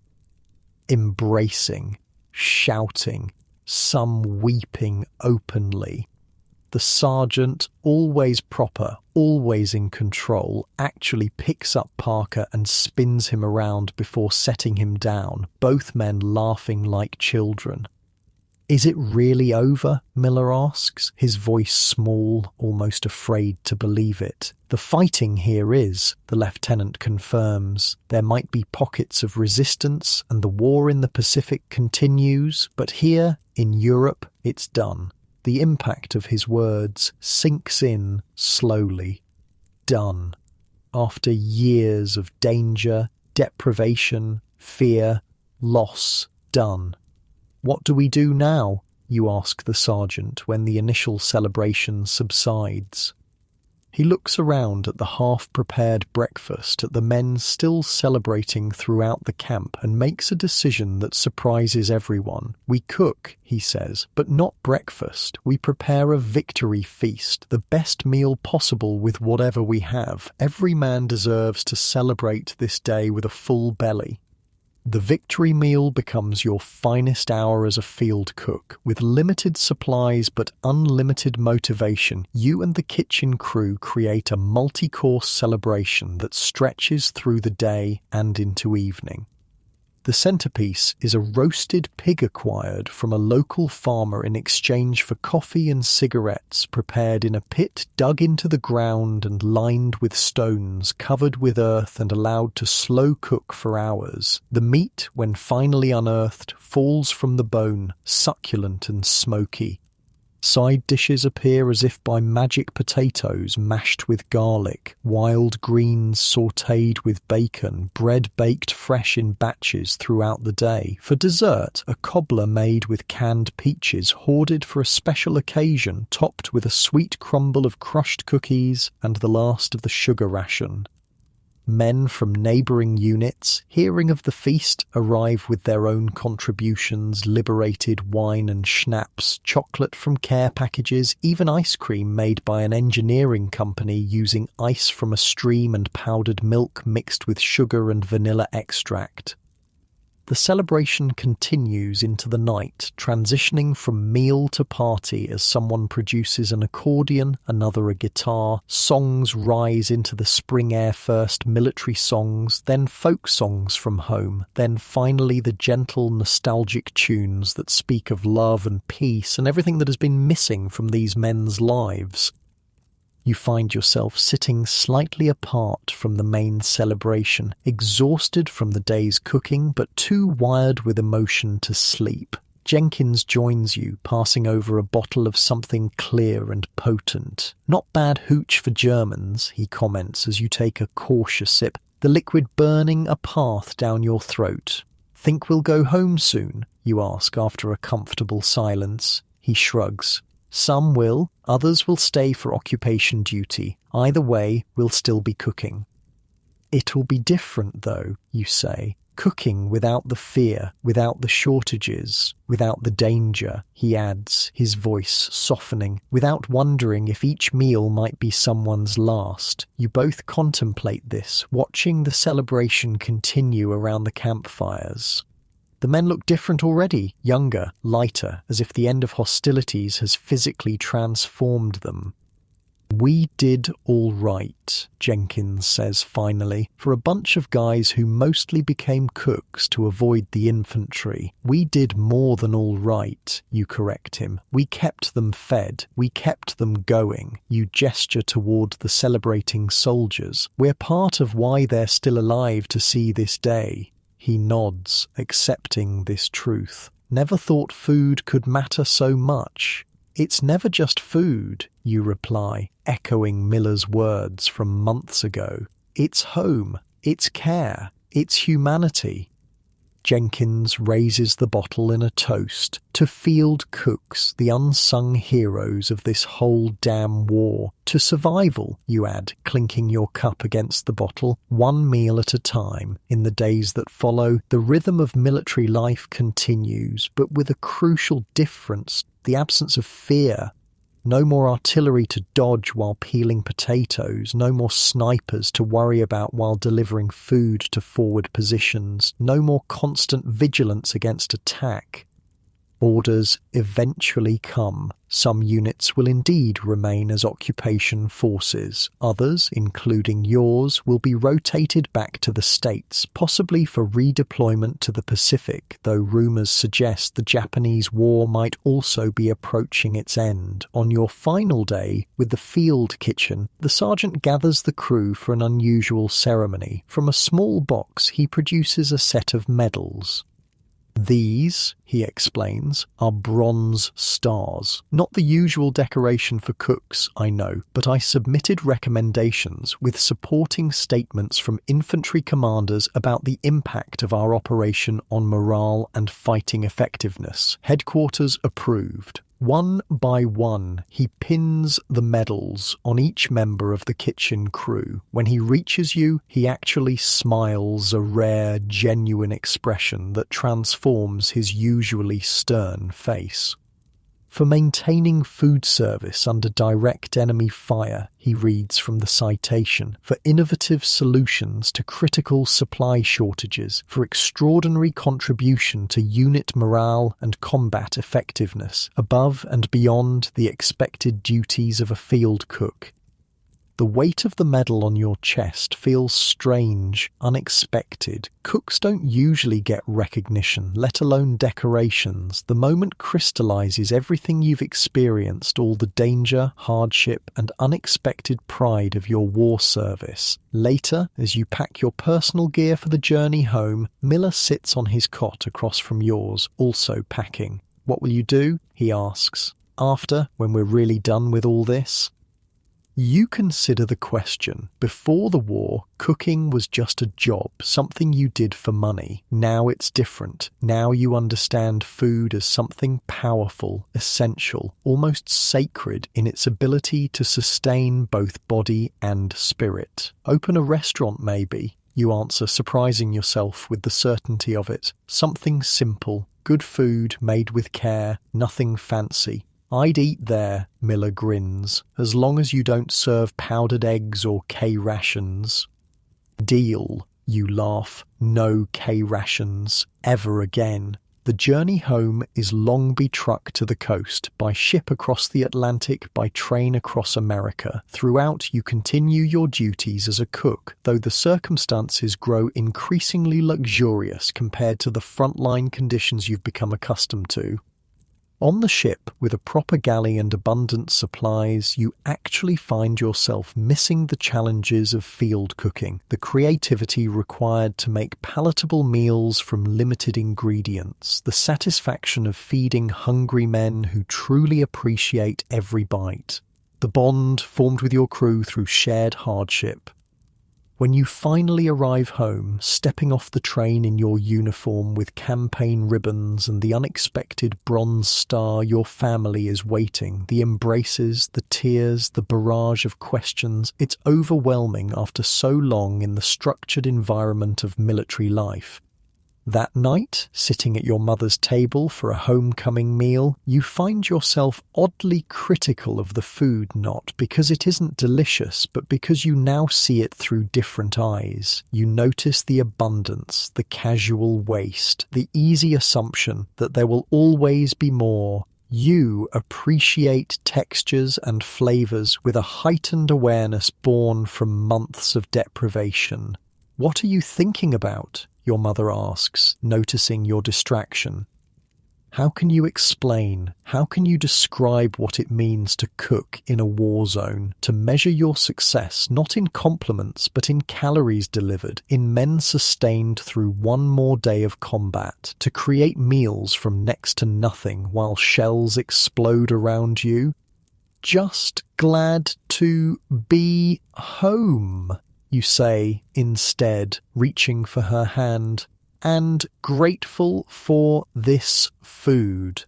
Embracing, shouting, some weeping openly. The sergeant, always proper, always in control, actually picks up Parker and spins him around before setting him down, both men laughing like children. "Is it really over?" Miller asks, his voice small, almost afraid to believe it. "The fighting here is," the lieutenant confirms. "There might be pockets of resistance and the war in the Pacific continues, but here, in Europe, it's done." The impact of his words sinks in slowly. Done. After years of danger, deprivation, fear, loss, done. "What do we do now?" you ask the sergeant when the initial celebration subsides. He looks around at the half-prepared breakfast, at the men still celebrating throughout the camp, and makes a decision that surprises everyone. "We cook," he says, "but not breakfast. We prepare a victory feast, the best meal possible with whatever we have. Every man deserves to celebrate this day with a full belly." The victory meal becomes your finest hour as a field cook. With limited supplies but unlimited motivation, you and the kitchen crew create a multi-course celebration that stretches through the day and into evening. The centerpiece is a roasted pig acquired from a local farmer in exchange for coffee and cigarettes, prepared in a pit dug into the ground and lined with stones, covered with earth and allowed to slow cook for hours. The meat, when finally unearthed, falls from the bone, succulent and smoky. Side dishes appear as if by magic: potatoes mashed with garlic, wild greens sautéed with bacon, bread baked fresh in batches throughout the day. For dessert, a cobbler made with canned peaches hoarded for a special occasion, topped with a sweet crumble of crushed cookies and the last of the sugar ration. Men from neighbouring units, hearing of the feast, arrive with their own contributions: liberated wine and schnapps, chocolate from care packages, even ice cream made by an engineering company using ice from a stream and powdered milk mixed with sugar and vanilla extract. The celebration continues into the night, transitioning from meal to party as someone produces an accordion, another a guitar. Songs rise into the spring air, first military songs, then folk songs from home, then finally the gentle, nostalgic tunes that speak of love and peace and everything that has been missing from these men's lives. You find yourself sitting slightly apart from the main celebration, exhausted from the day's cooking but too wired with emotion to sleep. Jenkins joins you, passing over a bottle of something clear and potent. "Not bad hooch for Germans," he comments as you take a cautious sip, the liquid burning a path down your throat. "Think we'll go home soon?" you ask after a comfortable silence. He shrugs. "Some will, others will stay for occupation duty. Either way, we'll still be cooking." "It'll be different though," you say. "Cooking without the fear, without the shortages, without the danger," he adds, his voice softening, "without wondering if each meal might be someone's last." You both contemplate this, watching the celebration continue around the campfires. The men look different already, younger, lighter, as if the end of hostilities has physically transformed them. "We did all right," Jenkins says finally, "for a bunch of guys who mostly became cooks to avoid the infantry. We did more than all right," you correct him. "We kept them fed. We kept them going." You gesture toward the celebrating soldiers. "We're part of why they're still alive to see this day." He nods, accepting this truth. "Never thought food could matter so much." "It's never just food," you reply, echoing Miller's words from months ago. "It's home, it's care, it's humanity." Jenkins raises the bottle in a toast to field cooks, the unsung heroes of this whole damn war. "To survival," you add, clinking your cup against the bottle, "one meal at a time." In the days that follow, the rhythm of military life continues, but with a crucial difference: the absence of fear. No more artillery to dodge while peeling potatoes, no more snipers to worry about while delivering food to forward positions, no more constant vigilance against attack. Orders eventually come. Some units will indeed remain as occupation forces. Others, including yours, will be rotated back to the States, possibly for redeployment to the Pacific, though rumors suggest the Japanese war might also be approaching its end. On your final day, with the field kitchen, the sergeant gathers the crew for an unusual ceremony. From a small box, he produces a set of medals. "These," he explains, "are bronze stars. Not the usual decoration for cooks, I know, but I submitted recommendations with supporting statements from infantry commanders about the impact of our operation on morale and fighting effectiveness. Headquarters approved." One by one, he pins the medals on each member of the kitchen crew. When he reaches you, he actually smiles, a rare, genuine expression that transforms his usually stern face. "For maintaining food service under direct enemy fire," he reads from the citation, "for innovative solutions to critical supply shortages, for extraordinary contribution to unit morale and combat effectiveness, above and beyond the expected duties of a field cook." The weight of the medal on your chest feels strange, unexpected. Cooks don't usually get recognition, let alone decorations. The moment crystallizes everything you've experienced, all the danger, hardship, and unexpected pride of your war service. Later, as you pack your personal gear for the journey home, Miller sits on his cot across from yours, also packing. "What will you do?" he asks. after, when we're really done with all this? You consider the question. Before the war, cooking was just a job, something you did for money. Now it's different. Now you understand food as something powerful, essential, almost sacred in its ability to sustain both body and spirit. Open a restaurant, maybe, you answer, surprising yourself with the certainty of it. Something simple, good food made with care, nothing fancy. I'd eat there, Miller grins, as long as you don't serve powdered eggs or K-rations. Deal, you laugh. No K-rations, ever again. The journey home is long be truck to the coast, by ship across the Atlantic, by train across America. Throughout you continue your duties as a cook, though the circumstances grow increasingly luxurious compared to the frontline conditions you've become accustomed to. On the ship, with a proper galley and abundant supplies, you actually find yourself missing the challenges of field cooking, the creativity required to make palatable meals from limited ingredients, the satisfaction of feeding hungry men who truly appreciate every bite, the bond formed with your crew through shared hardship. When you finally arrive home, stepping off the train in your uniform with campaign ribbons and the unexpected bronze star, your family is waiting. The embraces, the tears, the barrage of questions. It's overwhelming after so long in the structured environment of military life. That night, sitting at your mother's table for a homecoming meal, you find yourself oddly critical of the food, not because it isn't delicious, but because you now see it through different eyes. You notice the abundance, the casual waste, the easy assumption that there will always be more. You appreciate textures and flavors with a heightened awareness born from months of deprivation. What are you thinking about? Your mother asks, noticing your distraction. How can you explain, how can you describe what it means to cook in a war zone, to measure your success not in compliments but in calories delivered, in men sustained through one more day of combat, to create meals from next to nothing while shells explode around you? Just glad to be home, you say instead, reaching for her hand, and grateful for this food.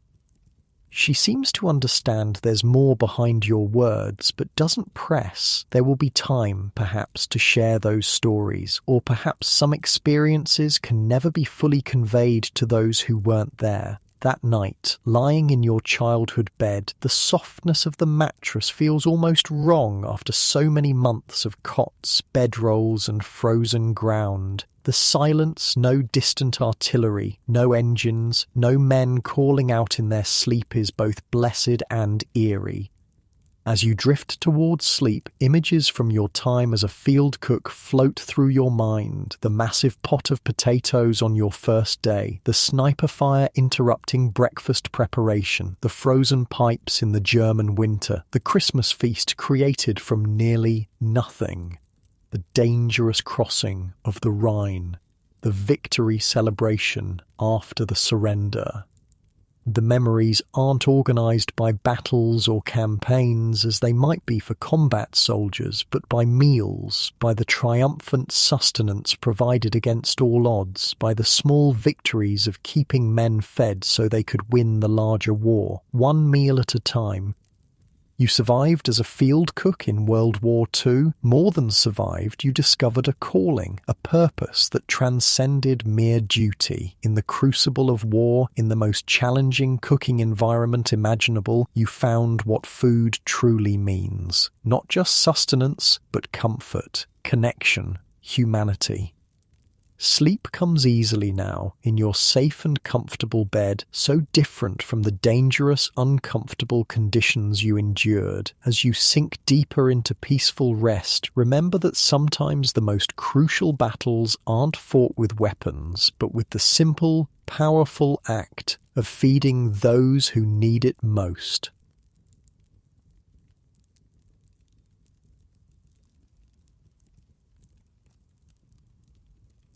She seems to understand there's more behind your words, but doesn't press. There will be time, perhaps, to share those stories, or perhaps some experiences can never be fully conveyed to those who weren't there. That night, lying in your childhood bed, the softness of the mattress feels almost wrong after so many months of cots, bedrolls, and frozen ground. The silence, no distant artillery, no engines, no men calling out in their sleep is both blessed and eerie. As you drift towards sleep, images from your time as a field cook float through your mind. The massive pot of potatoes on your first day, the sniper fire interrupting breakfast preparation, the frozen pipes in the German winter, the Christmas feast created from nearly nothing, the dangerous crossing of the Rhine, the victory celebration after the surrender. The memories aren't organised by battles or campaigns as they might be for combat soldiers, but by meals, by the triumphant sustenance provided against all odds, by the small victories of keeping men fed so they could win the larger war, one meal at a time. You survived as a field cook in World War II. More than survived, you discovered a calling, a purpose that transcended mere duty. In the crucible of war, in the most challenging cooking environment imaginable, you found what food truly means. Not just sustenance, but comfort, connection, humanity. Sleep comes easily now, in your safe and comfortable bed, so different from the dangerous, uncomfortable conditions you endured. As you sink deeper into peaceful rest, remember that sometimes the most crucial battles aren't fought with weapons, but with the simple, powerful act of feeding those who need it most.